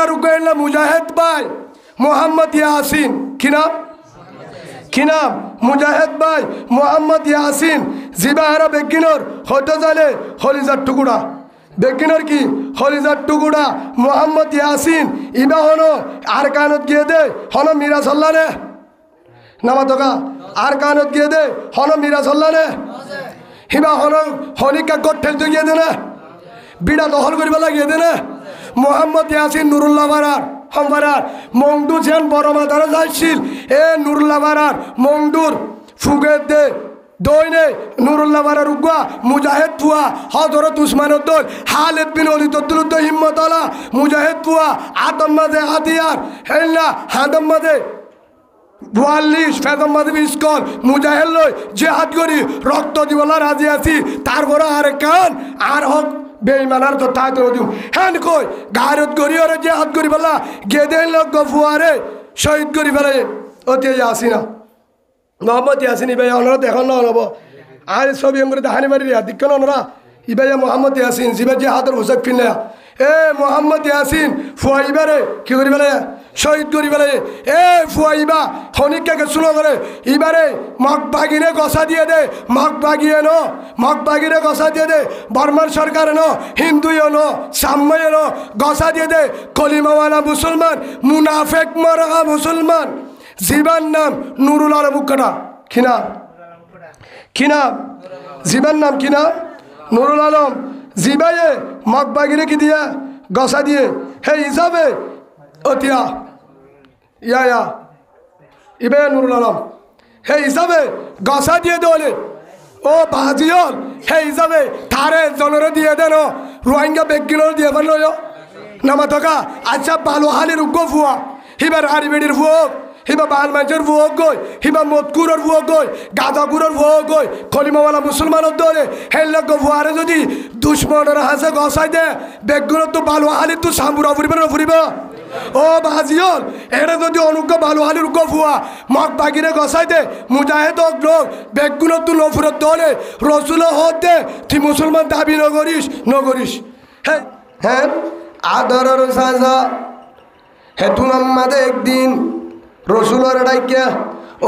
আমার উগাইলা মুজাহিদ ভাই মোহাম্মদ ইয়াসিন কি নাম মুজাহিদ ভাই মোহাম্মদ ইয়াসিন জিবাহারা বেগিনর হতে জানে হলিজার টুকুরা বেগিনর কি হলিজার টুকুরা মোহাম্মদ ইয়াসিন ইবা হনো আর কানত গিয়ে দে হনো মিরা সল্লানে নামাতকা আর কানত গিয়ে দে হনো মিরা সল্লানে হিবা হনো হনিকা গট ঠেলতে গিয়ে দে না বিড়া দখল করিবা লাগিয়ে দে না মোহাম্মদ ইয়াসিন নুরুল্লাহ বারার হমবারার মংডু যেন বড় মাতারা যাইছিল এ নুরুল্লাহ বারার মংডুর ফুগের দে দইনে নুরুল্লাহ বারার উগা মুজাহিদ ফুয়া হযরত উসমানের দল খালিদ বিন ওয়ালিদ তদুল্লাহ হিম্মত আলা মুজাহিদ ফুয়া আদম মাঝে হাতিয়ার হেল্লা হাদম মাঝে ৪২ ফেদম মাঝে বিস্কল মুজাহিদ লই জিহাদ করি রক্ত দিবলা রাজি আছি তারপরে আর কান আর হক বেঈমানার তো তাই তো দিম হ্যান কই গায়রত করি ওরে জিহাদ করি বলা গেদে লোক গফুয়ারে শহীদ করি ফেলে অতি আসিনা মোহাম্মদ ইয়াসিন ইবাই ওনারা দেখুন না হব আর ছবি করে দেখানি মারি দিক্কন ওনারা ইবাই মোহাম্মদ ইয়াসিন জিবা জিহাদের হুসাক ফিনলে এ মোহাম্মদ ইয়াসিন ফুয়াইবারে কি করি ফেলে শহীদ করি ফেলে এ ফুয়াইবা খনিককে শুনো করে ইবারে মগ বাগিরে গসা দিয়ে দে মগ বাগিয়ে নো মগ বাগিরে গসা দিয়ে দে বর্মার সরকার নো হিন্দুও নো সাম্যও নো গসা দিয়ে দে কলিমাওয়ালা মুসলমান মুনাফেক মরা মুসলমান জীবান নাম নুরুল আলম উক্কাটা কিনা জীবান নাম কিনা নুরুল আলম জিবাইয়ে মগ বাগিরে কি দিয়া গসা দিয়ে হে হিসাবে অতিয়া ইয়া ইবে নুরুল আলম হে হিসাবে গসা দিয়ে দোলে ও বাজিয়ল হে হিসাবে তারে জনরে দিয়ে দেন রোহিঙ্গা বেগিনর দিয়ে ফেলল নামা থকা আচ্ছা বালু হালির উগ্গ ফুয়া হিবার হাড়ি বেড়ির ফুয়ক হিবা বাল মানুষের ফুয়ক গই হিবা মতকুরের ফুয়ক গই গাঁদাকুরের ফুয়ক গই কলিমাওয়ালা মুসলমানের দলে হেল্লক ফুয়ারে যদি দুশ্মনের হাসে গসাই দে বেগগুলোর তো বালু হালির তো সাম্বুরা ফুরিব না ফুরিব ও বাজিয়ল এটা যদি অনুজ্ঞ বালু হালির উগ্গ ফুয়া মগ বাগিরে গসাই দে মুজাহিদ লোক বেগগুলোর তো নফুরের দলে রসুল হতে তুই মুসলমান দাবি নগরিস হ্যাঁ হ্যাঁ আদরের সাজা হেতুন আমাদের একদিন রসুলের ডাইকা ও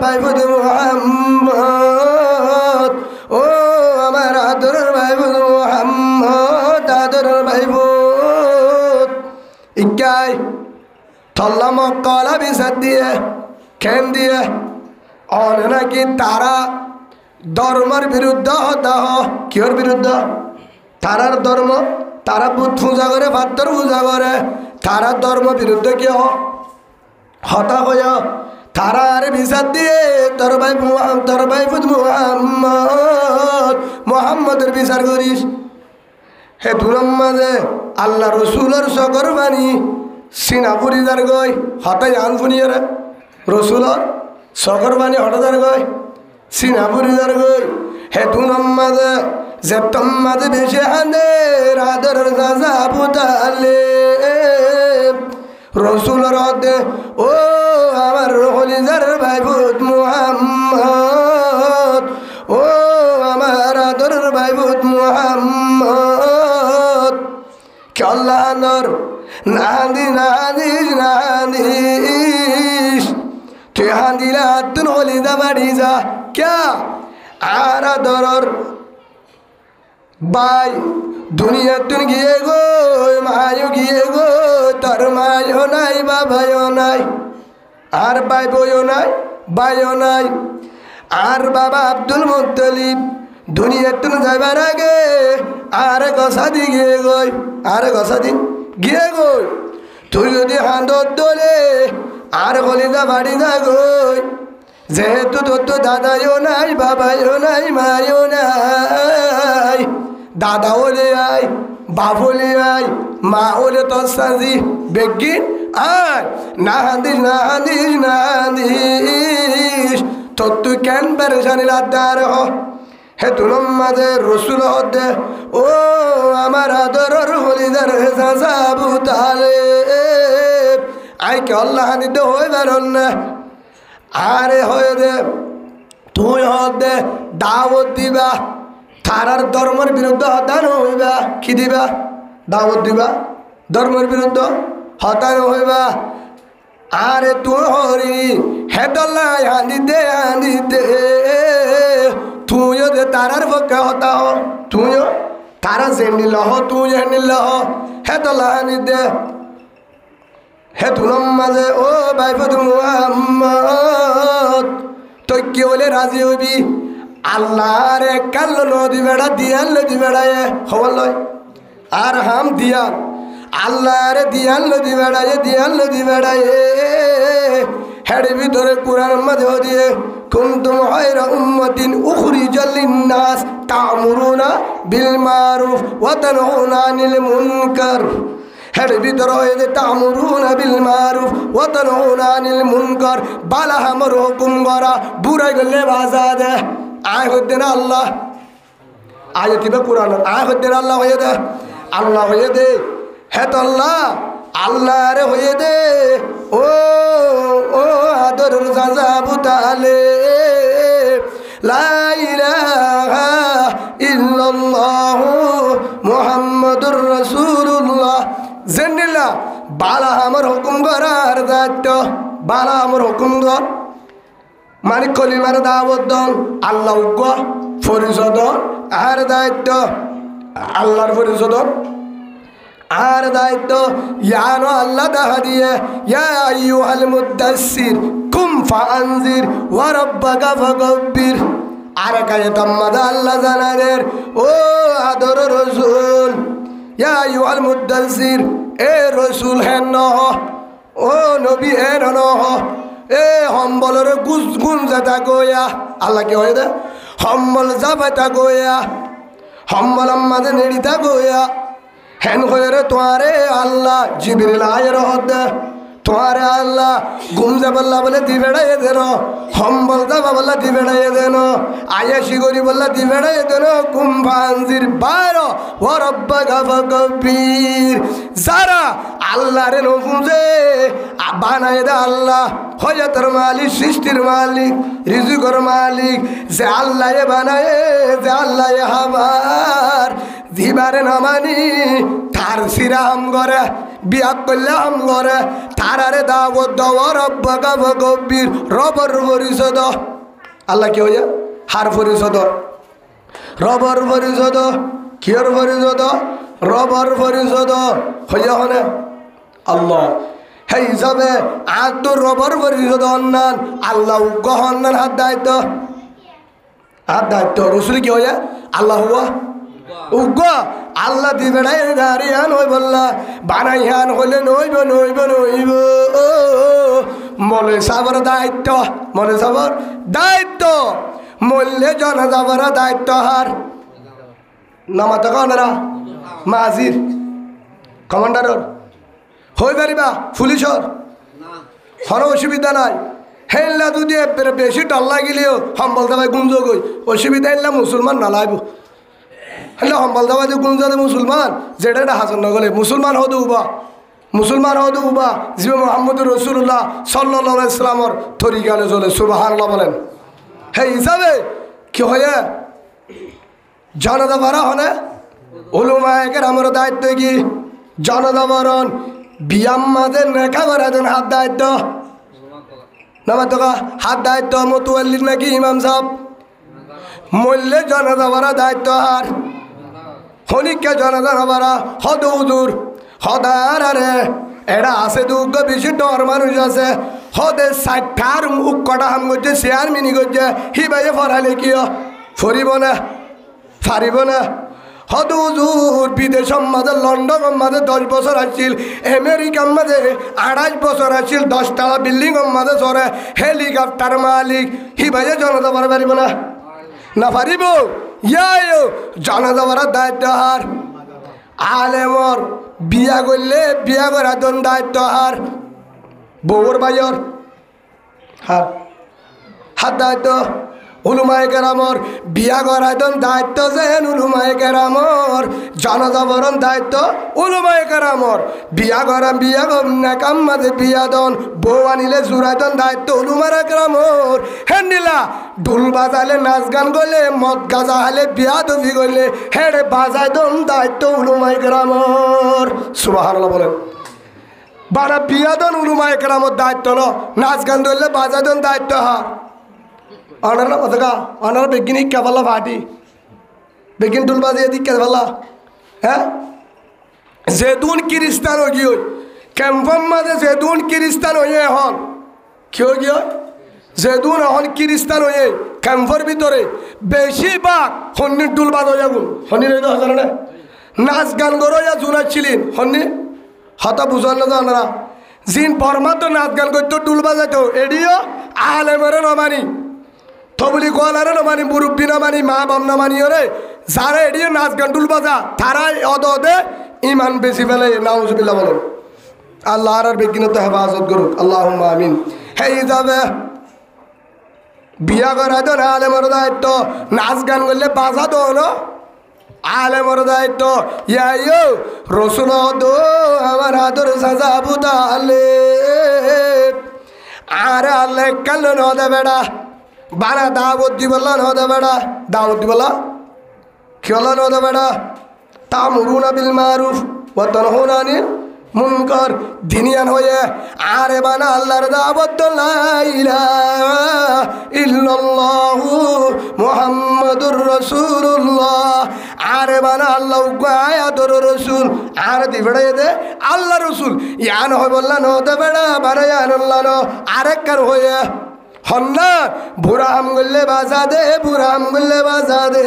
ভাইবুদ মুহাম্মদ ও আমার আদরের ভাইবুদ মুহাম্মদ আদরের ভাইবুদ ইকাই থল্লাম কলা বিষাদ দিয়ে খেন দিয়ে অন নাকি তারা ধর্মের বিরুদ্ধে হতাহ কিহর বিরুদ্ধ তারার ধর্ম তারা বুধ পূজা করে ভাদ্র পূজা করে তারা ধর্ম বিরুদ্ধে কি হতা হয়ে তারা আরে বিচার দিয়ে তোর ভাই মোহাম্মদের বিচার করিস হে দুরম মাঝে আল্লাহ রসুলের সকর বাণী সিনাপুরি যার গই হতাই আনফুনিয়ারে রসুলের সকর বাণী হঠাৎ গই সিনাপুরি যার গই হে দুরম মাঝে যেতম মাঝে বেশি হাঁদে রাধর রাজা বুতালে রসুলের হদে ও আমার হলিজার ভাইবুত মুহাম্মদ ও আমার আদরের ভাইবুত মুহাম্মদ কল্লানর নাদিস তুই হাঁদিলা তুন হলিদা বাড়ি যা ক্যা আর আদরর বাই দুনিয়া তুন গিয়ে গো মায়ও গিয়ে গো তোর মায়ও নাই বাবাও নাই আর ভাই বইও নাই ভাইও নাই আর বাবা আব্দুল মুত্তালিব দুনিয়া তুন যাইবার আগে আর গসা দি গিয়ে গই আর গসা দি গিয়ে গই তুই যদি হাঁদর দোলে আর গলিদা বাড়ি যা গই যেহেতু তোর তো দাদাও নাই বাবাও নাই মায়ও নাই দাদা ওলে আয় বাপ ওলে আয় মা ওলে তোর সাজি বেগিন আয় না হাদিস তোর তুই কেন পেরেশানি লাদার হে তুলম মাঝে রসুল হদে ও আমার আদরের হলিদার সাবু তালে আই কে আল্লাহ হানিতে হয়ে বেরোন না আরে হয়ে দে তুই হদে দাওয়াত দিবা তারার ধর্মের বিরুদ্ধে হতান হইবা কি দিবা দাওয়াত দিবা ধর্মের বিরুদ্ধে হতান হইবা আরে তুই হরি হেদলাই হানিতে তুইও যে তারার পক্ষে হতা হ তুইও তারা যে নিল হ তুই নিল হ হেদলাই হানিতে হে তুলম মাঝে ও বাইফত মুহাম্মদ তুই কি বলে রাজি হইবি আল্লাহর কাল নদী বেড়া দিয়াল নদী বেড়ায় খবর লয় আর হাম দিয়াল আল্লাহর দিয়াল নদী বেড়ায় হেড়ে ভিতরে কুরআন মাঝে দিয়ে কুনতুম খায়রা উম্মাতিন উখরিজাল লিন্নাস তা'মুরুনা বিল মারুফ ওয়া তানহাউনা আনিল মুনকার হেড়ে ভিতরে হয়ে তা'মুরুনা বিল মারুফ ওয়া তানহাউনা আনিল মুনকার বালা হামর হুকুম করা বুড়াই গলে বাজা দে আয় হইতে না আল্লাহ আয় দিবে কুরআন আয় হইতে না আল্লাহ হয়ে দে হে তো আল্লাহ রে হয়ে দে ও ও আদর সাজা বুতালে লা ইলাহা ইল্লাল্লাহ মুহাম্মাদুর রাসূলুল্লাহ জানিলা বালা আমার হুকুম করার দায়িত্ব বালা আমার হুকুম কর মানে কলিমার দাওয়াত দন আল্লাহ উগ্র পরিষদ আর দায়িত্ব আল্লাহর পরিষদ আর দায়িত্ব ইয়ানো আল্লাহ দেখা দিয়ে ইয়া আইয়ুহাল মুদাসসির কুম ফাআনজির ওয়া রাব্বাকা ফাকাব্বির আর কায়াতাম মাদা আল্লাহ জানানের ও আদর রাসূল ইয়া আইয়ুহাল মুদাসসির এ রাসূল হেন ও নবী হেন এ হম্বলের গুন যাতা গোয়া আল্লাহ কি হয়ে দে হম্বল যাবাতা গোয়া হম্বল আমাদের নেড়িতা গোয়া হেন হয়ে রে তোমারে আল্লাহ জিবরিল আয় রহদ তোমারে আল্লাহ গুম যাবাল্লা বলে দিবেড়াই দেন হম্বল যাবা বলে দিবেড়াই দেন আয়াসি গরি বললা দিবেড়াই দেন কুম্ভানজির বাইর ও রব্বাকা ফাকাব্বির যারা আল্লাহরে নফুজে বানায় দে আল্লাহ হযরতের মালিক সৃষ্টির মালিক রিজিকের মালিক যে আল্লাহ বানায় যে আল্লাহ হাবার দিবারে না মানি তার সিরা হাম করে বিয়া করলে হাম করে তারারে দাওয়াত দাও রব্বাকা ফাকাব্বির রবর পরিষদ আল্লাহ কি হইয়া হার পরিষদ রবর পরিষদ কিয়র পরিষদ রবর পরিষদ হইয়া হনে আল্লাহ সেই হিসাবে আর তো রবর পরিষদ অন্যান আল্লাহ গহন্নান হাত দায়িত্ব রসুল কি হইয়া আল্লাহ হুয়া উগ্র আল্লাহ দিবে নাই দাঁড়িয়ান হই বললা বানাইহান হইলে নইব মলে সাবর দায়িত্ব মল্লে জানা যাবার দায়িত্ব হার নামাতে কানারা মাজির কমান্ডারর হই পারিবা পুলিশর কোনো অসুবিধা নাই হেল্লা যদি বেশি টল লাগিলেও সম্বল দাবাই গুঞ্জ গই অসুবিধা এলা মুসলমান নালাইব হলে সম্বল দাবাই গুঞ্জাতে মুসলমান যেটা হাসন নগলে মুসলমান হদু উবা জিবে মোহাম্মদুর রসুল্লাহ সাল্লাল্লাহু আলাইহি সাল্লামর তরিকালে চলে সুবহানাল্লাহ বলেন সেই হিসাবে কি হয়ে জনতা বারা হনে উলুমায়ে আমার দায়িত্ব কি জনতা বরণ বিয়াম মাঝে নেকা বারাদেন হাত দায়িত্ব নামাজ হাত দায়িত্ব মতুয়াল্লির নাকি ইমাম সাহেব মল্লে জনতা বারা দায়িত্ব আর হনিকা জনতা বারা হদ হুজুর হদার আরে এরা আছে দুগ্গ বেশি ডর মানুষ আছে হদে সাইঠার মুখ কটা হাম করছে শেয়ার মিনি করছে হি ভাইয়ে ফরালে কিয় ফারিব না হদ হুজুর বিদেশের মাঝে লন্ডন মাঝে 10 বছর আসছিল আমেরিকার মাঝে 28 বছর আসছিল 10 তলা বিল্ডিং মাঝে চড়ে হেলিকপ্টার মালিক হি ভাইয়ে জনতা বারা পারিব না পারিব ইয়াও জনতা বারা দায়িত্ব হার আলেমর বিয়া করলে বিয়া করা দন দায়িত্ব হার বউর বাইর হাত দায়িত্ব উলুমায়ে কেরামর বিয়া করা দন দায়িত্ব যেন উলুমায়ে কেরামর জনজাবরণ দায়িত্ব উলুমায়ে কেরামর বিয়া নেকাম মাঝে বিয়া দন বউ আনিলে জুড়াই দন দায়িত্ব উলুমায়ে কেরামর হেন্ডিলা ঢোল বাজালে নাচ গান করলে মদ গাজা হালে বিয়া দবি করলে হেড়ে বাজায় দন দায়িত্ব উলুমায়ে কেরামর সুবহানাল্লাহ বলেন বানা বিয়াদন উলুমা একরামত দায়িত্ব ন নাচ গান ধরলে বাজাদন দায়িত্ব হা অনারা কথা অনারা বেগিনি কেবলা ফাটি বেগিন টুল বাজিয়ে দিক কেবলা হ্যাঁ যেদুন কিরিস্তান গিয়ে ক্যাম্পম মাঝে যেদুন কিরিস্তান হয়ে হন কেউ গিয়ে যেদুন হন কিরিস্তান হয়ে ক্যাম্পর ভিতরে বেশিরভাগ হন্নির টুল বাজ হয়ে যাবুন হন্নির এই তো হাজার না নাচ গান করো ইয়া জুনাচ্ছিলেন হন্নি হতা বুঝার না জানারা জিন বর্মা তো নাচ গান করতো টুল বাজাইতো এডিও আলেমরে নমানি তবলি কোয়ালারে নমানি মুরব্বী নমানি মা বাম নমানি ওরে যারা এডিও নাচ গান টুল বাজা তারাই অদে ইমান বেশি ফেলে নাউজুবিল্লাহ বলেন আল্লাহ আর বেগিনত হেফাজত করুক আল্লাহুম্মা আমিন হেই যাবে বিয়া করা তো না আলেমর দায়িত্ব নাচ গান করলে বাজা দো না আলেমর দায়িত্ব ইয়াইও রসুল দো আমার আদর সাজা বুতালে আর আল্লাহ কাল নদে বেড়া বানা দাওয়াত দিবলা নদে বেড়া দাওয়াত দিবলা কি হলো নদে বেড়া তামুরুনা বিল মারুফ ওয়া তানহাউনা আনিল মুনকার দিনিয়ান হয়ে আরে বানা আল্লাহর দাওয়াত লা ইলাহা ইল্লাল্লাহু মুহাম্মাদুর রাসূলুল্লাহ আরে বানা আল্লাহ গায়াতুর রাসূল আর দিবড়ে দে আল্লাহ রাসূল ইয়ান হয় বললা ন দে বেড়া বারে ইয়ান আল্লাহ ন আরেকর হয়ে হন্না বুড়া হাম গল্লে বাজা দে বুড়া হাম গল্লে বাজা দে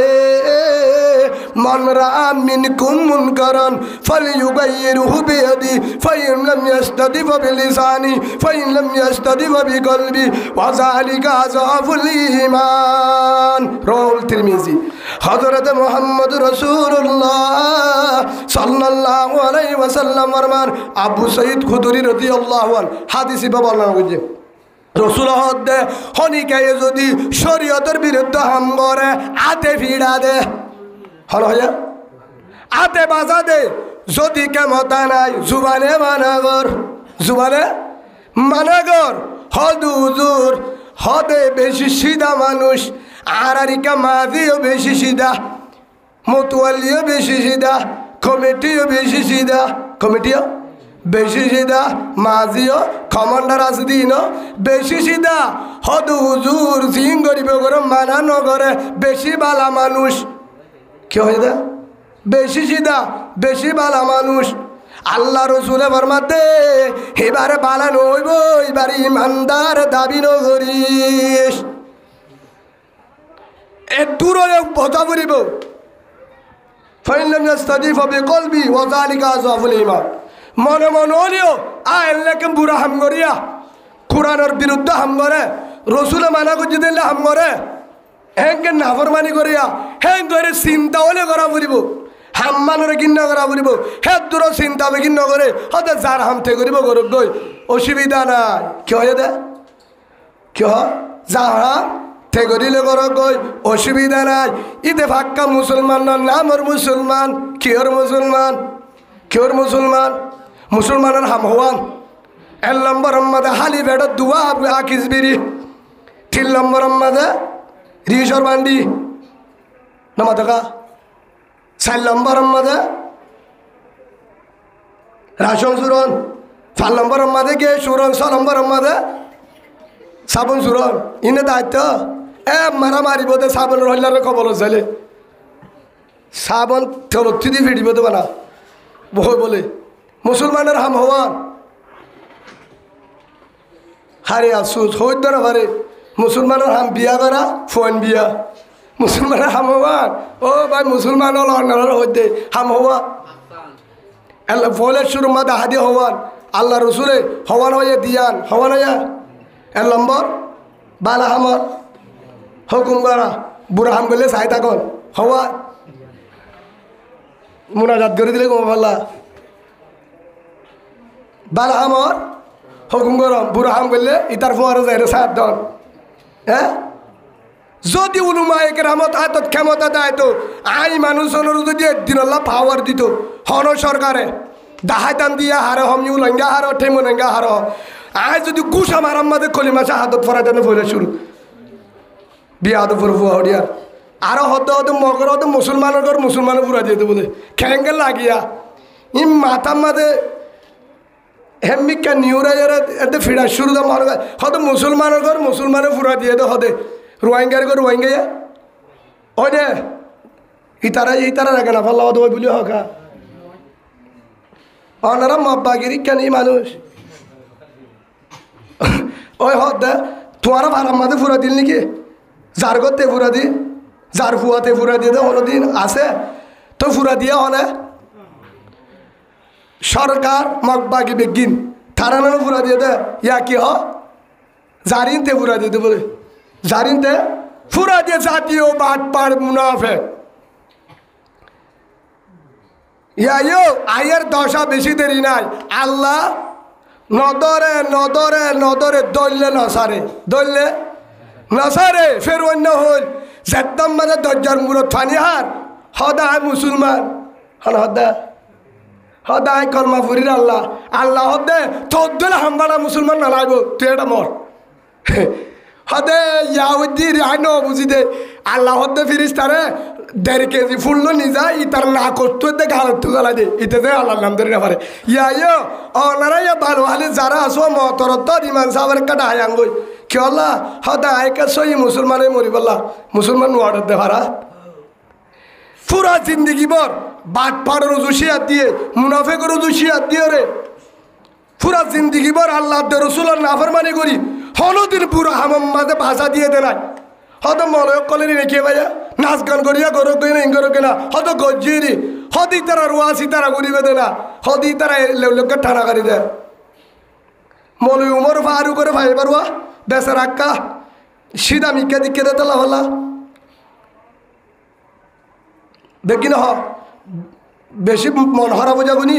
من رأى منكم منكرا فليغيره بيده فإن لم يستطع فبلسانه فإن لم يستطع فبقلبه وذلك أضعف الإيمان رواه الترمذي حضرت محمد رسول الله صلى الله عليه وسلم ফরমান আবু সঈদ খুদরি রাদিয়াল্লাহু আনহু হাদিসে বর্ণনা করেছে রসুল হদ্দে হনিকায়ে যদি শরীয়তের বিরুদ্ধে হাম করে আতে ফিড়া দে হল হয়ে আতে বাজা দে যদি কেমতা নাই জুবানে মানাগর জুবানে মানাগর হদুজুর হদে বেশি সিধা মানুষ আরিকা মাদিও বেশি সিধা মতুয়ালিও বেশি সিধা কমিটিও বেশি সিধা কমিটিও বেশি সিধা মাঝিও কমান্ডার আছে দিন বেশি সিধা হদু হুজুর জিং গরিব করে মানা নগরে বেশি বালা মানুষ কি হয়ে দা বেশি সিধা বেশি বালা মানুষ আল্লাহ রসুলে ফরমাতে এবারে বালা নইব এবারে ইমানদার দাবি নগরিস একটুর বোঝা করিব ফাইনলাম ইয়াস্তাদিফ বিকলবি ওয়া যালিকা আযফুল ঈমান মনে মনে হলেও আল্লাহকে বুড়া হাম করিয়া কোরআনের বিরুদ্ধে হাম করে রসুলে মানা করছে দিলে হাম করে হ্যাংকে নাফরমানি করিয়া হ্যাং ধরে চিন্তা হলে করা ফুরিব হাম মানুরে কিন্ন করা ফুরিব হে দূর চিন্তা কিন্ন করে হতে যার হামতে করিব গরব গই অসুবিধা নাই কি হয় দে কি হয় যারা তে করিলে গরব গই অসুবিধা নাই ইতে ফাক্কা মুসলমান নামর মুসলমান কিয়র মুসলমান কিয়র মুসলমান মুসলমানের হাম হওয়ান এক নম্বর আমাদের হালি বেড়া দুয়া আকিস বিরি 3 নম্বর আমাদের রিসর বান্ডি নামা দেখা 4 নম্বর আমাদের রাশন সুরন 5 নম্বর আমাদের গে সুরন 6 নম্বর আমাদের সাবন সুরন ইনে দায়িত্ব মারামারি বোধে সাবন রহিলার খবর চাইলে সাবন থি দিয়ে ফিরিব তো বানা বই বলে মুসলমানের হাম হওয়ান হারে আসুস হইত না পারে মুসলমানের হাম বিয়া করা ফোন বিয়া মুসলমানের হাম হওয়ান ও ভাই মুসলমান হইতে হাম হওয়া ফলের শুরু মাদা হাদি হওয়ান আল্লাহ রসুলে হওয়ান হয়ে দিয়ান হওয়ান হইয়া 1 নম্বর বালা হামর হুকুম করা বুড়া হাম করলে চাই থাকুন হওয়া মুনাজাত করে দিলে কমা পাল্লা বালা হামর হুকুম গরম বুড়া হাম করলে ইতার ফোয়ারে যায় সাত দন হ্যাঁ যদি উলুমায়ে কেরামত হাতত ক্ষমতা দেয় তো আই মানুষের যদি একদিন আল্লাহ পাওয়ার দিত হন সরকারে দাহাইতান দিয়া হারে হমি উলঙ্গা হার ঠেমুলঙ্গা হার আই যদি গুসা মারাম মাঝে কলি মাসে হাতত ফরাইতানো ফলে শুরু বিয়া হাত ফুর ফুয়া হরিয়ার আরো হতে হতে মগর হতে মুসলমানের ঘর মুসলমানের পুরা যেতে বলে খেঙ্গে লাগিয়া ই মাথার মাঝে হেমিকা নিউরাইয়ের এতে ফিরা শুরু তো মনে হয়তো মুসলমানের ঘর মুসলমানের ফুরা দিয়ে তো হতে রোহিঙ্গার ঘর রোহিঙ্গা ওই রে ইতারা রাখে না পাল্লা ওই বলি হকা ওনারা মব্বাগিরি কেন মানুষ ওই হতে তোমার ভাড়ার মাঝে ফুরা দিল নাকি যার করতে ফুরা দি যার ফুয়াতে ফুরা দিয়ে তো হলো দিন আছে তো ফুরা দিয়ে হলে সরকার মগবাগি বেগিন থানানো ফুরা দিয়ে দে ইয়া কি হ জারিনতে ফুরা দিয়ে দে বলে জারিনতে ফুরা দিয়ে জাতীয় বাট পার মুনাফে ইয়ো আয়ের দশা বেশি দেরি নাই আল্লাহ নদরে নদরে নদরে দললে নসারে দললে নসারে ফের অন্য হল যেতাম মানে দরজার মুরত ফানি হার হদায় মুসলমান হন হদায় কলমা ফুরির আল্লাহ আল্লাহ হদে তোর হামবাড়া মুসলমান না লাগবো তুই এটা মর হদে ইয়াউদ্দি রেহাই ন বুঝি দে আল্লাহ হদে ফিরিস তারে 1.5 কেজি ফুললো নিজা ইতার না করতো দে গালত গলা দে ইতে দে আল্লাহর নাম ধরে না পারে ইয়ো অনারা ইয়া ভালো হালে যারা আসো মতরত ইমান সাহেবের কাটা আয়াঙ্গই কি আল্লাহ হদে আয়কা সই মুসলমানে মরি বল্লা মুসলমান ওয়ার্ড দে ভাড়া পুরা জিন্দগি বর বাট পাড়ের রুজুশিয়াত দিয়ে মুনাফেকের রুজুশিয়াত দিয়ে রে পুরা জিন্দগি বর আল্লাহ রসুলের নাফরমানি করি হলদিন পুরো হামাম মাঝে ভাষা দিয়ে দে নাই হয়তো মলয় কলের রেখে ভাইয়া নাচ গান করিয়া গরো কেনা ইঙ্গরো কেনা হয়তো গজ্জিরি হদি তারা রুয়াশি তারা করিবে দে না হদি তারা লোককে টানা কারি দেয় মলয় উমর ফারু করে ভাই পারুয়া বেসার আক্কা সিধা মিক্কা দিকে দে তালা হল্লা দেখি না হ বেশি মন হারা বোঝা গুনি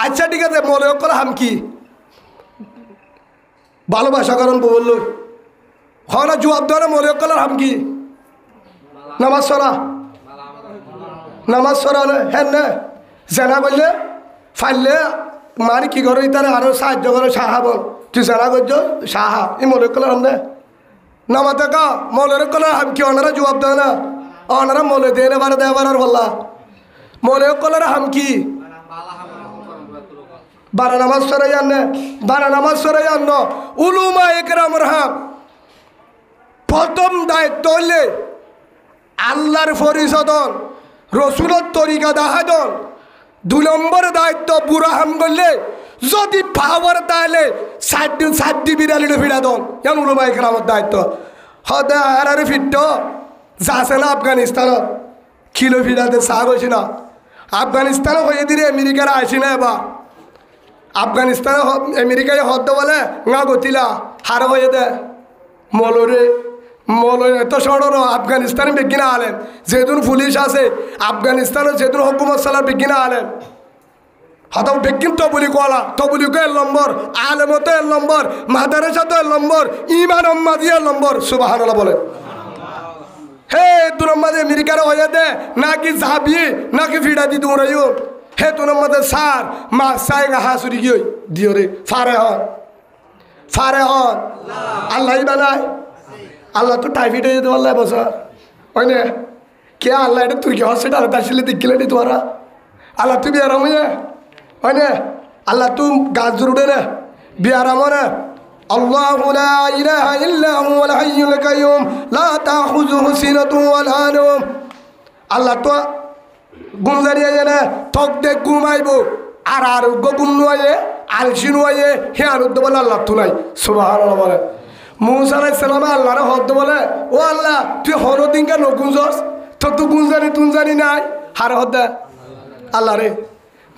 আচ্ছা ঠিক আছে মলয় কল হাম কি ভালোবাসা কারণ বললো হনা জবাব দেওয়া মলয় কলার হাম কি নামাজ সরা হ্যাঁ না জেনা করলে ফাইলে মানে কি করো তারা আরো সাহায্য করো সাহা বল তুই জেনা করছো সাহা এই মলয় কলার হাম না নামাতে কা মলয় কলার হাম কি ওনারা জবাব দেয় না ওনারা মলয় দিয়ে নেবার দেবার আর বললা মলয় কলার হাম কি বারা নামাজ সরে যান না বারা নামাজ সরে যান না উলুমা একরামর হাম প্রথম দায়িত্ব হলে আল্লাহর ফরিসদন রসুলের তরিকা দাহাদন 2 নম্বর দায়িত্ব বুড়া হাম করলে যদি পাওয়ার তাহলে সাদ্দি বিড়ালিটা ফিরা দন যেন উলুমা একরামর দায়িত্ব হদে আর ফিরত যাচ্ছে না আফগানিস্তানত কিলো ফিরাতে সাহ হয়েছে না আফগানিস্তানও হয়ে দিলে আমেরিকার আসি না এবার আফগানিস্তানে আমেরিকায় হদ বলে না গতিলা হার হয়ে দে মলরে মলরে এত সড়ন আফগানিস্তানে বেগিনা আলেন যেদিন পুলিশ আছে আফগানিস্তানের যেদিন হুকুমত সালার বেগিনা আলেন হত বেগিন তো বলি কলা তো বলি কে নম্বর আলেমতো 1 নম্বর মাদারেসা তো 1 নম্বর ইমান উম্মাদি 1 নম্বর সুবহানাল্লাহ বলে হে তুরম্মাদে আমেরিকার হয়ে দে নাকি যাবি নাকি ফিরা দি তোমরাইও হে তোর মধ্যে সার মা সাইগা হাসুরি গিয়ে দিও রে ফারে হন আল্লাহ বানায় আল্লাহ তো টাইফিড হয়ে যেতে আল্লাহ বছর হয় না কে আল্লাহ এটা তুই কি হসপিটাল আসলে দেখিলে নি তোমারা আল্লাহ তুই বিয়ারাম হয়ে হয় না আল্লাহ তুই গাছ জুড়ে না বিয়ারাম না الله لا إله إلا هو الحي القيوم لا تأخذه سنة ولا نوم আল্লাহ তো গুমজারি না তক দেখ ঘুমাইব আর আরোগ্য গুম নয় আলসি নয় হে আরোগ্য বলে আল্লাহ তো নাই সুবহানাল্লাহ বলে মুসা আলাইহিস সালাম আল্লাহর হদ বলে ও আল্লাহ তুই হরদিন কেন গুঞ্জস তো তুই গুঞ্জারি তুঞ্জানি নাই হার হদ আল্লাহ রে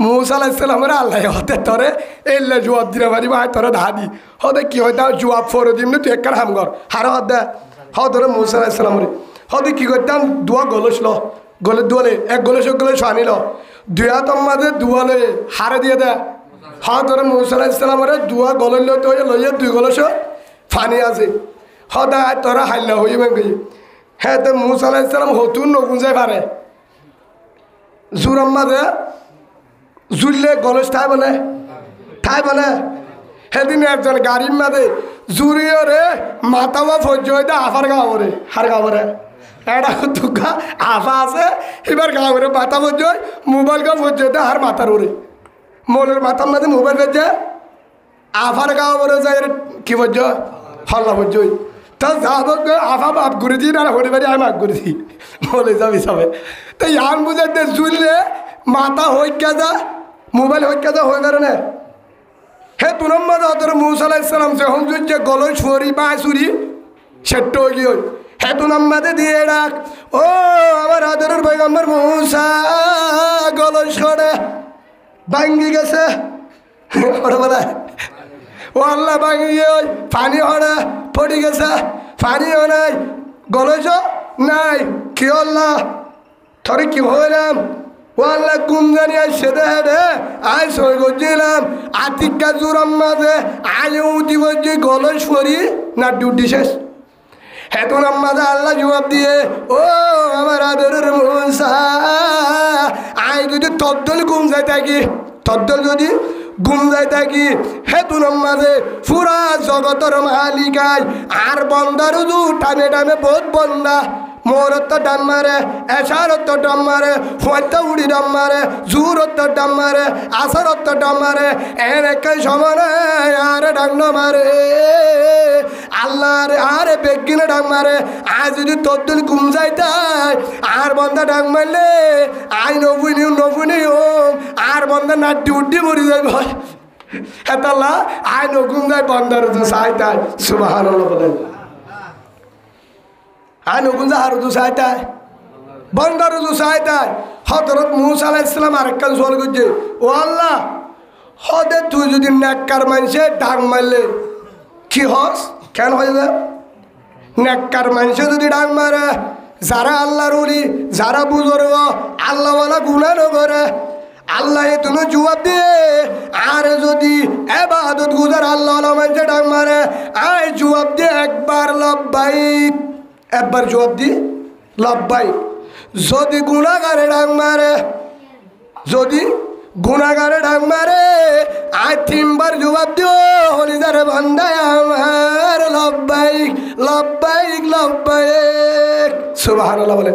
মুসা আলাইহিস সালামের আল্লাহ হতে তোরে এলে জবাব দিতে পারি ভাই তোরে ধাদি হদে কি হয় তা জবাব ফর দিম না তুই একবার হাম কর হার হদ হদরে মুসা আলাইহিস সালাম রে হদে কি করতাম দোয়া গলসল গলে দুয়ালে 1 গলস আনিল 2 হাতর মাঝে দুয়ালে হারে দিয়ে দে হদরে মুসা আলাইহিস সালামের দোয়া গলে লইয়া 2 গলস ফানি আছে হদায় তোরা হাইলা হইবেন গই হ্যাঁ তো মুসা আলাইহিস সালাম হতুন নগুঞ্জাই পারে জুরাম মাঝে জুড়লে গলস ঠাই বলে সেদিন একজন গাড়ির মাঝে জুড়িয়ে রে মাথাবা ফজ্জ হইতে আফার গাঁবরে হার গাঁবরে এটা দুঃখা আফা আছে এবার গাঁবরে মাথা ফজ্জ মোবাইল গা ফজ্জ হইতে হার মাথার ওরে মোলের মাথার মাঝে মোবাইল ফেজে আফার গাঁও বলে যায় কি বলছ হল্লা বলছ তো যাব আফা মাফ করে দিই না হরিবারি আমি মাফ করে দিই বলে যাবি সবে তো ইয়ান বুঝাতে জুললে মাথা হইকা যা মোবাইল হইকা যা হয়ে কারণে হে তুনম্মদ অতর মুসা আলাইহিস সালাম যখন যে গলই ছুরি বা ছুরি সেট হয়ে গিয়ে হে তুনম্মদে দিয়ে ডাক ও আমার আদরের পয়গম্বর মুসা গলই ছড়ে ভাঙ্গি গেছে ওরা বলে ও আল্লাহ ভাঙ্গি গিয়ে পানি হড়ে পড়ে গেছে পানিও নাই গলইছ নাই কি আল্লাহ থরে কি হইলাম ও আল্লাহ কোন জানি আসছে দেখে রে আয় সই করছিলাম আতিকা জোরাম মাঝে আয় উঠি বলছি গলই ছড়ি না ডিউটি শেষ হেতন আম্মাদা আল্লাহ জবাব দিয়ে ও আমার আদরের মুসা আই যদি তদ্দল ঘুম যাই থাকি তদ্দল যদি ঘুম যাই থাকি হেতুন আম্মাদে পুরা জগতর মালিকায় আর বন্দার উজু টানে টানে বহুত বন্দা মোরত ডাম মারে এশারত ডাম মারে ফয়তা উড়ি ডাম মারে জুরত ডাম মারে আসরত ডাম মারে এর একাই সমানে আর ডাং মারে আল্লাহর আরে বেগিনে ডাং মারে আজ যদি তদ্দুল ঘুম যাইতাই আর বন্দা ডাং মারলে আই নবুনি ওম আর বন্দা নাটি উড্ডি মরি যাইব হেতাল্লা আই নগুম যাই বন্দার তো চাইতাই সুবহানাল্লাহ বলেন আই নগুম যা হারু তো চাইতাই বন্দার তো চাইতাই হযরত মুসা আলাইহিস সালাম আরেকখান সওয়াল করছে ও আল্লাহ হদে তুই যদি নেককার মানুষে ডাং মারলে কি হস কেন হয়ে যায় নেককার মানুষে যদি ডাং মারে যারা আল্লাহর ওলি যারা বুজুর্গ আল্লাহওয়ালা গুনাহ ন করে আল্লাহ তুমি জবাব দিয়ে আর যদি ইবাদত গুজার আল্লাহওয়ালা মানুষে ডাং মারে আয় জবাব দিয়ে একবার লব্বাইক একবার জবাব দি লব্বাইক যদি গুনাহগারে ডাং মারে যদি গুনাহগারে ডাং মারে আয় তিনবার জবাব দিও হলিদার বান্দায় আমার লব্বাইক লব্বাইক লব্বাইক সুবহানাল্লাহ বলে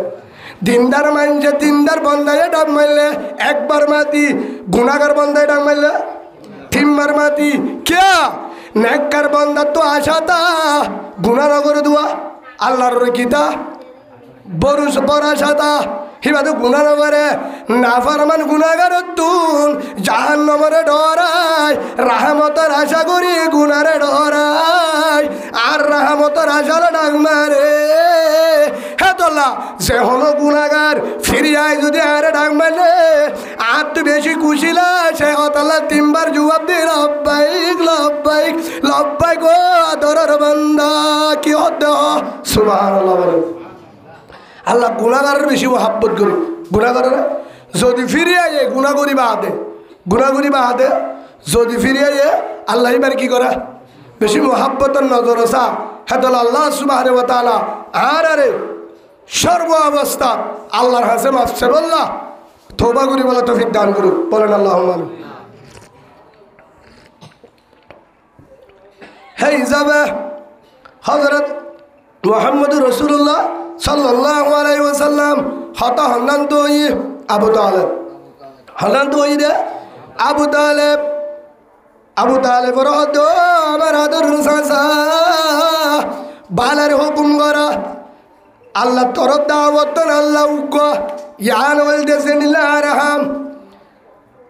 দিনদার মানুষে দিনদার বন্দায় ডাক মারলে একবার মাতি গুনাহগার বন্দায় ডাক মারলে তিনবার মাতি কে নেককার বন্দা তো আশাতা গুনাহ নগরে দুয়া আল্লাহর কিতা বরুস পরাশাতা হিবাদু গুনাহ নগরে নাফরমান গুনাহগার তুন জাহান্নামের ডরায় রহমতের আশা করি গুনারে ডরায় আর রহমতের আশার ডাক মারে হে তোল্লা যে হলো গুনাহগার ফিরিয়ায় যদি আর ডাক মারলে আর তো বেশি খুশিলা সে অতলা তিনবার জবাব দি লব্বাইক লব্বাইক লব্বাইক ও আদরের বান্দা কি হদ সুবহানাল্লাহ বলেন আল্লাহ গুনাহগারের বেশি মহাব্বত করি গুনাহগারের যদি ফিরে আয়ে গুনাহ করিবা হাতে যদি ফিরে আয়ে আল্লাহ এবার কি করে বেশি মহাব্বতের নজর আসা হেতল আল্লাহ সুবহানাহু ওয়া তাআলা আর আরে সর্ব অবস্থা আল্লাহর কাছে মাফ চাইল্লাহ তওবা করি বলা তৌফিক দান করুক বলেন আল্লাহুম্মা আমিন হে হিসাবে হযরত মুহাম্মদুর রাসূলুল্লাহ সাল্লাল্লাহু আলাইহি ওয়াসাল্লাম হতা হন্নান তো আবু তালেব হন্নান তো দে আবু তালেব রহদ আমার আদর সাসা বালার হুকুম করা আল্লাহ তরফ দাওয়াত আল্লাহ উক ইয়ান ওয়াল দেসিল্লাহ আরহাম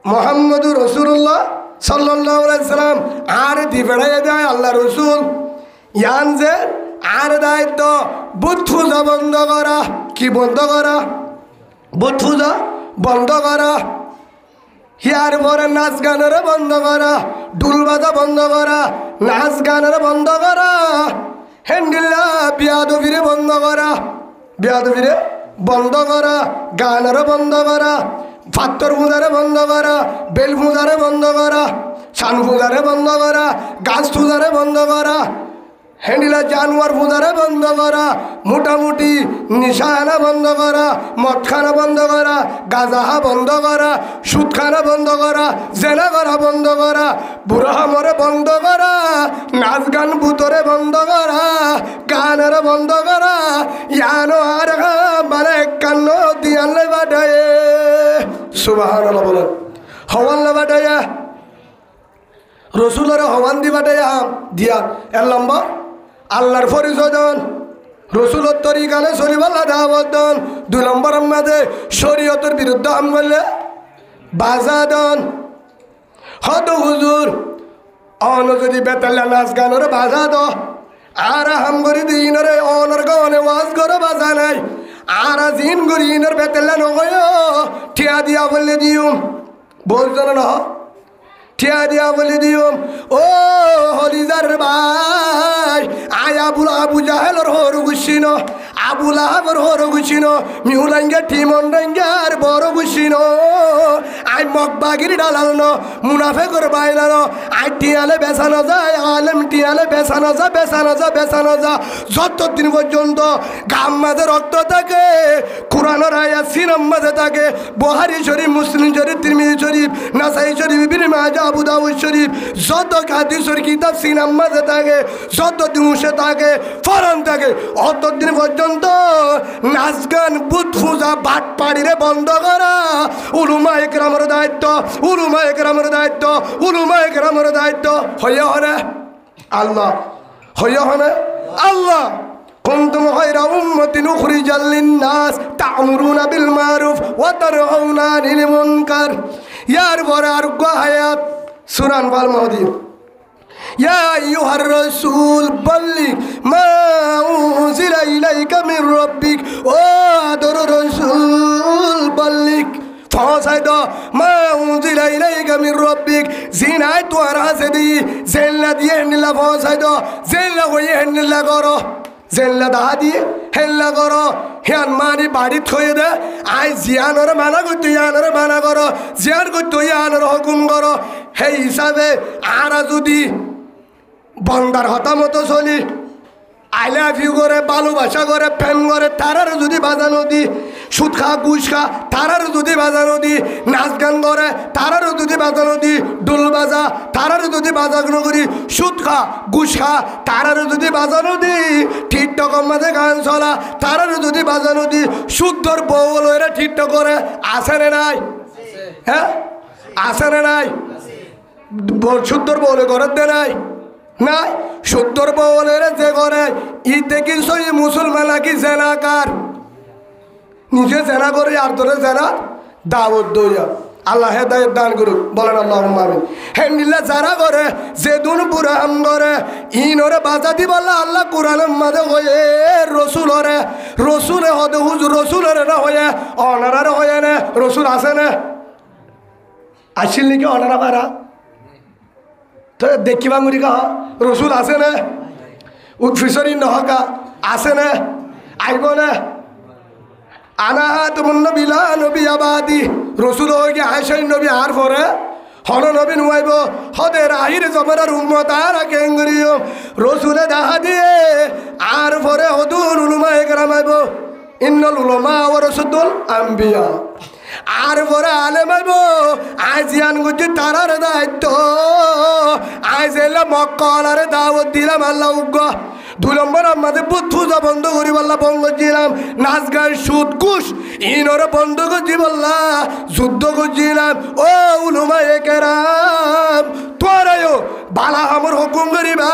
মুহাম্মদুর রাসূলুল্লাহ সাল্লাল্লাহু আলাইহি ওয়াসাল্লাম আর দিবেড়ায় দেয় আল্লাহ রাসূল ইয়ান যে আর দায়িত্ব বুত পূজা বন্ধ করা কি বন্ধ করা বুত পূজা বন্ধ করা হিয়ার পরে নাচ গানের বন্ধ করা ঢোল বাজা বন্ধ করা নাচ গানের বন্ধ করা হ্যান্ডিল্লা বিয়াদবিরে বন্ধ করা বিয়াদবিরে বন্ধ করা গানের বন্ধ করা পাত্তর পূজারে বন্ধ করা বেল পূজারে বন্ধ করা সান পূজারে বন্ধ করা গাছ পূজারে বন্ধ করা হ্যান্ডিলা জানোয়ার পূজারে বন্ধ করা মোটামুটি নিশানা বন্ধ করা মদ খানা বন্ধ করা গাঁজা বন্ধ করা সুদ খানা বন্ধ করা জেনা করা বন্ধ করা বুড়া মরে বন্ধ করা নাচ গান ভূতরে বন্ধ করা গানের বন্ধ করা ইয়ানো আর মানে কান্ন দিয়ালে বাটায়ে সুবহানাল্লাহ বলেন হওয়াল্লা বাটায়া রসুলের হওয়ান দিবাটাই দিয়া এর নম্বর আল্লাহর পরিচয় দেন রসুলের তরিকালে চলিবাল্লা দাওয়াত দেন 2 নম্বর আমাদের শরীয়তের বিরুদ্ধে হাম করলে বাজা দেন হত হুজুর অন যদি বেতাল্লা নাচ গানের বাজা দ আর হাম করি দিনরে অনর গানে ওয়াজ করে বাজা নাই আর জিন করি ইনর বেতাল্লা নয় ঠিয়া দিয়া বললে দিও বলছেন না ঠিয়া দিয়া বলে দিও ও হলিজার ভাই আয় আবু জাহেলর হর গুছিন আবুল আহাবর হর গুছিন মিহুলাঙ্গা টিমন রাঙ্গার বড় গুছিন আই মগবাগির ডালাল ন মুনাফেকর বাইলান আই টিয়ালে বেসানো যায় আলেম টিয়ালে বেসানো যা যতদিন পর্যন্ত গাম মাঝে রক্ত থাকে কোরআনের আয়াত সিনাম মাঝে থাকে বুখারী শরীফ মুসলিম শরীফ তিরমিজি শরীফ নাসাই শরীফ ইবনে মাজাহ আবু দাউদ শরীফ যত হাদিসের কিতাব সিনাম মাঝে থাকে যতদিন উসে থাকে ফরন থাকে অতদিন পর্যন্ত নাচ গান বুত পূজা বাট পাড়িরে বন্ধ করা উলুমা একরামের দায়িত্ব হইয়া হনে আল্লাহ হইয়া হনে আল্লাহ কুনতুম খায়রা উম্মাতিন উখরিজাল লিন-নাস তা'মুরুনা বিল মারুফ ওয়া তানহাউনা আনিল মুনকার ইয়ার পরে আর হায়াত সূরা আনফাল মহদি ইয়া আইয়ুহার রাসূল বাল্লিগ মা উনজিলা ইলাইকা মির রাব্বিক ও আদর রাসূল বাল্লিগ পৌঁছাই দাও মা উনজিলা ইলাইকা মির রাব্বিক জিনাই তো আর আছে দি জেল্লা দিয়ে নিলা পৌঁছাই দাও জেল্লা হয়ে নিলা করো জেল্লা দাহা দিয়ে হেল্লা করো হিয়ান মানি বাড়ি থয়ে দে আই জিয়ানোর মানা করতে ইয়ানোর মানা করো জিয়ান করতে ইয়ানোর হুকুম করো সেই হিসাবে আরা যদি বন্দার হতামতো চলি আই লাভ ইউ করে ভালোবাসা করে প্রেম করে তারারও যদি বাজানো দি সুদ খা ঘুষ খা তারারও যদি বাজানো দি নাচ গান করে তারারও যদি বাজানো দি ডোল বাজা তারারও যদি বাজানো করি সুদ খা ঘুষ খা তারারও যদি বাজানো দি ঠিকঠাক মাঝে গান চলা তারারও যদি বাজানো দি শুদ্ধর বউ লইরা ঠিকঠাক করে আসে রে নাই হ্যাঁ আসে রে নাই শুদ্ধর বউ করে দে নাই নাই সত্তর বউলের যে করে ঈদে কিন্তু মুসলমান কি জেনাকার নিজে জেনা করে আর তোরে জেনা দাওয়াত দইয়া আল্লাহ হেদায়েত দান করুক বলেন আল্লাহুম্মা আমিন হেন্ডিলা যারা করে যে দুন পুরাম করে ইনরে বাজা দি বললা আল্লাহ কোরআনের মাঝে হয়ে রসুলে হদে হুজুর রসুলের না হয়ে অনারার হয়ে না রসুল আছে না আসিল নাকি অনারা পারা তো দেখিবা মুড়ি কহ রসুল আছে না উৎফিসরি নহকা আছে না আইব না আনা তুমুন নবিলা নবী আবাদি রসুল হয়ে গিয়ে আয়সাই নবী আর পরে হন নবী নুয়াইব হদের আহির জমানার উম্মত আর কেঙ্গরিও রসুলে দাহা দিয়ে আর পরে হদুর উলুমা একরাম আইব ইন্নাল উলামা ওয়ারাসাতুল আম্বিয়া আর পরে আলেম আইব আজিয়ান গুজি তারার দায়িত্ব আজ এলে মক্কালারে দাওয়াত দিলাম আল্লাহ উগ্র 2 নম্বর আমাদের বুত পূজা বন্ধ করি বললা বন্ধ দিলাম নাচ গান সুদ ঘুষ ইনরে বন্ধ করছি বললা যুদ্ধ করছিলাম ও উলুমা একরাম তোরাও বালা আমার হুকুম করিবা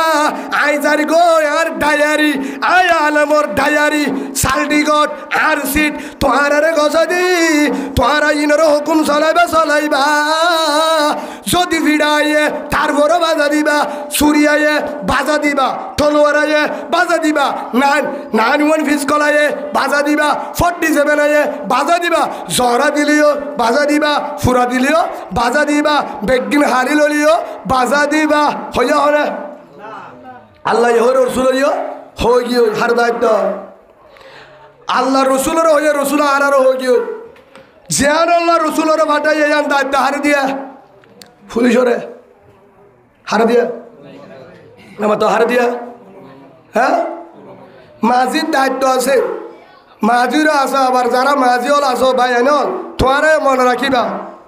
আই জারি গো আর ডায়ারি আই আলমর ডায়ারি সালডিগট আর সিট তোহারে গছা দি তোহারা ইনরে হুকুম চলাইবা যদি ভিড়াইয়ে তারপর বাজা দিবা সুরিয়াইয়ে বাজা দিবা তলোয়ারাইয়ে বাজা দিবা 91 ফিসকলাইয়ে বাজা দিবা 47 আইয়ে বাজা দিবা জহরা দিলিও বাজা দিবা ফুরা দিলিও বাজা দিবা বেগিন হারি ললিও বাজা দিবা হইয়া হনে আল্লাহ ইহর রসুলিও হয়ে গিয়ে হার দায়িত্ব আল্লাহ রসুলের হয়ে রসুল আরও হয়ে গিয়ে জিয়ান আল্লাহ রসুলের ভাটাই ইয়ান দায়িত্ব হারে দিয়া পুলিশরে হারে দিয়া আমার তো হারে দিয়া হ্যাঁ মাঝির দায়িত্ব আছে মাঝিরও আছে আবার যারা মাঝি হল আসো ভাই এন তোমারে মনে রাখিবা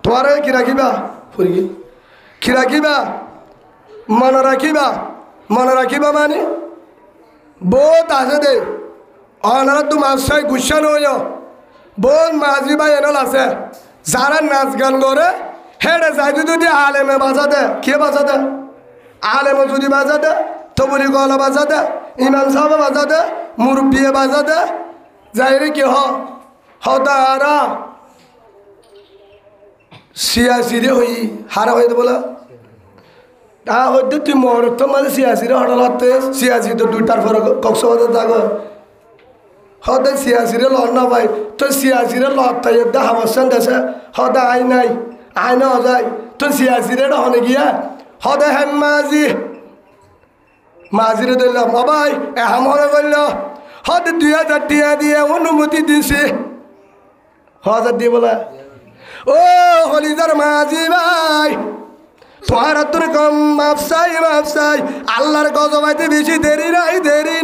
তোমারে কি রাখিবা ফুরগি কি রাখিবা মনে রাখিবা মানে বহুত আছে দে অনারা তো মাছাই গুচ্ছা নয় বহুত মাঝি ভাই এনল আছে যারা নাচ গান করে হেডে যাই যদি আলেমে বাজা দে কে বাজা দে আলেম যদি বাজা দে, তবুলি গলা বাজা দে, ইমাম সাহেব বাজা দে, মুরব্বিয়ে বাজা দে, যাইরে কি হদারা সিয়াসিরে হই হারা হইতে বলা তা হইতে তুই মরত মানে সিয়াসিরে হঠাৎ হতে সিয়াসি তো দুইটার পরে কক্সবাজার থাক হদে সিয়াসিরে লড় না ভাই তো সিয়াসিরে লড়তাই হামাসান দেশে হদে আই নাই আই না যায় তো সিয়াসিরে হনে গিয়া হদে হেন মাঝিরে ধরলাম বাবাই এহাম হলে বলল হদে 2000 টিয়া দিয়ে অনুমতি দিছে 1000 দিয়ে বলে ও হলিদার মাঝি ভাই তোমার তোর কম মাপসাই আল্লাহর গজবাইতে বেশি দেরি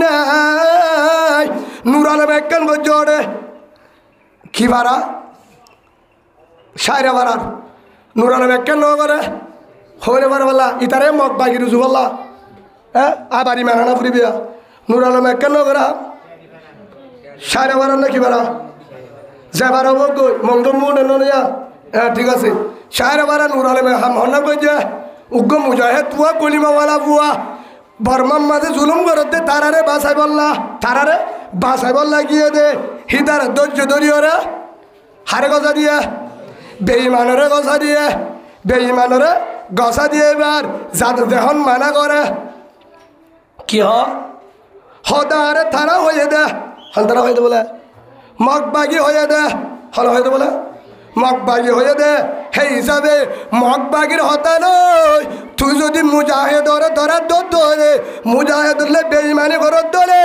নাই নূর আলম একখান জোরে কি ভাড়া সাইরা ভাড়ার নূর আলম একখান ন করে হইলে পারে বললা ইতারে মগ বাগি রুজু বললা হ্যাঁ আবারই মেনানা ফুরিবিয়া নূর আলম একখান ন করা সাইরা ভাড়ার না কি ভাড়া যে ভাড়া হোক মঙ্গ মুড নিয়া হ্যাঁ ঠিক আছে সাইরা ভাড়া নূর আলম হন্না কই যে উগ্র মুজাহেদ তুয়া কলিমাওয়ালা বুয়া বর্মার মাঝে জুলুম করতে তারারে বাসাই বল্লা গিয়ে দে হিতার ধৈর্য ধরিও রে হারে গজা দিয়ে বেঈমানরে গসা দিয়ে এবার যাদের দেহন মানা করে কি হদারে তারা হয়ে দে হন্তারা হয়ে দে বলে মগবাগি হয়ে দে হল হয়ে দে বলে মগবাগি হয়ে দে সেই হিসাবে মগবাগির হতা নয় তুই যদি মুজাহেদরে ধরে মুজাহেদ ধরলে বেঈমানি ঘরত ধরে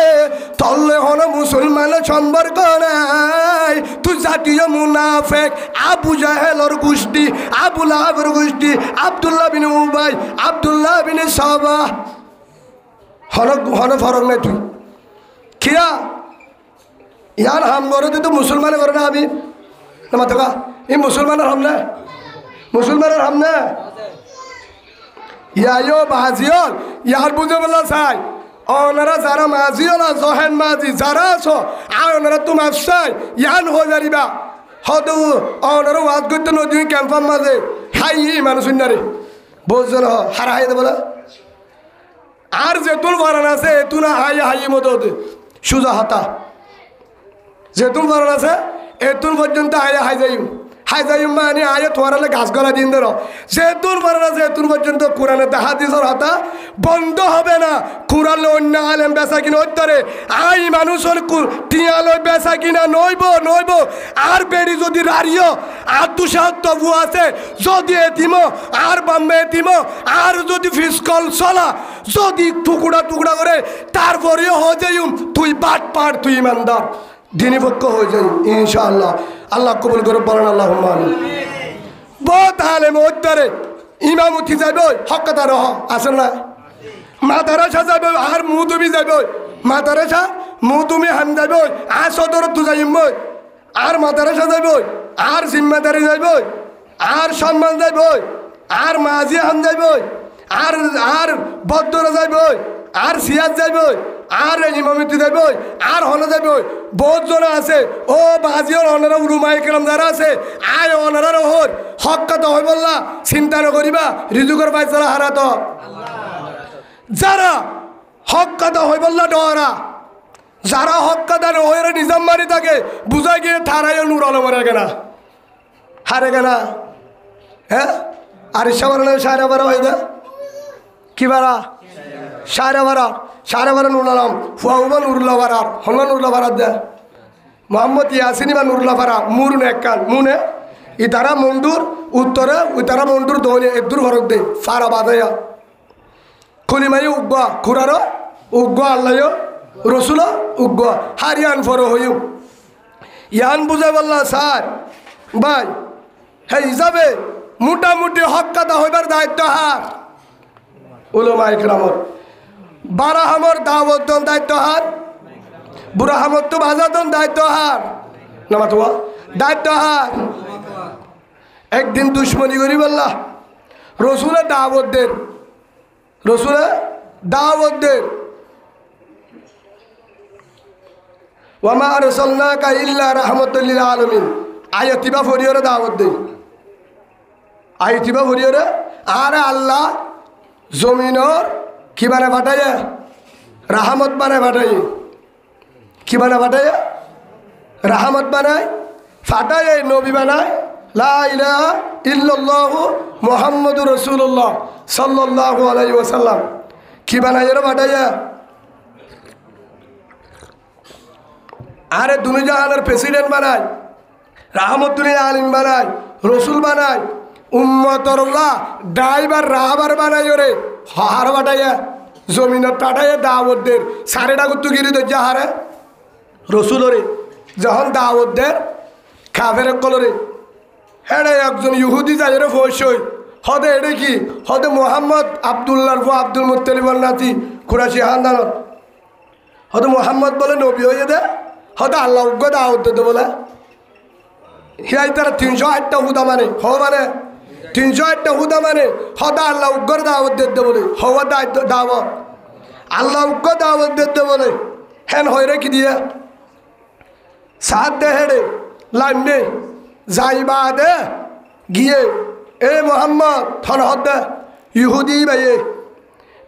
তলে হলো মুসলমান সম্পর্ক নাই তুই জাতীয় মুনাফেক আবু জাহেলর গোষ্ঠী আবু লাহাবের গোষ্ঠী আব্দুল্লাহ বিন উবাই আব্দুল্লাহ বিন সাবা হন ফরক নাই তুই কিয়া ইয়ার হাম করে তো মুসলমান করে না আমি মাথা এই মুসলমানের হাম না ইয়াও বাজিয়ল ইয়ার বুঝে বলা চাই ওনারা যারা মাঝিও না জহেন মাঝি যারা আছো আর ওনারা তোমার চাই ইয়ান হয়ে যারিবা হয়তো ওনারা ওয়াজ করতে নদী ক্যাম্পার মাঝে হাই মানুষ নারে বুঝছেন হারা হাই দেবো আর যেতুন বারান আছে এতু না হাই মতো সুজা হাতা যেতুন বারান আছে এতুন পর্যন্ত হাই যাইম মানে আয়ে তোমার গাছ গলা দিন ধরো যেতুন বারান আছে এতুন পর্যন্ত কোরআনে হাদিসের হাতা বন্ধ হবে না কোরআন অন্য আলেম বেচা কিনা ওইতরে আই মানুষের টিয়ালয় বেচা কিনা নইব আর বেড়ি যদি রাড়িও আর দুসাহ তবু আছে যদি এতিম আর বাম্বে এতিম আর যদি ফিসকল চলা যদি টুকরা করে তারপরেও হয়ে যাইম তুই বাট পার তুই ইমানদার দিনী পক্ষ হয়ে যাই ইনশাআল্লাহ আল্লাহ কবুল করে বলেন আল্লাহ বহুত আলেম ওইতরে ইমাম উঠি যাইব হকাতা রহ আসেন না মাদারাসা যাইব আর তুমি যাইব মাদারাসা তুমি হাম যাইব আর সদর তু যাইম আর মাদারাসা যাইব আর জিম্মাদারি যাইব আর সম্মান যাইব আর মাঝি হাম যাইব আর বদরা যাইব আর সিয়াজ যাইব আর ইমামিতি যাইব আর হলে যাইব বহুত জন আছে ও বাজিওর অনারা উরুমাই কেরাম যারা আছে আয় অনারার হর হকাত হই বললা চিন্তা নকরিবা রিজুকর পাইছারা হারাত যারা হকাত হই বললা ডরা যারা হকাত হয়ে নিজাম মারি থাকে বুঝাই গিয়ে থারাইও নূর আলমের হারে গেনা হ্যাঁ আর সাড়ে 12 হয়ে যায় কি বারা সাড়ে 12 নুরুল আলম ফুয়াউবা নুরুল্লাহ বারার হল্লা নুরুল্লাহ বারার দে মোহাম্মদ ইয়াসিনী বা নুরুল্লাহ বারা মুরুন একখান মুনে ইতারা মন্ডুর উত্তরে ইতারা মন্ডুর দৌনে এদুর হরক দে ফারা বাদাইয়া খুলিমাই উগ্গা খুরারো উগ্গা আল্লাহ রসুল উগ্গা হারিয়ান ফরো হইউ ইয়ান বুঝে বললা স্যার ভাই হে হিসাবে মোটামুটি হকাতা হইবার দায়িত্ব হার উলামা ইকরামর বারা হামর দাওয়াত দায়িত্ব হার বুড়া হামর তো বাজাদন দায়িত্ব হার নামা তো দায়িত্ব হার একদিন দুশ্মনী করি বললা রসুলের দাওয়াত দের ওয়ামা আরসালনাকা ইল্লা রাহমাতাল লিল আলামিন আয়াতিবা ফরিয়রে দাওয়াত দে আয়াতিবা ফরিয়রে আর আল্লাহ জমিনর কি বানা ফাটাইয়া রাহমত বানায় ফাটাই কি বানা ফাটাইয়া রাহমত বানায় ফাটায় নবী বানায় লা ইলাহা ইল্লাল্লাহু মুহাম্মাদুর রাসূলুল্লাহ সাল্লাল্লাহু আলাইহি ওয়াসাল্লাম কি বানায় রে ফাটাইয়া আরে দুনিয়া জাহানের প্রেসিডেন্ট বানায় রাহমতুল আলিম বানায় রসুল বানায় উম্মতরল্লাহ ড্রাইভার রাহাবার বানায় রে হার বাটাইয়া জমিনত পাঠাইয়া দাওয়াতদের সাড়ে ডাকুত্তু গিরি তো যাহারে রসুলরে যখন দাওয়াতদের খাফের কলরে হ্যাঁ একজন ইহুদি যাই রে ফসই হদে এটা কি হদে মোহাম্মদ আবদুল্লাহর ফো আব্দুল মুত্তালিবর নাতি কুরাশি হান্দানত হদে মোহাম্মদ বলে নবী হয়ে দে হদে আল্লাহ উগ্র দাওয়াত দিতে বলে হিয়াই তারা 308টা হুদা মানে হ মানে 308টা হুদা মানে হদা আল্লাহ উগ্র দাওয়াত দিতে বলে হওয়া দাওয়াত আল্লাহ উগ্র দাওয়াত দিতে বলে হ্যান হয়ে কি দিয়ে সাত দে হেডে লাইনে যাইবা দে গিয়ে এ মোহাম্মদ থন হদে ইহুদি ভাইয়ে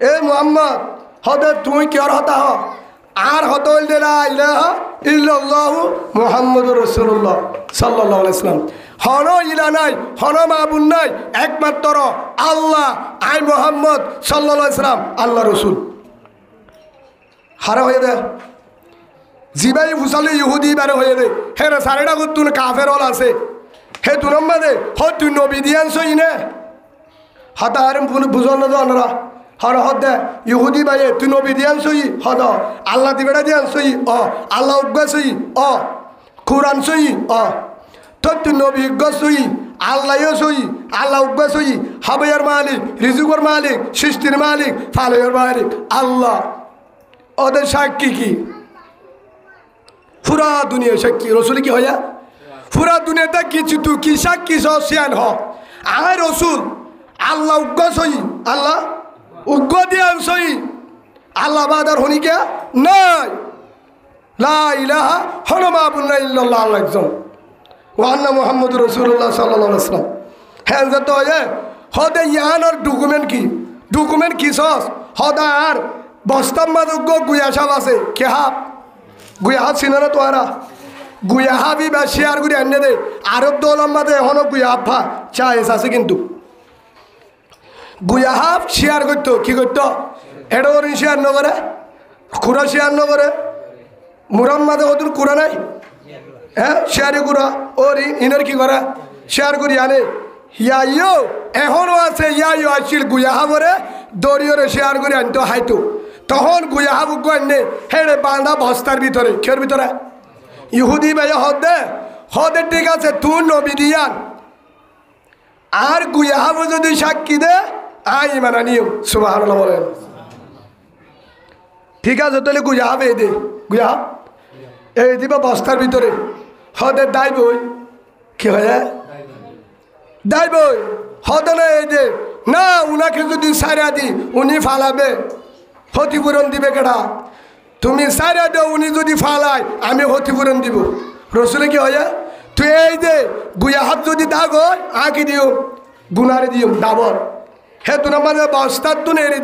এ মোহাম্মদ হদে তুই কেয়ার হতা হ আর হতল দে লা ইলাহা ইল্লাল্লাহু মুহাম্মাদুর রাসূলুল্লাহ সাল্লাল্লাহু আলাইহি ওয়াসাল্লাম হন ইলা নাই হন মাবুদ নাই একমাত্র আল্লাহ আই মুহাম্মদ সাল্লাল্লাহু আলাইহি ওয়াসাল্লাম আল্লাহ রাসূল হারা হয়ে দে জিবাই ফুসালে ইহুদি বারে হয়ে দে হে রে সারেডা গুতুন কাফের হল আছে হে তুনম্মা দে হ তুই নবী দিয়ান সইনে হাতা আরম বুঝন না অনরা হর হদে ইহুদি ভাইয়ে তুই নবী দিয়ান সই হদ আল্লাহ দিবেটা দিয়ান সই অ আল্লাহ উগ্গা সই অ কুরআন সই অ তো তুই নবী উগ্গা সই আল্লাহও সই আল্লাহ উগ্গা সই হাবের মালিক রিজুকের মালিক সৃষ্টির মালিক ফালের মালিক আল্লাহ ওদের সাক্ষী কি পুরা দুনিয়া সাক্ষী রসুল কি হইয়া পুরা দুনিয়াতে কিছু তুই কি সাক্ষী সিয়ান হ আয় রসুল আল্লাহ উগ্গা সই আল্লাহ উগ্র দিয়ান সই আল্লাহ বাদার হনিকে নাই লা ইলাহা হন মাবুদ ইল্লাল্লাহ আল্লাহ একজন ওয়ান্না মুহাম্মদুর রাসূলুল্লাহ সাল্লাল্লাহু আলাইহি ওয়াসাল্লাম হ্যাঁ যত হয় হদে ইয়ানোর ডকুমেন্ট কি সস হদার বস্তার মাঝে গুয়া সাপ আছে কে হাপ গুয়া হাপ চিনে না তোরা গুয়া হাবি বা শেয়ার করে আনে দে আরব দৌলার মাঝে এখনো গুয়া হাফা চাইস আছে কিন্তু গুয়া হাফ শেয়ার করতো কি করতো এটা ওরিন শেয়ার নগরে খুঁড়া শেয়ার নগরে মুরাম মাঝে ওদের কুড়া নাই হ্যাঁ শেয়ারি কুড়া ওরি ইনের কি করে শেয়ার করি আনে ইয়াইও এখনো আছে ইয়াইও আসছিল গুয়া হাবরে দড়িওরে শেয়ার করে আনতো হাইতো তখন গুয়া হাবু আনে হেড়ে বাঁধা বস্তার ভিতরে খের ভিতরে ইহুদি ভাই হদে ঠিক আছে তুই নবী দিয়ান আর গুয়া হাবু যদি সাক্ষী দে আই মানা নিয়ম সুবহানাল্লাহ বলেন ঠিক আছে তাহলে গুয়া হাব এই দে গুয়া হাব এই দিবা বস্তার ভিতরে হদে দাই বই কি হয় দাই বই হদে না এই দে না উনাকে যদি সারা দি উনি ফালাবে ক্ষতিপূরণ দিবে কেডা তুমি সারা দে উনি যদি ফালায় আমি ক্ষতিপূরণ দিব রসুলে কি হয় তুই এই দে গুয়া হাত যদি দাগ হয় আঁকি দিও গুনারে দিও ডাবর হে তুই মানে বস্তার তুন এড়ে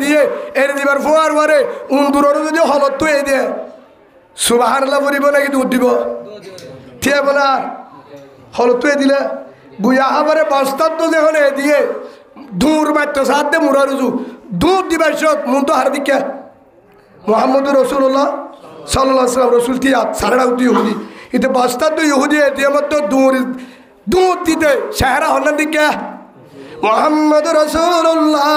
দিবার ফোয়ার পরে উন্দুরও যদি হলত তো এই দে সুবহানাল্লাহ বলিব নাকি দুধ দিব ঠিক বলা হলত তো দিলে গুয়া হাবারে বস্তার তো যখন এ দিয়ে দূর মারতো সাথ দে মুরা রুজু দুধ দিবার সব মন তো হার দিকে মুহাম্মদুর রাসূলুল্লাহ সাল্লাল্লাহু আলাইহি ওয়াসাল্লাম রসুল তিয়া সারা উঠি ইহুদি কিন্তু বস্তার তো ইহুদি দিয়ে মত দুধ দিতে চেহারা হলেন দিকে মুহাম্মদুর রাসূলুল্লাহ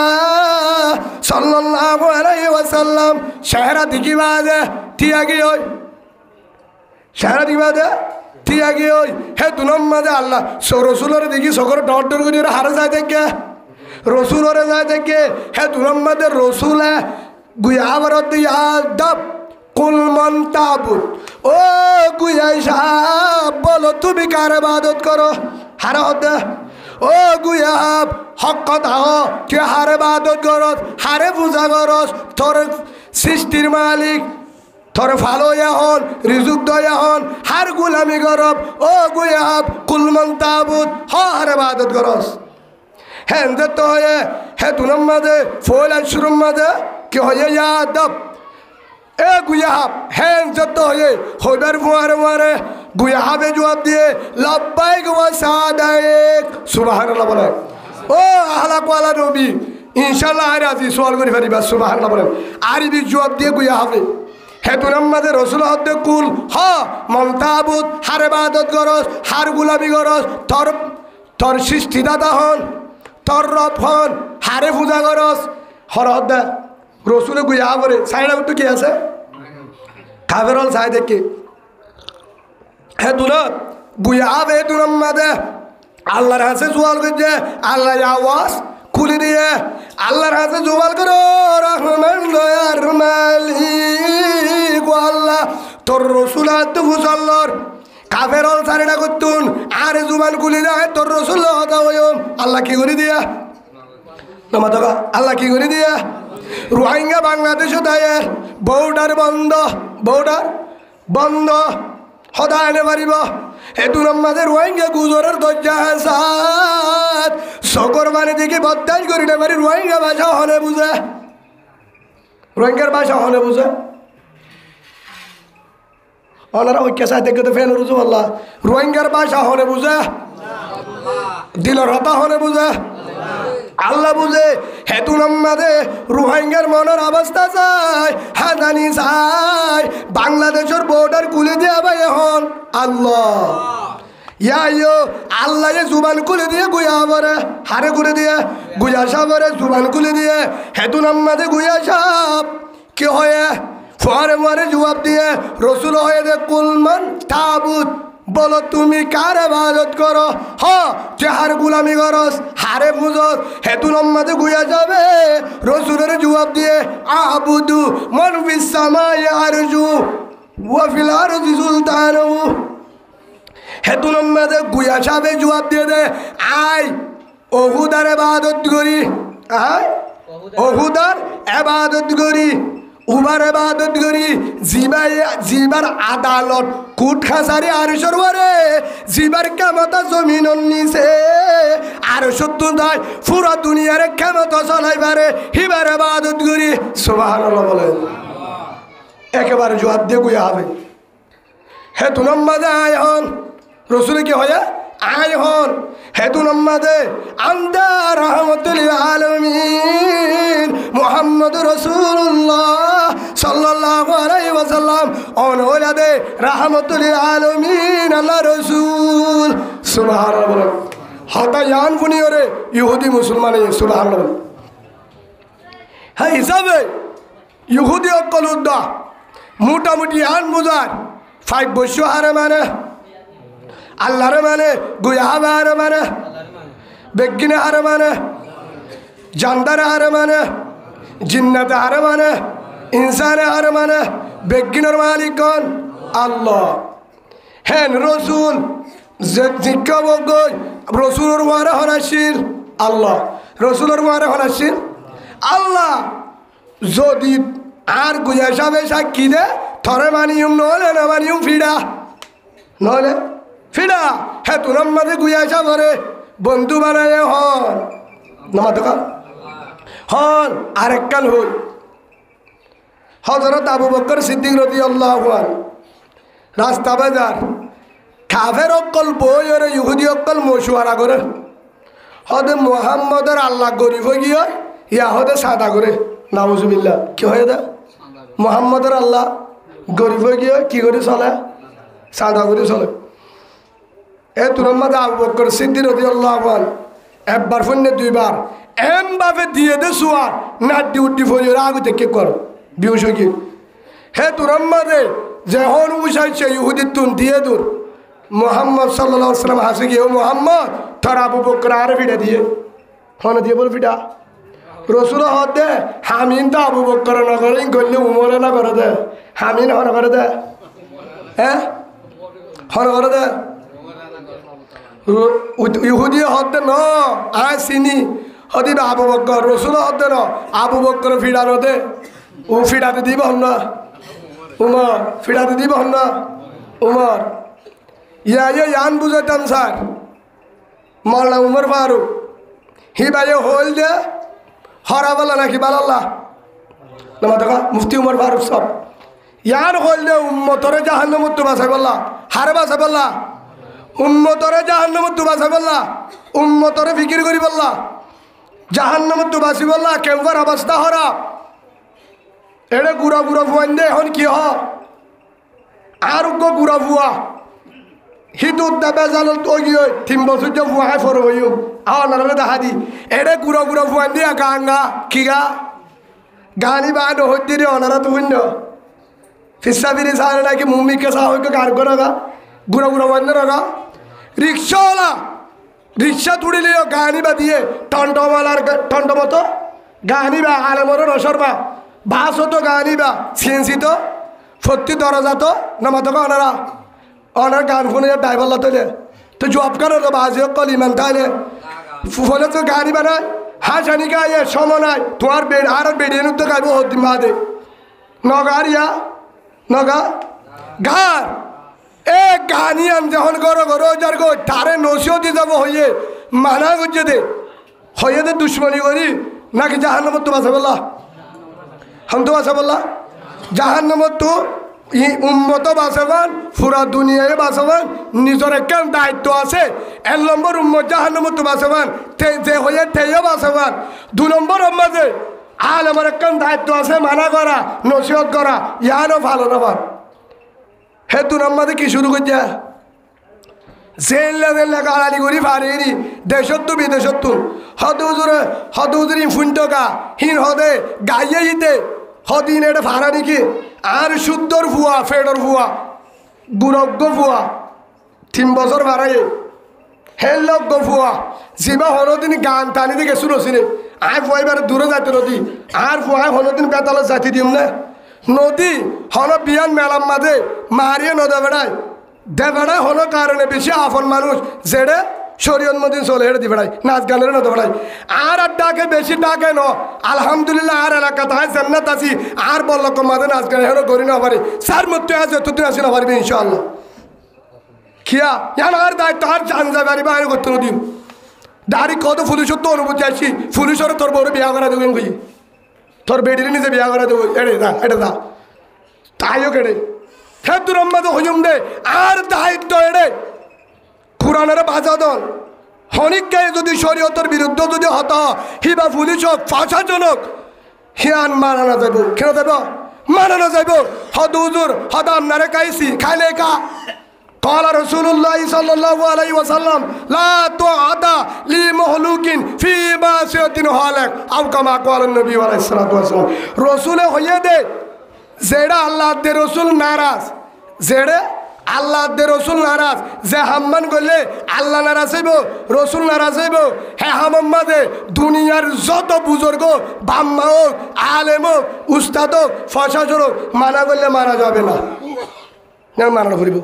সাল্লাল্লাহু আলাইহি ওয়াসাল্লাম চেহারা দিকিবা দে তিয়া গি ওই চেহারা দিবা দে তিয়া গি ওই হে দুনম মাঝে আল্লাহ রসুলের দেখি সকর ডর ডর করে হারে যায় দেখে রসুলরে যায় দেখে হে দুনম মাঝে রসুলে গুয়া বরদ ইয়াদব কুল মান তাবুদ ও গুয়া সাহেব বলো তুমি কার ইবাদত করো হারা হতে ও গুয়া হক কথা কে হার ইবাদত করো হারে পূজা করো তোর সৃষ্টির মালিক তোর ভালো এখন রিজুক দয়া হন হার গুলামি করব ও গুয়া কুল মান তাবুদ হার ইবাদত করস হ্যাঁ তো হয়ে হ্যাঁ তুনার মাঝে ফল আশুরুর মাঝে কি হয়ে ইয়াদব এ গুয়াহাব হ্যাঁ যত হয়ে হইবার ফুয়ারে গুয়াহাবে জবাব দিয়ে লাব্বাইক ওয়া সাদাইক সুবহানাল্লাহ বলে ও আহলাক ওয়ালা নবী ইনশাআল্লাহ আর আজি সওয়াল করি পারিবা সুবহানাল্লাহ বলেন আরবি জবাব দিয়ে গুয়াহাবে হে তুনার মাঝে রসুল হদ্দে কুল হ মমতাবুদ হার ইবাদত করস হার গুলামি করস তোর সৃষ্টিদাতা হন তোর রব হন হারে পূজা করস হর হদ্দা রসুলে গুয়া বলে সাইডা একটু কি আছে কাফের হল সাই দেখি হে তুলত গুয়া হে তুনার মাঝে আল্লাহর হাসে জোয়াল করছে আল্লাহ আওয়াজ খুলে দিয়ে আল্লাহর হাসে জোয়াল করো রহমান দয়ার মালিক ও আল্লাহ তোর রসুল হাত ফুসাল্লর কাফের হল সাইডা করতুন আর জুবান খুলে দেয় তোর রসুল হতা হইম আল্লাহ কি করে দিয়া নমাতকা আল্লাহ কি করে দিয়া রোহিঙ্গা বাংলাদেশে দায়ে বউডার বন্ধ সদা এনে পারিব এটু আমাদের রোহিঙ্গা গুজরের দরজা হাসাত সকর মানে দিকে বদাস করি না পারি রোহিঙ্গা ভাষা হনে বুঝে রোহিঙ্গার ভাষা হনে বুঝে ওনারা ঐক্য সাথে দেখে তো ফেন রুজু আল্লাহ রোহিঙ্গার ভাষা হনে বুঝে দিলর হতা হনে বুঝে আল্লাহ বুঝে হেতু নাম্মাদে রোহিঙ্গার মনের অবস্থা চাই হাদানি চাই বাংলাদেশের বর্ডার খুলে দেয়া ভাই এখন আল্লাহ ইয়াইও আল্লাহ জুবান খুলে দিয়ে গুয়া বরে হারে করে দিয়ে গুয়া সাবরে জুবান খুলে দিয়ে হেতু নাম্মাদে গুয়া সাপ কি হয়ে ফরে মরে জবাব দিয়ে রসুল হয়ে দে কুলমান তাবুত বলো তুমি কার ইবাদত করো হ চেহার গুলামি করস হারে বুঝস হেতু নম্মাদে গুয়া যাবে রসুলের জবাব দিয়ে আবুদু মান ফিস সামাই আরজু ওয়া ফিল আরজি সুলতানু হেতু নম্মাদে গুয়া যাবে জবাব দিয়ে দে আই ওহুদার ইবাদত করি আই ওহুদার ইবাদত করি উবার ইবাদত করি জিবার আদালত কুট খাসারি আর সরওয়ারে জিবার ক্ষমতা জমিনের নিচে আর সত্য দায় পুরা দুনিয়ার ক্ষমতা চলাইবারে হিবার ইবাদত করি সুবহানাল্লাহ বলে একেবারে জবাব দিয়ে গুয়া হবে হে তু নম্মাদে আয় হন রসুলে কি হয় আয় হন হেতু নম্মাদে আন্দা রহমতুল আলামিন মুহাম্মদ রাসূলুল্লাহ সাল্লাল্লাহু আলাইহি ওয়াসাল্লাম অনওলাদে রহমতুল আলামিন আল্লাহ রাসূল সুবহানাল্লাহ হতা ইয়ান ফুনিয়রে ইহুদি মুসলমানে সুবহানাল্লাহ হ্যাঁ হিসাবে ইহুদি অকলুদ্দা মোটামুটি আন বুঝার 5 বছর হারে মানে আল্লাহর মানে গুয়াবে হারে মানে বেগিনে হারে মানে জান্দারে হারে মানে জিন্নাতে হারে মানে ইনসানে হারে মানে বেগিনের মালিকন আল্লাহ হেন রসুল যে শিক্ষক রসুলের মারে হনাশীল আল্লাহ রসুলের মারে হনাশীল আল্লাহ যদি আর গুয়া সাবে সাক্ষী দে থরে মানিউম নহলে না মানিউম ফিডা নহলে ফিডা হে তোর মাঝে গুয়া সাবরে বন্ধু বানায় হন নমা দোকান হন আরেক কাল হই হযরত আবু বকর সিদ্দিক রাদিয়াল্লাহু আনহু রাস্তা বাজার কাফের অকল বই আর ইহুদি অকল মশুয়ারা করে হদে মুহাম্মদের আল্লাহ গরিব হয়ে গিয়ে ইয়া হদে সাদা করে নাউজুবিল্লাহ কি হয়ে দা মুহাম্মদের আল্লাহ গরিব হয়ে গিয়ে কি করে চলে সাদা করে চলে এ তোর মাঝে আবু বকর সিদ্দিক রাদিয়াল্লাহু আনহু একবার ফোনে দুইবার এম ভাবে দিয়ে দে সুয়ার নাড্ডি উড্ডি ফজর আগে থেকে কর বিউশ কি হে তোর মাঝে যখন উসাইছে ইহুদি তুন দিয়ে দূর মুহাম্মদ সাল্লাল্লাহু আলাইহি ওয়াসাল্লাম হাসে গিয়ে মুহাম্মদ তোর আবু বকর আর ফিটা দিয়ে হন দিয়ে বল ফিটা রসুল হদে হামিন তো আবু বকর না করে গল্লে উমরে না করে দে হামিন হন করে দে হ্যাঁ হন করে দে ইহুদি হদে ন আয় চিনি হদি আবু বকর রসুল হদে ন আবু বকর ফিডানো দে ও ফিডাতে দিব হন না উমর ফিডাতে দিব হন না উমর ইয়ান বুঝাইতাম স্যার মাওলানা উমর ফারুক হি বাইয়ে হল যে হরা বলা নাকি বালাল্লাহ নামা দেখা মুফতি উমর ফারুক সব ইয়ার হল যে উম্মতরে জাহান্নামত বাঁচাই বললা হারে বাঁচাই বললা উম্মতরে জাহান্নামত বাঁচাই বললা উম্মতরে ফিকির করি বললা জাহান্নামত বাঁচি বললা কেমবার অবস্থা হরা এড়ে গুড়া গুড়া ফুয়ান দে এখন কি হ আরোগ্য গুড়া ফুয়া হিতু দেবে জানো তো গিয়ে 3 বছর যে ফুয়া ফর হইম আনারে দেখা দি এড়ে গুড়া গুড়া ফুয়ান দিয়া গাঙ্গা কি গা গানি বান হইতে রে অনারা তো হইন ফিসা বিরি সারে নাকি মুমিকে সাহকে গার করা গা গুড়া গুড়া ফুয়ান রাগা রিক্সাওয়ালা রিক্সা তুড়ি লিও গানি বা দিয়ে টন্টমালার টন্ট মতো গানি বা আলেমর রসরবা বাস হতো গানি বা সিএনসি তো সত্যি দরজা তো নামাতো অনারা অনার গান ফোনে ড্রাইভার লতলে তো জব করো তো বাজে কল ইমান তাইলে ফলে তো গাড়ি বানায় হাসানি গায়ে সম নাই তোমার বেড আর বেডিয়ে নুতে গাইব হদ্দিন বাদে নগার ইয়া নগা গার এ গানি আন যখন গরো গরো যার গো তারে নসিও দিয়ে যাবো হইয়ে মানা করছে দে হইয়ে দে দুশ্মনী করি নাকি জাহান্নামত তো বাসা বললা হাম তো বাসা বললা জাহান্নামত তো উম্মত বাঁচাবান পুরা দুনিয়ায় বাঁচাবান নিজের একখান দায়িত্ব আছে 1 নম্বর উম্মত জাহান্নামত বাঁচাবান যে হয়ে তেও বাঁচাবান 2 নম্বর মাঝে আলেমের একখান দায়িত্ব আছে মানা করা নসিহত করা ইয়ারও ভালো নবার হে 2 নম্বরে কি শুরু করছে জেল গাড়ালি করি ফারি দেশত তো বিদেশত হদ হুজুরি ফুনটকা হিন হদে গাইয়ে হিতে হদিন এটা ভাড়া নাকি আর শুদ্ধর ভুয়া ফেডর ভুয়া গুরজ্ঞ ভুয়া 3 বছর ভাড়াই হেলজ্ঞ ভুয়া যিবা হনদিন গান টানি দিকে শুনছিনে আর ফুয়াইবার দূরে যাইতে নদী আর ফুয়াই হনদিন বেতালত যাইতে দিম না নদী হন বিয়ান মেলাম মাঝে মারিয়ে নদে বেড়ায় দে বেড়ায় হন কারণে বেশি আফন মানুষ যেড়ে শরীয়ত মদিন চলে হেঁটে দি বেড়ায় নাচ গানের নদে বেড়ায় আর ডাকে বেশি ডাকে ন আলহামদুলিল্লাহ আর এলাকা তাই জান্নাত আছি আর বললক মাঝে নাচ গান হেন করি না পারি স্যার মধ্যে আছে তুই আসি না পারবি ইনশাআল্লাহ খিয়া ইয়ান আর দায়িত্ব আর জান যাবে বাইরে করতে দিন দাঁড়ি কত পুলিশের তো অনুভূতি আসি পুলিশের তোর বড় বিয়া করা দেবেন কই তোর বেডির নিজে বিয়া করা দেবো এড়ে দা এটা দা তাইও কেড়ে হে তুর হজুম দে আর দায়িত্ব এড়ে কোরআনের বাজাদন হনিককে যদি শরীয়তের বিরুদ্ধে যদি হত হিবা পুলিশ হোক ফাঁসাজনক হিয়ান মানানো যাইব কেন যাইব মানানো যাইব হদ হুজুর হদ আপনারে কাইছি খাইলে কা قال رسول الله صلى الله عليه وسلم لا طاعة لمخلوق في معصية الخالق أو كما قال النبي عليه الصلاة والسلام رسول হইয়ে দে যেটা আল্লাহ দে রসুল নারাজ যেটা আল্লাহ দে রসুল নারাজ যে হাম্মান করলে আল্লাহ নারাজ হইব রসুল নারাজ হইব হ্যাঁ হাম্মাদে দুনিয়ার যত বুজুর্গ বাম্মা হোক আলেম হোক উস্তাদ হোক ফসাজর হোক মানা করলে মারা যাবে না মানা করিব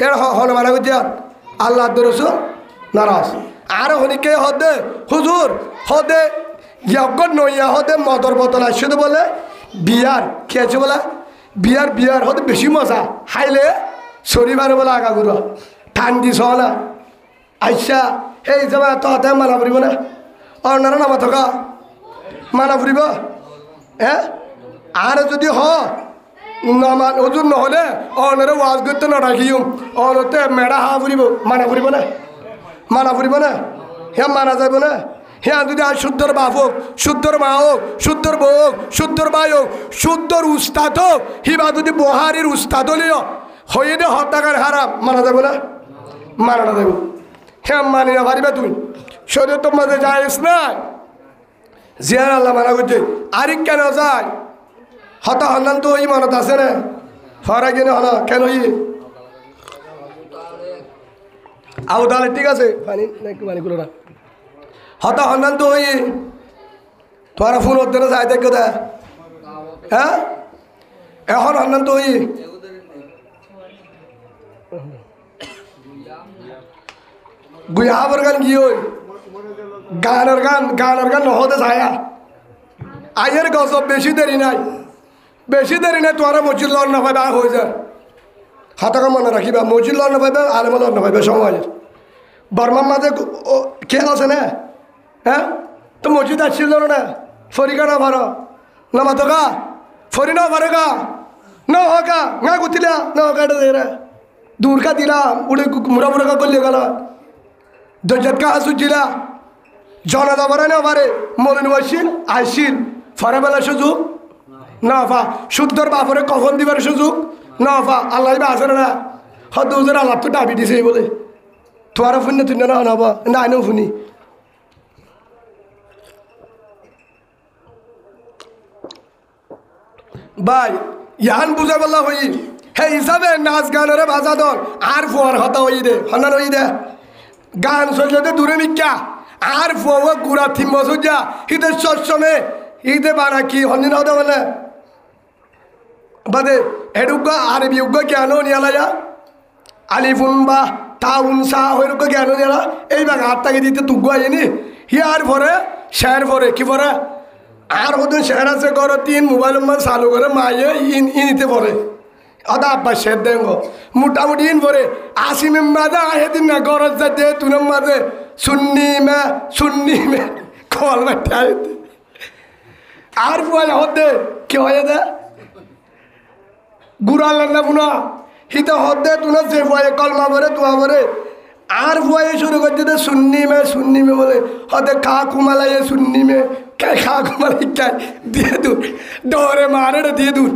এর হন মানা করছে আল্লাহ দে রসুল নারাজ আর হনিকে হদে হুজুর হদে যজ্ঞ নইয়া হদে মদর বোতল আসছে বলে বিয়ার কি আছে বলে বিয়ার হতে বেশি মজা খাইলে শরীরে বলে আগা গুলো ঠান্ডি সহনা আইসা এই যাবা ততে মানা ফুরিব না অনারা নামা থকা মানা ফুরিব হ্যাঁ আর যদি নামান ওজন নহলে অনারে ওয়াজ করতে না রাখিও অনতে মেড়া হা ফুরিব মানা ফুরিব না হ্যাঁ মানা যাব না হ্যাঁ যদি আর শুদ্ধর বাপ হোক শুদ্ধর মা হোক শুদ্ধর বউ হোক শুদ্ধর ভাই হোক শুদ্ধর উস্তাদ হোক হিবা যদি বহারির উস্তাদ হলিও হয়ে দে হত্যাকার হারাম মানা যাব না মানানো যাব হ্যাঁ মানি না পারিবা তুমি শরীর তো মাঝে যাইস না জিয়ার আল্লাহ মানা করছে আরিক কেন যায় হতা হন্নান তো ওই মনত আছে না হরা কিনে হলা কেন আউ তাহলে ঠিক আছে পানি না একটু পানি গুলো না হতা হন্নান তো ওই তোমার ফোন হতে না যাই দেখো দা হ্যাঁ এখন হন্নান তো ওই গুয়াবর গান কি ওই গানের গান নহতে ছায়া আয়ের গজব বেশি দেরি নাই তোমার মসজিদ লড় না পাইবা হয়ে যায় হাতাকা মনে রাখিবা মসজিদ লড় না পাইবা আলেম লড় না পাইবা সমাজের বর্মার মাঝে খেয়াল আছে না হ্যাঁ তো মসজিদ আসছিল না ফরিকা না ভারো না মাতো গা ফরি না ভারে গা না হকা গা গুতিলা না হকা এটা দূর কা দিলাম উড়ে মুড়া মুড়া কা করলে গেল দরজাত কা আসুজিলা জনাদা ভরে না ভারে মলিন ওয়াসিল আইসিল ফরাবেলা সুযোগ না ফা শুদ্ধর বাপরে কখন দিবার সুযোগ না ফা আল্লাহ বা আসে না হয়তো ওদের আল্লাহ তো ডাবি দিছে বলে তোমারও ফুনি তুই না হব না আইনও ফুনি ভাই ইয়ান বুঝে বলা হই হে হিসাবে নাচ গানের বাজা দল আর ফোয়ার হতা হই দে হনার হই দে গান সজতে দূরে মিক্কা আর ফোয়া গুড়া থিম সজ্জা হিতে সসমে হিতে বানা কি হনিন হতে বলে বাদে এডুগা আরবি উগ্গা জ্ঞানও নিয়ালায়া আলিফুন বা তাউন সা হইরুগা জ্ঞানও নিয়ালা এই বাগ হাতটাকে দিতে তুগ্গো আইনি হিয়ার পরে শের পরে কি পরে আর হতো শের আছে করো 3 মোবাইল নম্বর চালু করে মায়ে ইনিতে পড়ে অদা আব্বা শের দেঙ্গ মোটামুটি ইন পরে 80 মেম্বাদে আহেদিন না গরজ যাতে তুনম মাঝে সুন্নি মে কল বাইতে আর ফুয়াল হতে কি হয়ে দে গুড়াল না বুনা হিতে হতে তুনা যে ফুয়ায় কলমা ভরে তুয়া ভরে আর ফুয়ায় শুরু করতে দে সুন্নি মে বলে হতে খা কুমালাইয়ে সুন্নি মে খা কুমালাই খায় দিয়ে দূর ডরে মারে দিয়ে দূর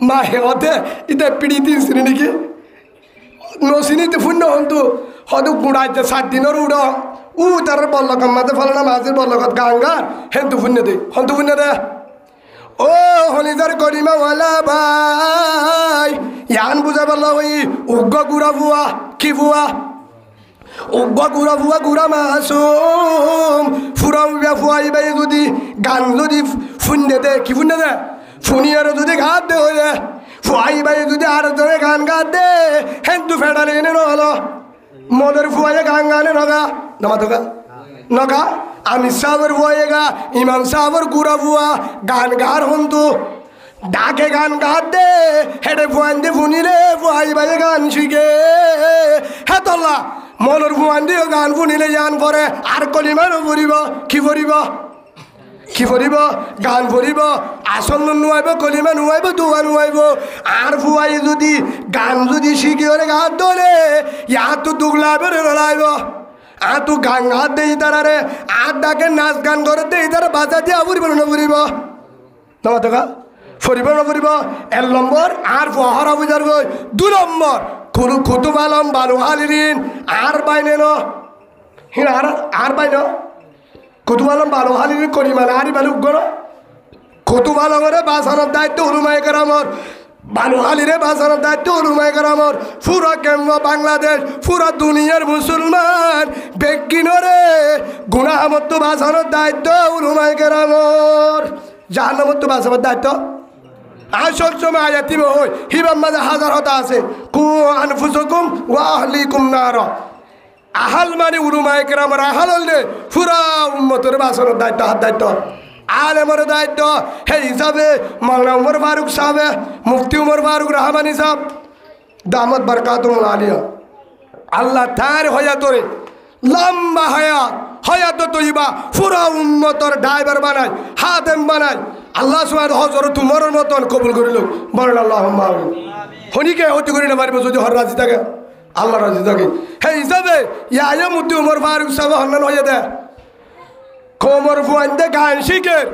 মা হে হতে ইতে পিড়ি 3 শ্রেণী নাকি নসিনিতে ফুন্ন হন্তু হয়তো গুড়াইতে 7 দিনের উড়ো তার বল্লক মাঝে ফলানা মাঝের বল্লকত গাঙ্গার হেন্তু ফুন্য দে হন্তু ফুন্য দে ও হলিদার করিমা ওয়ালা ভাই ইয়ান বুঝা বললা ওই উগ্গ গুড়া বুয়া কি বুয়া উগ্গ গুড়া বুয়া গুড়া মাসুম ফুরাম ফুয়াই বাই যদি গান যদি ফুন্য দে কি ফুন্য দে ফুনিয়ার যদি ঘাত দে হয়ে ফুয়াই বাই যদি আর ধরে গান গাত দে হেন্তু ফেডালে এনে হলো মদের ফুয়াইয়ে গান গানে নগা নামাতোগা নগা আমি সাবর ফুয়াইয়েগা ইমাম সাবর গুড়া ফুয়া গান গার হন্তু ডাকে গান গাত দে হেডে ফুয়ান দে ফুনিলে ফুয়াই বাই গান শিখে হে তল্লা মনের ফুয়ান দিও গান ফুনিলে জান পরে আর কলিমারও ফুরিব কি ফুরিব কি ফুরিব গান ফুরিব আসল নুয়াইব কলিমা নুয়াইব দুয়া নুয়াইব আর ফুয়াই যদি গান যদি শিখি ওরে গাত দলে ইয়া তো দুগলা বেড়ে রলাইব আর তু গান গাত দেই তারারে আর ডাকে নাচ গান করে দেই তারা বাজা দিয়ে ফুরিব না ফুরিব তোমার তো ফুরিব না ফুরিব 1 নম্বর আর ফুয়াহরা বুঝার গই 2 নম্বর কুতুব আলম বালু হালিরিন আর বাইনে ন হিনা আর বাইন কুতুব আলম বালু হালিরিন করিমাল আরি বালু গর কুতুব আলমের বাসানোর দায়িত্ব উলুমায়ে কেরামর বালু হালিরে বাসানোর দায়িত্ব উলুমায়ে কেরামর পুরা কেম্বা বাংলাদেশ পুরা দুনিয়ার মুসলমান বেকিনরে গুনাহমত বাসানোর দায়িত্ব উলুমায়ে কেরামর জাহান্নামত বাসানোর দায়িত্ব আসল সময় আয়াতিব হই হিবাম মাঝে হাজার হতা আছে কু আনফুসুকুম ওয়া আহলিকুম নার আহাল মানে উলুমায়ে কেরামর আহাল হলে পুরা উম্মতের বাসানোর দায়িত্ব হাত দায়িত্ব আলেমর দায়িত্ব হে হিসাবে মাওলানা উমর ফারুক সাহেব মুফতি উমর ফারুক রহমানি সাহেব দামত বরকাতুল আলিয়া আল্লাহ তার হয়াতরে লম্বা হায়াত তৈবা পুরা উম্মতর ড্রাইভার বানায় হাতেম বানায় আল্লাহ সুবহান হযরত উমরের মতন কবুল করিল বলেন আল্লাহুম্মা আমিন হনিকে হতে করি না মারিব যদি হর রাজি থাকে আল্লাহ রাজি থাকে হে হিসাবে ইয়া মুফতি উমর ফারুক সাহেব হন্নান হয়ে দে কোমর ফুয়াইন্দে গান শিখের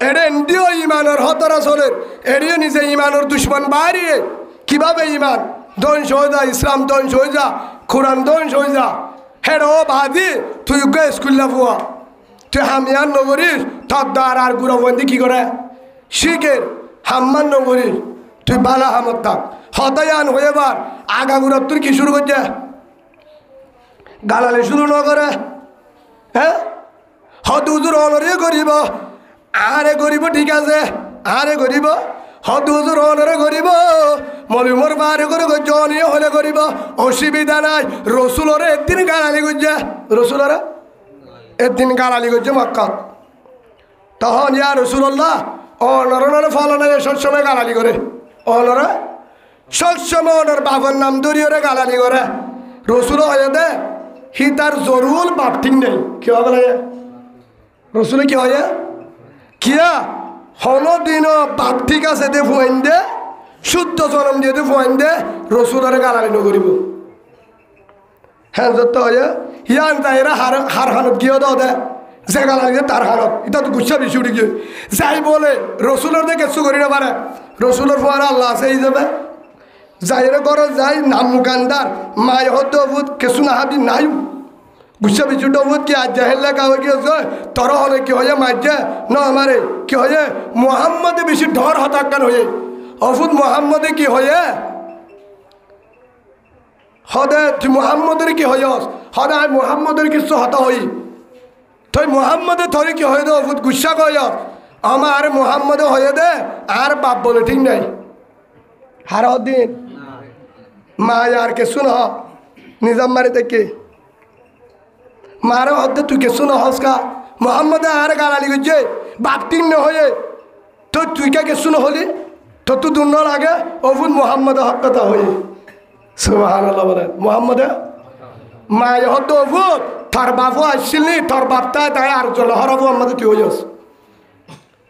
এডে এন্ডিও ইমানের হতরা চলের এডিও নিজে ইমানের দুশ্মন বাড়িয়ে কিভাবে ইমান ধ্বংস হয়ে যা ইসলাম ধ্বংস হয়ে যা কোরআন ধ্বংস হয়ে যা হেড ও বাদি তুই স্কুল ফুয়া তুই হামিয়ান নগরীর তদ্দার আর গুড়া বন্দি কি করে শিখের হাম্মান নগরীর তুই বালা হামত থাক হতায়ান হয়ে বার আগা গুড়া তুই কি শুরু করছে গালালে শুরু ন করে হ্যাঁ হদুজুর অনরে করিব আরে করিব ঠিক আছে আরে করিব হদুজুর অনরে করিব মলিমর বারে করে জনীয় হলে করিব অসুবিধা নাই রসুলরে একদিন গালালি করছে রসুলরে একদিন গালালি করছে মক্কা তখন ইয়া রসুল্লাহ অনর ফলনে সবসময় গালালি করে অনরে সবসময় অনর বাবার নাম ধরিয়ে গালালি করে রসুল হয়ে দে হি তার জরুল বাপ ঠিক নেই কি হবে লাগে রসুলে কি হয় কিয়া হনদিন বাপ ঠিক আছে দে ফুয়াইন দে শুদ্ধ জনম দিয়ে দে ফুয়াইন দে রসুলের গালালি নগরিব হ্যাঁ যত হয় ইয়ান তাইরা হার হানত গিয়ে দাও দে যে গালালি তার হানত এটা তো গুচ্ছা বেশি উঠে গিয়ে যাই বলে রসুলের দিয়ে কিছু করি না পারে রসুলের ফুয়ারা আল্লাহ আছে এই যাবে যাইরে করো যাই নাম মুকান্দার মায় হত কিছু না হাবি নাই গুচ্ছা বেশি ডবুত কি আজ জাহের লেখা হয়ে গিয়েছে তর হলে কি হয়ে মাঝে না আমারে কি হয়ে মোহাম্মদে বেশি ঢর হতাকান হয়ে অফুদ মোহাম্মদে কি হয়ে হদে তুই মোহাম্মদের কি হয়ে হদে আয় মোহাম্মদের কিছু হতা হই তুই মোহাম্মদে থরে কি হয়ে দে অফুদ গুসা কয় আমার মোহাম্মদে হয়ে দে আর বাপ বলে ঠিক নাই হার দিন মা আর কে শুন নিজাম মারি দেখে মারে হদ্দে তুই কে শুন হসকা মোহাম্মদে আর গালালি করছে বাপ ঠিক না হয়ে তো তুই কে শুন হলি তো তুই দুর্ন লাগে অফুদ মোহাম্মদে হক কথা হয়ে সুবহানাল্লাহ বলেন মোহাম্মদে মায় হদ্দ অফুদ তার বাপও আসছিলি তোর বাপটা তাই আর জল হরবো আমাদের তুই হইস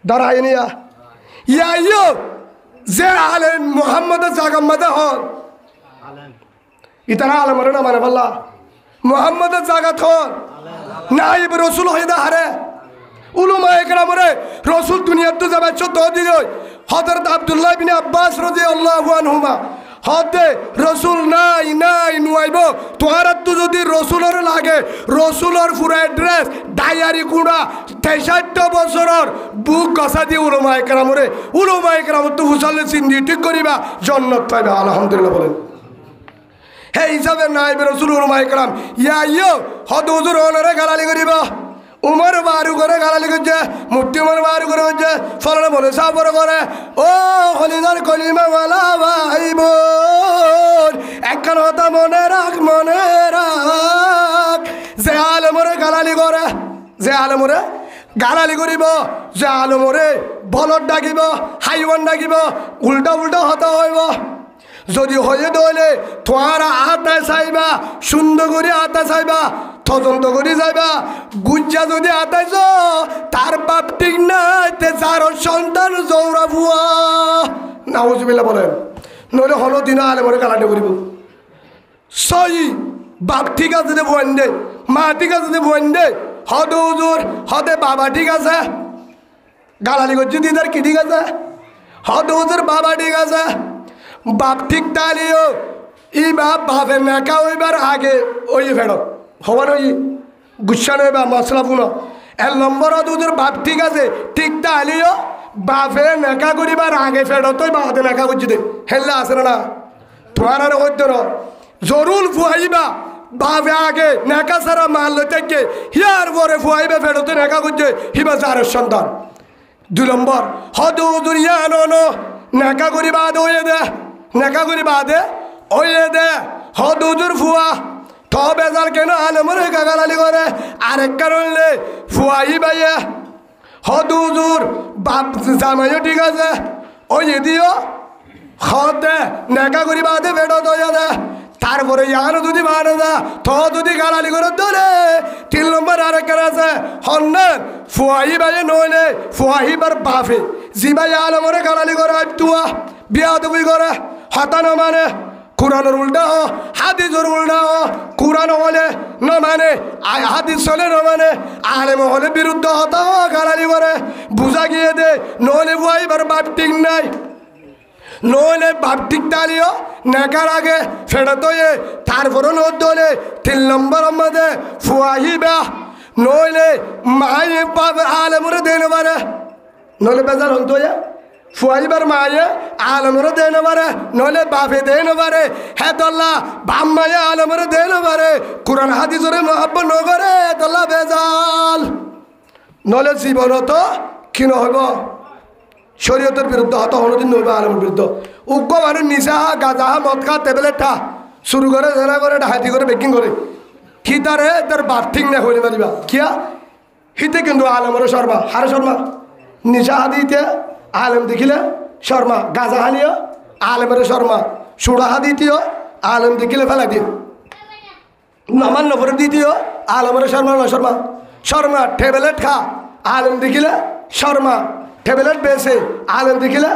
দাঁড়াই নিয়া ইয়া যে আলে মোহাম্মদের জাগাম্মাদে হন ইতারা আলমরে না মানে বললা মোহাম্মদের জাগাত হন নাইব রসুল হয়ে দা হারে উলুমা একরামরে রসুল দুনিয়ার তো যাবে চোদ্দ দিন হযরত আব্দুল্লাহ বিন আব্বাস রাদিয়াল্লাহু আনহুমা হতে রসুল নাই নাই নুয়াইব তোমার তো যদি রসুলের লাগে রসুলের পুরো অ্যাড্রেস ডায়ারি কুড়া 63 বছরের বুক গসা দিয়ে উলুমা একরামরে তো হুসালে চিন্দি ঠিক করিবা জান্নাত পাইবা আলহামদুলিল্লাহ বলেন হে হিসাবে নাইবে রসুল উলুমা একরাম ইয়া হদ হুজুর ওনারে গালালি করিবা উমর বারু করে গালালি করছে মুফতি উমর বারু করে হচ্ছে ফলানা বলে সাবর করে ও হলিদার কলিমা ওয়ালা ভাই বোন একখান হতা মনে রাখ যে আলমরে গালালি করে যে আলমরে গালালি করিব যে আলমরে বলদ ডাকিব হাইওয়ান ডাকিব উল্টা উল্টা হতা হইব যদি হয়ে দলে তোমার আতা চাইবা সুন্দর করে আতা চাইবা তদন্ত করে যাইবা গুজ্জা যদি আতাইছ তার বাপ ঠিক নাই তে যার সন্তান জৌরা ভুয়া নাউজুবিল্লাহ বলেন নইলে হলো দিন আলে মরে গালাটে করিব সই বাপ ঠিক আছে দে বোন দে মা ঠিক আছে দে বোন দে হদ হুজুর হদে বাবা ঠিক আছে গালালি করছি দিদার কি ঠিক আছে হদ হুজুর বাবা ঠিক আছে বাপ ঠিক তালিও ই বাপ বাপের নেকা হইবার আগে ওই ফেরত হবার ওই গুসা নয় বা মশলা পুনো 1 নম্বর দুধের বাপ ঠিক আছে ঠিক তালিও বাপে নেকা করিবার আগে ফেরত ওই বাপে নেকা করছি দে হেললে আসে না তোমার আর হইতে না জরুর ফুয়াইবা বাপে আগে নেকা সারা মারলে থেকে হিয়ার পরে ফুয়াইবে ফেরত নেকা করছে হিবা যারের সন্তান 2 নম্বর হদ হুজুর ইয়ানো নেকা করি বাদ হয়ে দে নেকা করি বাদে ওয়ে দে হদ হুজুর ফুয়া তো বেজার কেন আলমরে গালালি করে আরেক কারণে ফুয়াই বাইয়া হদ হুজুর বাপ জামাইও ঠিক আছে ওই দিও হদে নেকা করি বাদে বেড়ো দয়া দে তারপরে ইয়ানো যদি মানে দা তো যদি গালালি করে ধরে 3 নম্বর আরেক কারণ আছে হন্নেন ফুয়াই বাইয়ে নইলে ফুয়াইবার বাপে জি ভাই আলমরে গালালি করে তুয়া বিয়া দুবি করে হতানো মানে কোরআনের উল্টা হ হাদিসের উল্টা হ কোরআন হলে না মানে হাদিস হলে না মানে আলেম হলে বিরুদ্ধ হতা হ গালালি করে বুঝা গিয়ে দে নইলে ফুয়াইবার বাপ ঠিক নাই নইলে বাপ ঠিক তালিও নেকার আগে ফেরত হয়ে তারপরে নদ হলে 3 নম্বর মধ্যে ফুয়াইবা নইলে মায়ে পাবে আলেমরে দেন পারে নইলে বেজার হতো ফুয়াইবার মায়ে আলমরে দেন পারে নইলে বাপে দেন পারে হে দল্লা বাম মায়ে আলমরে দেন পারে কোরআন হাদিসরে মহাব্বত নগরে দল্লা বেজাল নইলে জীবন তো কি নহব শরীয়তের বিরুদ্ধে হতো হলদিন নইবা আলমের বিরুদ্ধে উগ্র মানুষ নিশা গাঁজা মদ খা টেবলেট খা শুরু করে জেনা করে ডাহাতি করে বেকিং করে কি তারে তার বাপ ঠিক না হইলে পারিবা কিয়া হিতে কিন্তু আলমরে শর্মা হারে শর্মা নিশা হাদিতে আলেম দেখিলে শর্মা গাঁজা হানিও আলেমের শর্মা সুড়া হাদিতিও আলেম দেখিলে ফেলা দিও নামান নফরে দ্বিতীয় আলমের শর্মা না শর্মা শর্মা টেবলেট খা আলেম দেখিলে শর্মা টেবলেট বেছে আলেম দেখিলে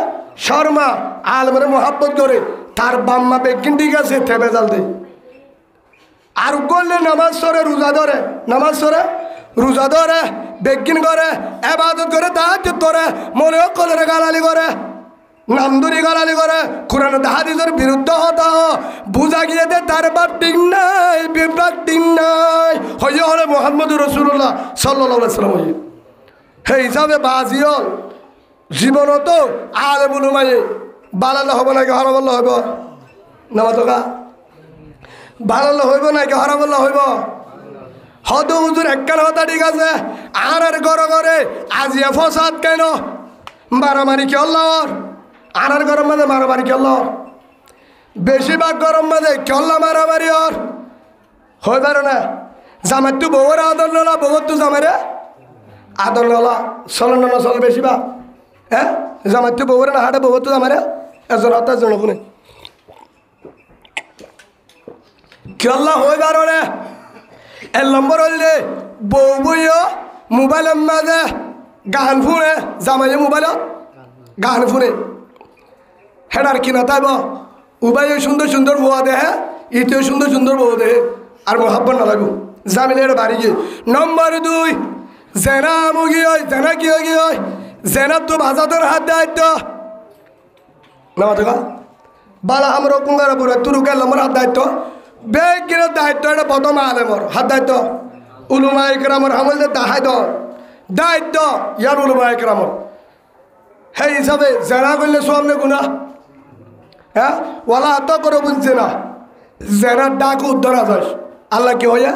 শর্মা আলেমের মোহাব্বত করে তার বাম্মা বেগিন ঠিক আছে টেবে জাল দে আর করলে নামাজ সরে রোজা ধরে নামাজ সরে রোজা ধরে বেগিন করে এবাদত করে তাহাজ্জুদ করে মনে কলরে গালালি করে নামদুরি গালালি করে কোরআন হাদিসের বিরুদ্ধে হতা বুঝা গিয়ে দে তার বাপ ঠিক নাই বিবাদ ঠিক নাই হইয়া হলে মুহাম্মদুর রাসূলুল্লাহ সাল্লাল্লাহু আলাইহি ওয়াসাল্লাম হইয়া সেই হিসাবে বাজিয়ল জীবনত আলেমুল উমায়ে বালাল্লাহ হব নাকি হরাবাল্লাহ হইব নামাতকা বালাল্লাহ হইব নাকি হরাবাল্লাহ হইব হদ হুজুর একখান হতা ঠিক আছে আর গড় করে আজিয়া ফসাদ কেন মারামারি কি আল্লাহর আনার গরম মাঝে মারামারি কি আল্লাহর বেশিরভাগ গরম মাঝে কেল্লা মারামারি ওর হয়ে পারো না জামার তো বউর আদর নলা বউর তো জামারে আদর নলা চল না চল বেশিরভাগ হ্যাঁ জামার তো বউর না হাটে বউর তো জামারে এজন হতা এজন শুনে কেল্লা হয়ে পারো না এক নম্বর হইলে বউ বইও মোবাইলের মাঝে গান শুনে জামাইয়ে মোবাইলত গান শুনে হেডার কিনা তাইব উবাইও সুন্দর সুন্দর বউয়া দেহে ইতেও সুন্দর সুন্দর বউ দেহে আর মোহাব্বত না লাগবো জামিলের বাড়ি গিয়ে নম্বর 2 জেনা মুগি হয় জেনা কি হয় জেনা তো বাজাতের হাত দায়িত্ব না বালা আমরা কুঙ্গারা পড়ে তুরু গেল আমার হাত দায়িত্ব বেগিনের দায়িত্ব এটা প্রথম আলেমর হাত দায়িত্ব উলুমা ইকরামর আমলদের দায়িত্ব ইয়ার উলুমা ইকরামর সেই হিসাবে জেনা করলে সামনে গুণা হ্যাঁ ওলা হাত করে বুঝছে না জেনার ডাক উদ্ধরা যাস আল্লাহ কি হইয়া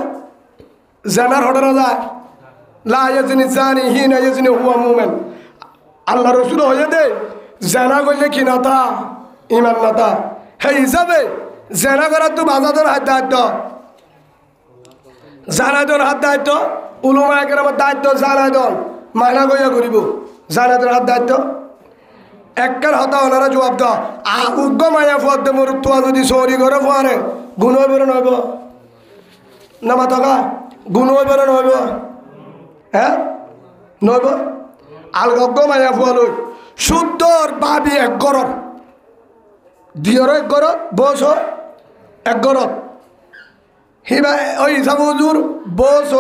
জেনার হঠাৎ যায় লা ইয়াজনি জানি হিনা ইয়াজনি হুয়া মুমিন আল্লাহ রসুল হয়ে দে জেনা করলে কি না তা ইমান না তা সেই হিসাবে জেনা করার তো বাজাদের হাত দায়িত্ব জানাদর হাত দায়িত্ব উলুমা একরামের দায়িত্ব জানাদর মানা গইয়া করিব জানাদর হাত দায়িত্ব একবার হতা ওনারা জবাব দাও উগ্র মায়া ফুয়ার দে মোর তোয়া যদি চৌরি করে ফুয়ারে গুণ বেরো নইব না মাতকা গুণ বেরো নইব হ্যাঁ নইব আলগগ্য মায়া ফুয়া লই শুদ্ধর বাবি এক গরর দিয়র এক গরত বস এক গরত হিবা ওই হিসাবে হুজুর বস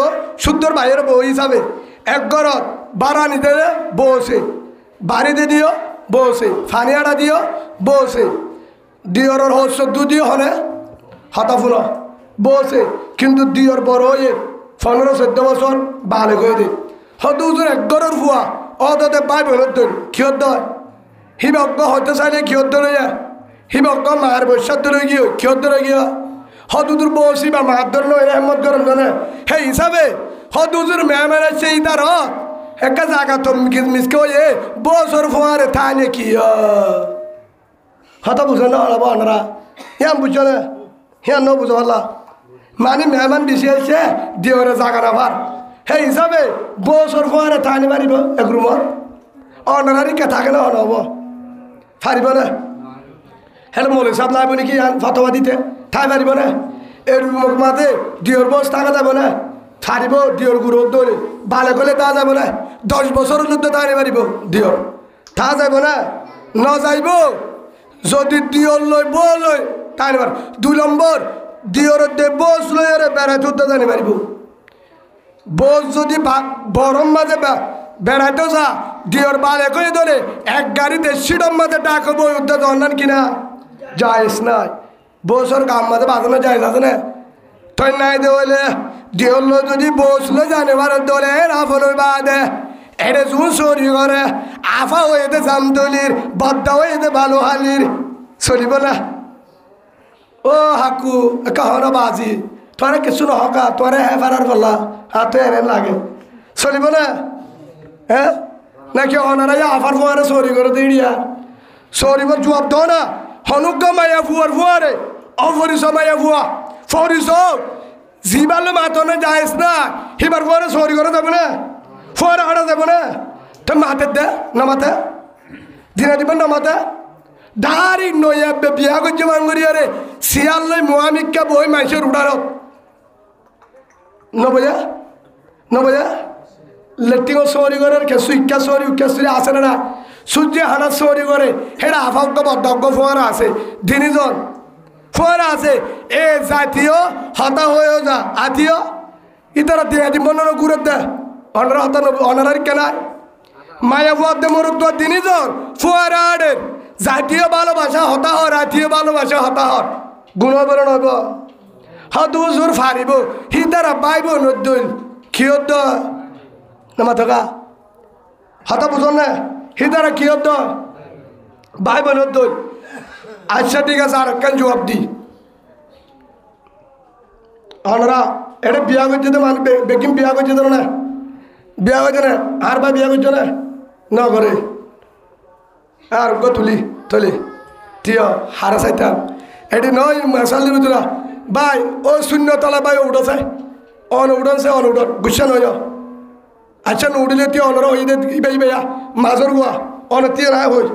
শুদ্ধর বাইরের বউ হিসাবে এক গরত বাড়া নিতে বসে বাড়িতে দিও বসে ফানিয়াটা দিও বসে দিয়র হস্য দুদিও হনে হতাফুল বসে কিন্তু দিয়র বড় হয়ে 15-14 বছর বালে হয়ে দে হয়তো হুজুর এক গরর ফুয়া অদতে পাই বেরোত কিয়ত দয় হিবজ্ঞ হতে চাইলে কিয়ত ধরে হিবজ্ঞ মায়ের বৈশ্বাদ ধরে গিয়ে কিয়ত ধরে গিয়ে হদুদুর বসি বা মার ধরল এহমদ গরম জানে সেই হিসাবে হদুদুর মেহমানের সেই তার একটা জায়গা তো মিসকে হয়ে বছর ফোয়ারে থানে কি হতা বুঝে না হলাব আপনারা ইয়াম বুঝছো না হিয়ান ন বুঝো হল্লা মানে মেহমান বেশি আসছে দিওরে জাগা না ভার সেই হিসাবে বছর ফোয়ারে থানি মারিব এক রুমত অনারারি কে থাকে না হব ফারিব না হ্যাঁ মলে সাপ লাগবে নাকি ফতোয়া দিতে ঠাই পারিব না এই রুমক মাঝে দিওর বস থাকা যাব না ছাড়িব দিওর গুরু ধরে বালে গলে তা যাব না 10 বছরের মধ্যে তাই পারিব দিওর তা যাব না ন যাইব যদি দিওর লই বউ লই তাই পার 2 নম্বর দিওর দে বস লই রে বেড়াইতে উঠতে জানি পারিব বস যদি বরম মাঝে বেড়াইতে যা দিওর বালে করে ধরে এক গাড়িতে সিডম মাঝে ডাকো বই উঠতে দন্ডান কিনা যাইস নাই বসর গাম মাঝে বাজানো যায় আছে না তুই নাই দেওয়ালে দিওল যদি বসলে জানিবার দলে রাফল বাদে এটা জুন সরি করে আফা হয়েতে জামতলির বদ্দা হয়েতে ভালো হালির চলিব না ও হাকু কাহনা বাজি তোরা কিছু নহকা তোরা হ্যাঁ ফারার বললা আর তো এনে লাগে চলিব না হ্যাঁ নাকি অনারাই আফার ফুয়ারে সরি করে দিড়িয়া সরিবার জবাব দাও না হনুজ্ঞ মায়া ফুয়ার ফুয়ারে অফরিস মায়া ফুয়া ফরিস জিবালে মাতনে যাইস না হিবার ফুয়ারে সরি করে যাবে না ফুয়ারে হারা যাবে না তো মাতে দে না মাতে দিনে দিবেন না মাতে দাঁড়ি নইয়া বিয়া করছে মাঙ্গরিয়ারে শিয়াল লই মোয়ামিকা বই মাইসের উড়ারত নবজা লেট্রিং সরি করে কেসু ইকা সরি উকা সরি আছে না সূর্য হানা সরি করে হেরা আফাগ্য বদ্ধজ্ঞ ফোয়ারা আছে দিনিজন ফোয়ারা আছে এ জাতীয় হতা হয়েও যা আতীয় ইতারা দিয়ে মনের গুরুত্ব দেয় অনারা হতা অনারার কেনায় মায়া ফুয়াদ্দে মরুত্ব দিনিজন ফোয়ারা আডের জাতীয় ভালোবাসা হতা হর আতীয় ভালোবাসা হতা হর গুণবরণ হব হদু জোর ফারিব হিতারা পাইব নদ্দুল কিয়দ্দ নামা থাকা হতা বুঝন না হিতারা কিয়দ্দ পাইব নদ্দুল আচ্ছা ঠিক আছে আর একখান জবাব দি অনরা এটা বিয়া করছে তো মানে বেকিম বিয়া করছে তো না বিয়া করছে না আর বা বিয়া করছো না করে আর গো তুলি তিয় হারা চাইতাম এটি নয় মশালি ভিতরা ভাই ও শূন্য তলা ভাই উঠছে অন উঠছে অন উঠন গুছা নয় আচ্ছা নুড়িলে তিয় অনর হই দে ইবাই বেয়া মাজর গুয়া অন তিয় রায় হই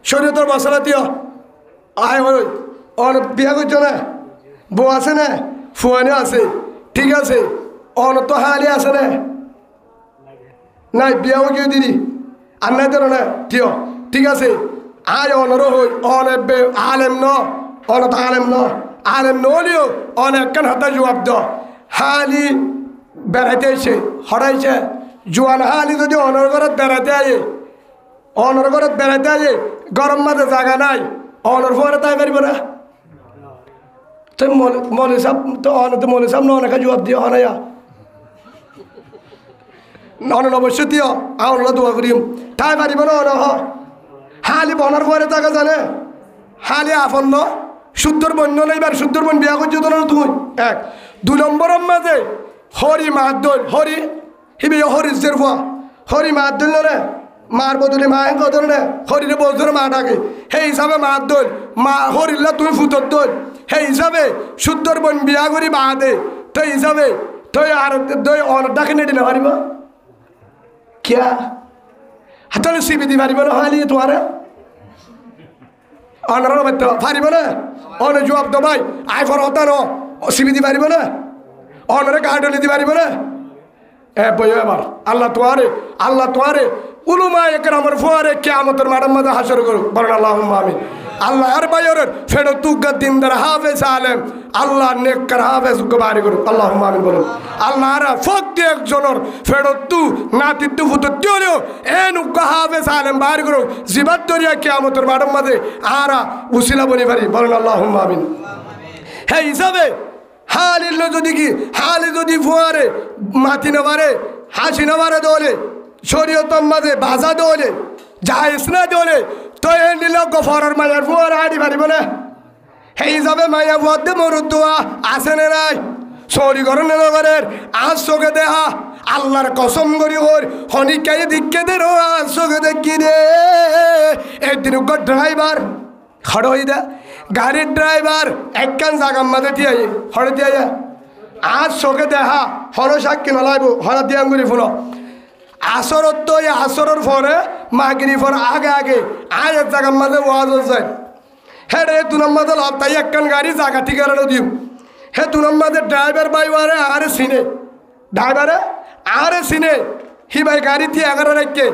শরীয়তর মশলা তিয় আয় হই অন বিয়া করছো না বউ আছে না ফুয়ানি আছে ঠিক আছে অন তো হালি আছে না নাই বিয়াও কেউ দিদি আর নাই তোর না তিয় ঠিক আছে আয় অনর হই অন আলেম ন অনত আলেম ন আলেম নলিও অনেক কান হাতা জবাব দ হালি বেড়াইতে আইছে হরাইছে জোয়ান হালি যদি অনর ঘরত বেড়াইতে আয়ে অনর ঘরত বেড়াইতে আয়ে গরম মাঝে জায়গা নাই অনর পরে তাই পারিব না তো মনে সাপ তো অনতে মনে সাপ ন অনেক জবাব দিয়ে হরাইয়া অনন অবশ্য দিও আওলা দোয়া করিম তাই পারিব না অন হালি বনার পরে তাকে জানে হালি আফন্ন শুদ্ধর বন্য নেইবার শুদ্ধর বন বিয়া করছো না তুমি এক দুই নম্বরের মাঝে হরি মাদল হরি হিবি হরি জেরফা হরি মাদল রে মার বদলে মা এঙ্ক ধরে হরিরে বজরে মা ডাকে সেই হিসাবে মাদল মা হরিল্লা তুমি ফুটর দল সেই হিসাবে শুদ্ধর বন বিয়া করি বাদে তো হিসাবে তুই আর তুই অনেক ডাকে নেটি না পারিব কিয়া হাতলে সিবি দি পারিব না হালি তোমার অনার পারিব না অনে জবাব তো ভাই আই ফর হতা ন সিবি দি পারিব না অনরে গার্ডলি দি পারিব না এ বই এবার আল্লাহ তোয়ারে উলুমা একরামের ফোয়ারে কিয়ামতের মাঠের মধ্যে হাসর করুক বলেন আল্লাহুম্মা আমিন আল্লাহ আর বাইরের ফেরত তুগা দিনদার হাফেজ আলেম আল্লাহ নেককার হাফেজ গবারি করুক আল্লাহুম্মা আমিন বলেন আল্লাহ আর ফক্তি একজনের ফেরত তু নাতিত্তু ফুতু তিওলিও এন উগা হাফেজ আলেম বাড়ি করুক জিবাত দরিয়া কিয়ামতের মাঠের মধ্যে আরা উসিলা বনি পারি বলেন আল্লাহুম্মা আমিন হে হিসাবে হালিল যদি কি হালি যদি ফুয়ারে মাতি নবারে হাসি নবারে দোলে শরীয়তর মাঝে বাজা দোলে জায়েজ না দোলে তো এ নিল গফরের মায়ের ফুয়ার হাড়ি পারিব না সেই হিসাবে মায়া ফুয়াতে মরুদুয়া আছে না নাই চৌরি ঘর নেলগরের আজ চোখে দেহা আল্লাহর কসম করি ওর হনিকাই দিকে দে রো আজ চোখে দেখি রে একদিন ড্রাইভার খড় হয়ে দে গাড়ির ড্রাইভার একখান জাগার মাঝে দিয়ে হরে দিয়ে আজ চোখে দেখা হর সাক্ষী নলাইব হরা দিয়ে আঙ্গুরি ফুল আসরত তো এই আসরের পরে মাগিরি পর আগে আগে আজ এক জাগার মাঝে ওয়াজ যায় হ্যাঁ রে দু নম্বর তাই একখান গাড়ি জাগা ঠিকানা দিও হে দু নম্বর ড্রাইভার বাইবারে আরে সিনে ড্রাইভারে আরে সিনে হি ভাই গাড়ি দিয়ে এগারো রেখে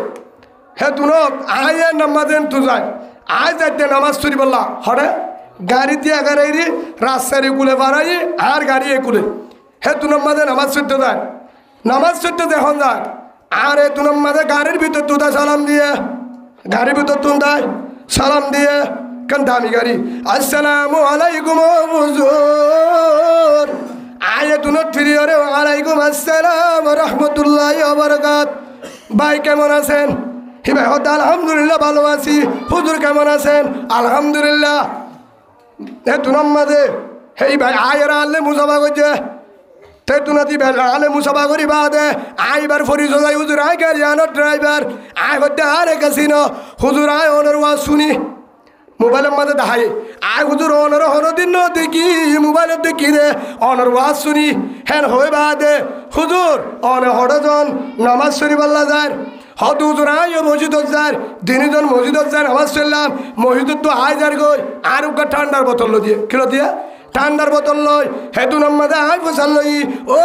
হে তুন আয় নম্বর তু যায় আয় যাইতে নামাজ চুরি বললা হরে গাড়ি দিয়ে এগারাই রাস্তার কুলে বাড়াই আর গাড়ি একুলে হে দু নম্বরে নামাজ চড়তে যায় নামাজ চড়তে দেখুন যায় আর এ দু নম্বরে গাড়ির ভিতর তুদা সালাম দিয়ে গাড়ির ভিতর তুন দেয় সালাম দিয়ে কেন দামি গাড়ি আসসালামু আলাইকুম হুজুর আয়ে তুনত ফিরি রে ওয়ালাইকুম আসসালাম রহমতুল্লাহি ওয়া বারাকাত ভাই কেমন আছেন হি ভাই হদ আলহামদুলিল্লাহ ভালো আছি হুজুর কেমন আছেন আলহামদুলিল্লাহ হে তুনাম মাঝে হেই ভাই আয়ের আনলে মুসাফা করছে তে তুনাতি আলে মুসাফা করি বাদে আইবার ফরিজ যায় হুজুর আয় গাড়ি আনো ড্রাইভার আয় হতে আরে কাছিন হুজুর আয় অনর ওয়াজ শুনি মোবাইলের মাঝে দেখাই আয় হুজুর অনর হরদিন দেখি মোবাইলের দেখি রে অনর ওয়াজ শুনি হ্যাঁ হয়ে বাদে হুজুর অন হরজন নামাজ শরীফ আল্লাহ যায় হত হুজুর আয় মসজিদ যায় দিনজন মসজিদ যায় নামাজ চললাম মসজিদ তো আয় যার গই আর ঠান্ডার বোতল দিয়ে কিলো দিয়ে ঠান্ডার বোতল লই হেতু নম্মাদে আই ফসাল লই ও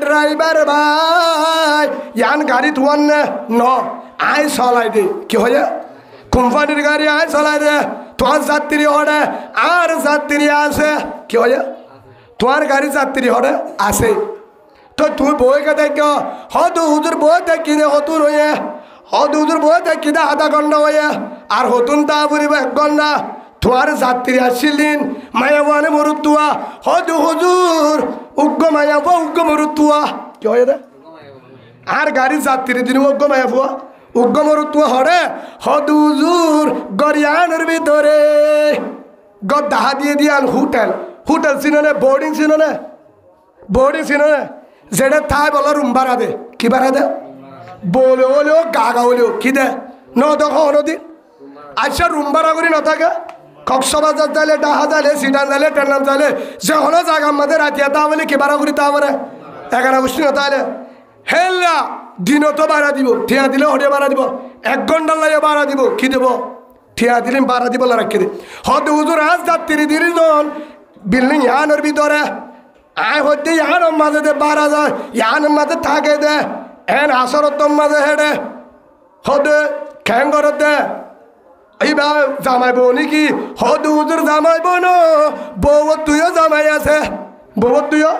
ড্রাইভার ভাই ইয়ান গাড়ি তুয়ান ন আই চলাই দে কি হয়ে কোম্পানির গাড়ি আই চলাই দে তোমার যাত্রী হরে আর যাত্রী আছে কি হয়ে তোমার গাড়ি যাত্রী হরে আছে তো তুই বইকে দেখ হয়তো হুজুর বই দেখি দে হতুন হয়ে হয়তো হুজুর বই দেখি দে আধা ঘন্টা হয়ে আর হতুন তা বলিব 1 ঘন্টা তোমার যাত্রী আসছিলেন মায়াবানে মরুতুয়া হয়তো হুজুর উগ্র মায়াবো উগ্র মরুতুয়া কি হয়ে দে আর গাড়ি যাত্রী দিন উগ্র মায়াবুয়া উগ্র মরুতুয়া হরে হয়তো হুজুর গরিয়ানের ভিতরে গদ্দাহা দিয়ে দিয়ান হোটেল হোটেল চিনে বোর্ডিং চিনে বোর্ডিং চিনে যেটা তাই বলো রুম ভাড়া দে কি ভাড়া দে বলে হলেও গাগা হলেও কি দে ন দেখো অনদিন আচ্ছা রুম ভাড়া করি ন থাকে কক্সবাজার যাইলে ডাহা যাইলে সিডান যাইলে টেনলাম যাইলে যে হলো জায়গা আমাদের রাতিয়া তা বলে কি ভাড়া করি তা বলে 11 গোষ্ঠী না তাহলে হেল্লা দিনও তো ভাড়া দিব ঠিয়া দিলে হটে ভাড়া দিব 1 ঘন্টার লাগে ভাড়া দিব কি দেব ঠিয়া দিলে ভাড়া দিব রাখি দে হতে হুজুর আজ যাত্রী দিন বিল্ডিং ইয়ানোর ভিতরে আয় হইতে ইয়ানোর মাঝে দে বাড়া যায় ইয়ানোর মাঝে থাকে দে এন আসরতম মাঝে হেডে হদে খ্যাং করে দে এইবার জামাইব নাকি হদে হুজুর জামাইব ন বউ তুইও জামাই আছে বউ তুইও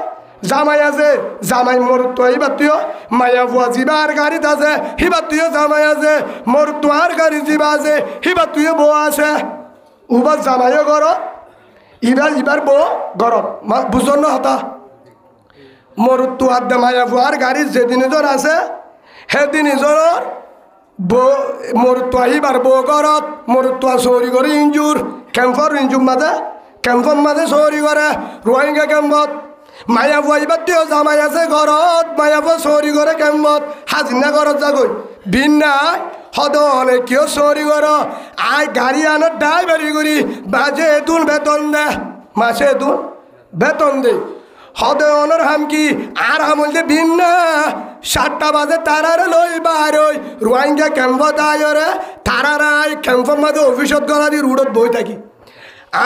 জামাই আছে জামাই মোর তো এইবার তুইও মায়া বুয়া জিবার গাড়িত আছে হিবার তুইও জামাই আছে মোর তোয়ার গাড়ি জিবা আছে হিবার তুইও বউ আছে উবার জামাইও ঘর ইবার বউ ঘরত বুঝন হতা মোর তোয়ার দে মায়া বুয়ার গাড়ি যেদিন জন আছে সেদিন জনের বউ মোর তো আহিবার বউ ঘরত মোর তো চৌরি করে ইঞ্জুর ক্যাম্পর ইঞ্জুর মাঝে চৌরি করে রোহিঙ্গা ক্যাম্পত মায়া বুয়া এবার দিও জামাই আছে ঘরত মায়া বুয়া চৌরি করে ক্যাম্পত হাজিনা ঘরত যাগৈ বিন নাই সদনে কিয় চৌরি কর আই গাড়ি আনত ড্রাইভারি করি বাজে এতুন বেতন দে মাসে এতুন বেতন দে হদনের হাম কি আর হামল দে বিন না 7টা বাজে তারার লই বার ওই রোহিঙ্গা ক্যাম্পত আয়রে তারারাই ক্যাম্পের মাঝে অফিসত গলা দিয়ে রুডত বই থাকি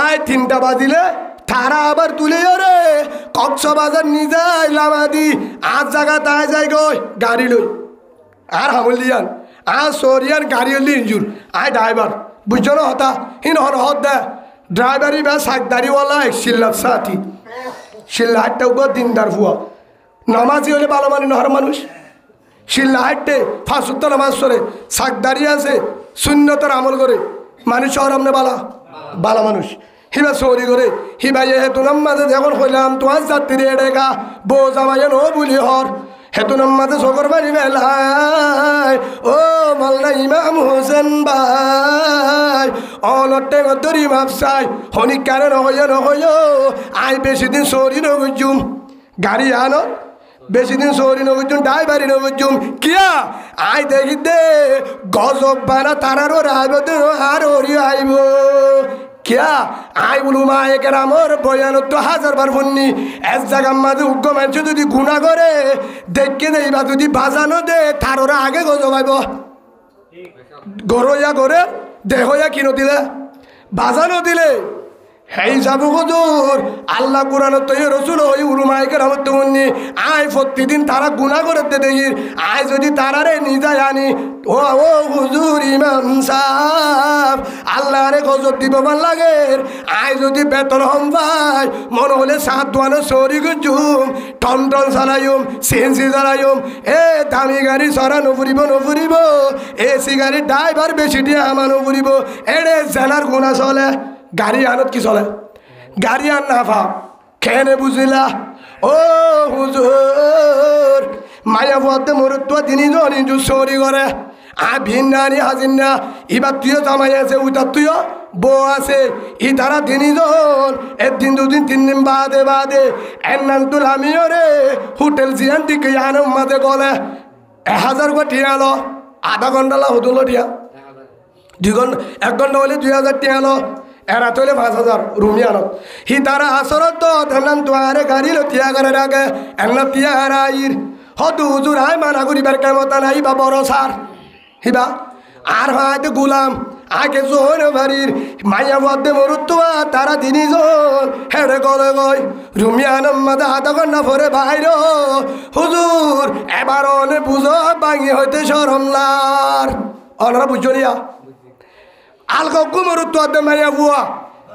আয় 3টা বাজিলে তারা আবার তুলে রে কক্সবাজার নিজাই লামাদি আজ জায়গা তাই যাই গই গাড়ি লই আর হামল দিয়ান আর সরিয়ান গাড়ি হলি ইঞ্জুর আয় ড্রাইভার বুঝছো না হতা হিন হন হত দে ড্রাইভারি বা সাকদারিওয়ালা এক শিল্লার সাথী শিল্লা হাটটা উপর দিনদার ফুয়া নামাজি হলে ভালো মানে নহর মানুষ শিল্লা হাটতে ফাঁসুত্ত নামাজ করে সাকদারি আছে শূন্যতার আমল করে মানুষ হর আমনে বালা মানুষ হিবা চৌরি করে হিবা হেতু নামাজে যখন কইলাম তোমার যাত্রী এডেগা বউ জামাই নো বুলি হর হেতু নামাজে চকর বাড়ি বেলায় ও মালনা ইমাম হোসেন ভাই অলটে গদরি মাপসাই হনিক কারে নহয় আই বেশি দিন চৌরি নগুজুম গাড়ি আনো বেশি দিন চৌরি নগুজুম ড্রাইভারি নগুজুম কিয়া আই দেখি দে গজব বানা তারারও রাইব আর ওরি আইব কিয়া আই বলু মা একের আমার 92,000 বার ফোননি এক জায়গার মাঝে উগ্র মানুষ যদি গুণা করে দেখে দেই বা যদি বাজানো দে তার আগে গজবাইব গরইয়া করে দেহইয়া কিনো দিলে বাজানো দিলে হেই যাবো হুজুর আল্লাহ কুরআন তৈ রাসূল ওই উলমায়ে কেরামত মুন্নি আই প্রতিদিন তারা গুনাহ করতে দেখি আই যদি তারারে নিজায় আনি ও হুজুর ইমাম সাহেব আল্লাহরে গজব দিব ভাল লাগে আই যদি বেতন হম ভাই মন হলে সাত দোয়ানো চৌরি গুজুম টন চালাইম সিএনজি চালাইম এ দামি গাড়ি চড়া নফুরিব এসি গাড়ি ড্রাইভার বেশি দিয়ে আমার নফুরিব এড়ে জেলার গুণা চলে গাড়ি আনত কি চলে গাড়ি আন না ভাব কেনে বুঝিলা ও হুজুর মায়া বদে মরুত্ব তিনিজন ইঞ্জু চৌরি করে আ ভিন্নানি হাজিন্না এবার তুইও জামাই আছে ওইটা তুইও বউ আছে ই তারা তিনিজন 1 দিন 2 দিন 3 দিন বাদে এন্নান্তুল আমিও রে হোটেল জিয়ান দিকে আনো মাঝে গলে 1000 কোটি আলো আধা ঘন্টা লা হতুল দিয়া 2 ঘন্টা 1 ঘন্টা হলে 2000 টাকা আলো এরা তোলে 5,000 রুমি আনো হি তারা আসরত তো ধনান তোয়ারে গাড়ি লতিয়া করে রাগে এন্না তিয়ারাইর হদু হুজুর আই মানা করিবার কেমতা নাই বা বড় সার হিবা আর হয়তো গুলাম আগে জোহর বাড়ির মায়া বদে মরুত্তুয়া তারা তিনজন হেড়ে গলে গয় রুমিয়ানম মাদা আধা ঘন্টা পরে বাইর হুজুর এবার অনে বুঝো ভাঙি হইতে সরমলার অনারা বুঝছো নিয়া আলগু মরুত্তুয়াতে মায়া বুয়া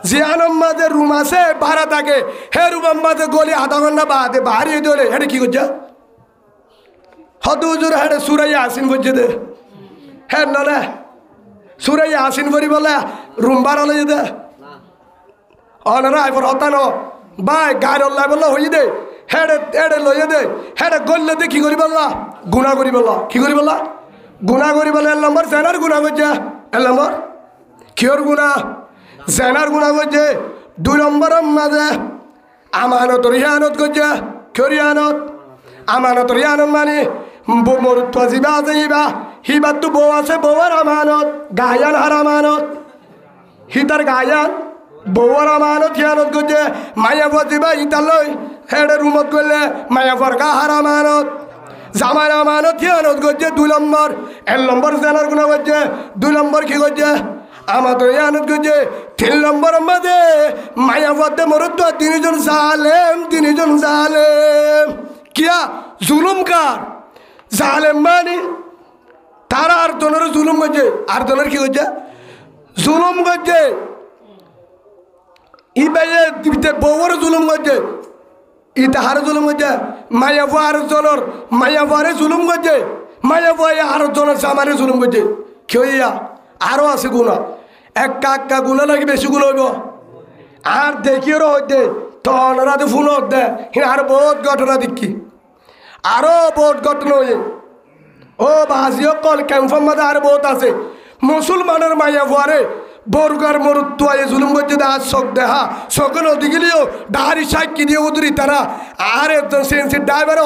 জিয়ানম মাদের রুম আছে ভাড়া থাকে হে রুম মাঝে গলি আধা ঘন্টা বাদে বাড়িয়ে দিলে হেঁটে কি করছে হদু হুজুর হেঁটে সুরাইয়া আসিন করছে দে হ্যাঁ না সুরাইয়া আসিন করি বলে রুম ভাড়া লইয়ে দে অনারা এবার হতানো বাই গায়ের অল্লাহ বললো হইয়ে দে হেঁটে হেঁটে লইয়ে দে হেঁটে গললে দে কি করি বললা গুণা করি বললা কি করি বললা গুণা করি বলে 1 নম্বর জেনার গুণা করছে 1 নম্বর কিয়র গুণা জেনার গুণা করছে 2 নম্বরের মাঝে আমানত রিয়ানত করছে কিয় রিয়ানত আমানত রিয়ানত মানে মরুত্ব জিবা আছে হিবার তো বউ আছে বউয়ের আমানত গায়ান হার আমানত হিতার গায়ান বউয়ের আমানত হিয়ানত করছে মায়া ফুয়া জিবা হিতার লই হেডে রুমত করলে মায়া ফুয়ার গা হার আমানত জামার আমানত হিয়ানত করছে 2 নম্বর 1 নম্বর জেনার গুণা করছে 2 নম্বর কি করছে আমাদের ইয়ানত করছে 3 নম্বর মাঝে মায়া ফুয়াতে মরুত্ব 3 জন জালেম কিয়া জুলুমকার জালেম মানে তারা আর জনের জুলুম করছে আর জনের কি করছে জুলুম করছে ই বাইয়ে বউর জুলুম করছে ই তাহার জুলুম করছে মায়া ফুয়া আর জনের মায়া ফুয়ারে জুলুম করছে মায়া ফুয়া আর জনের জামারে জুলুম করছে কি হইয়া আরও আছে গুণা এক কাকা গুণা নাকি বেশি গুণ হইব আর দেখিও হইতে তখন রাতে ফোন দে আর বহুত ঘটনা দেখি আরো বহুত ঘটনা হয়ে ও বাজিও কল ক্যাম্পের মধ্যে আর বহুত আছে মুসলমানের মাইয়া ফুয়ারে বরগার মরুত্ব জুলুম করছে আজ শোক দেহা শোকে নদী গেলেও ডাহারি সাক্ষী দিয়ে উদুরি তারা আর একজন সেন্সির ড্রাইভারে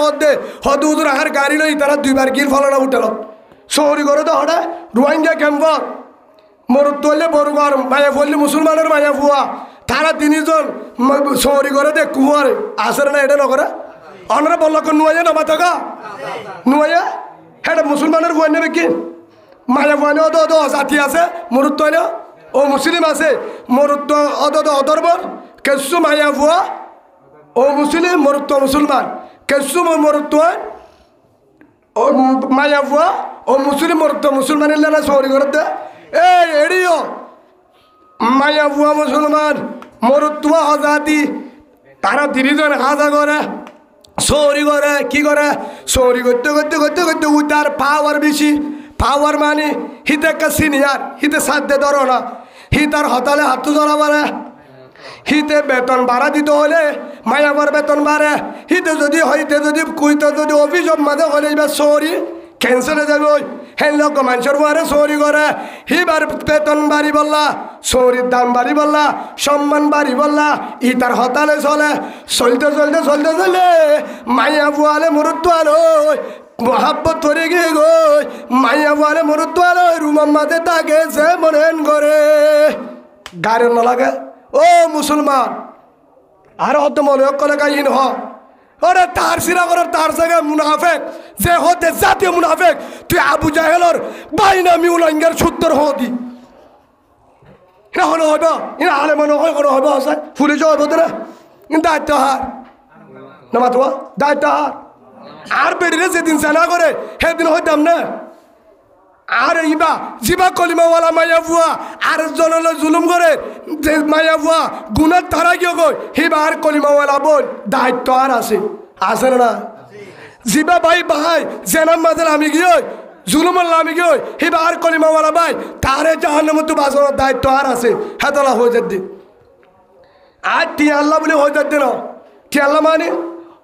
হদ উদুর আর গাড়ি লই তারা 2 বার গিল ফলানো উঠল শহরি করে তো হঠাৎ রোহিঙ্গা ক্যাম্পর মরুত্ব হলে বরগার মাইয়া ফুয়ালে মুসলমানের মাইয়া ফুয়া তারা 3 জন শহরি করে দে কুয়ারে আসরে না এটা নকরে অনরা বলল নুয়াইয়া নামা থাকা নুয়াইয়া হ্যাঁ মুসলমানের ফুয়া নেবে কি মায়া ফুয়ানে অদ জাতি আছে মরুত্ব ও মুসলিম আছে মরুত্ব অধর্বর কেসু মায়া ফুয়া ও মুসলিম মরুত্ব মুসলমান কেসু মরুত্ব ও মায়া ফুয়া ও মুসলিম মরুত্ব মুসলমান না সৌরি করতে এই এড়িও মায়া ফুয়া মুসলমান মরুত্ব অজাতি তারা 3 জন হাজা করে সৌরি করে কি করে সৌরি করতে করতে করতে করতে উতার পাওয়ার বেশি পাওয়ার মানে হিতে একটা সিনিয়র হিতে সাধ্যে ধরো না হিতার হতালে হাত ধরা পারে হিতে বেতন বাড়া দিতে হলে মায়াবার বেতন বাড়ে হিতে যদি হইতে যদি কুইতে যদি অভিযোগ মাঝে হলে এবার সৌরি ক্যান্সেলে যাবে ওই হ্যাঁ লোক মানুষের বারে সৌরি করে হিবার বেতন বাড়ি বললা সৌরির দাম বাড়ি বললা সম্মান বাড়ি বললা ইতার হতালে চলে চলতে চলতে চলতে চলে মাইয়া বুয়ালে মরুত্ব আলো মহাব্বত করে গিয়ে গই মাইয়া বুয়ালে মরুত্ব আলো রুমার মাঝে তাকে সে মনেন করে গাড়ির না লাগে ও মুসলমান আর হত মনে করে কাহিন হ ওরে তার সিরা করার তার জায়গায় মুনাফেক যে হতে জাতীয় মুনাফেক তুই আবু জাহেলর বাইনা মিউলাঙ্গার সত্তর হদি এটা হলো হইব এটা আলে মনে হয় কোনো হইব আছে ফুলে যাওয়া হইব না কিন্তু দায়িত্ব হার না মাতুয়া দায়িত্ব হার আর বেড়ে যেদিন জানা করে সেদিন হইতাম না আর ইবা জিবা কলিমাওয়ালা মায়া বুয়া আর জনলে জুলুম করে যে মায়া বুয়া গুণের তারা কিয় কই হিবা আর কলিমাওয়ালা বোন দায়িত্ব আর আছে না জিবা ভাই ভাই জেনাম মাঝে আমি গিয়ে জুলুমের আমি গিয়ে হিবা আর কলিমাওয়ালা ভাই তারে জাহান্নামত বাঁচানোর দায়িত্ব আর আছে হেতলা হয়ে যাচ্ছে আর টিয়া আল্লাহ বলে হয়ে যাচ্ছে না টিয়া আল্লাহ মানে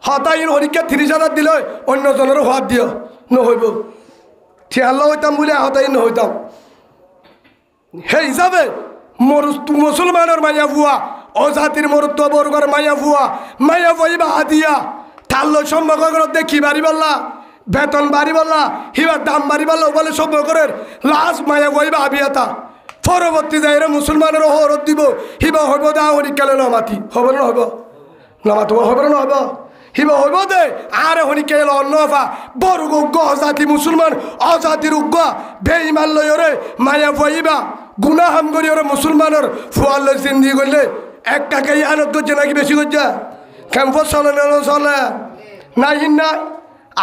হতাইন হরিকা 30,000 দিলে অন্য জনেরও হাত দিও নহইব ঠিয়াল্লা হইতাম বলে হতাই নহইতাম সেই হিসাবে মুসলমানের মায়া ভুয়া ও জাতির মরুত্ব বর্গর মায়া ভুয়া বা হাতিয়া তাল্লো সম্ভব দেখি বাড়ি বললা বেতন বাড়ি বললা হিবার দাম বাড়ি বললা বলে সম্ভব করে লাস্ট মায়া বইবা আবিয়াতা পরবর্তী যাইরে মুসলমানের হরত দিব হিবা হইব দা হরিকালে নমাতি হব না হইব নমাতো হবে না হইব হিবা হইব দে আরে হনি কেল অন্নফা বড় গো জাতি মুসলমান অজাতির উগ্গ বেঈমান লয়রে মায়া ফইবা গুনাহ হাম করি ওরে মুসলমানের ফুয়াল জিন্দি করলে একটা কে আনত করছে নাকি বেশি করছে ক্যাম্পাস চলে না চলে নাই না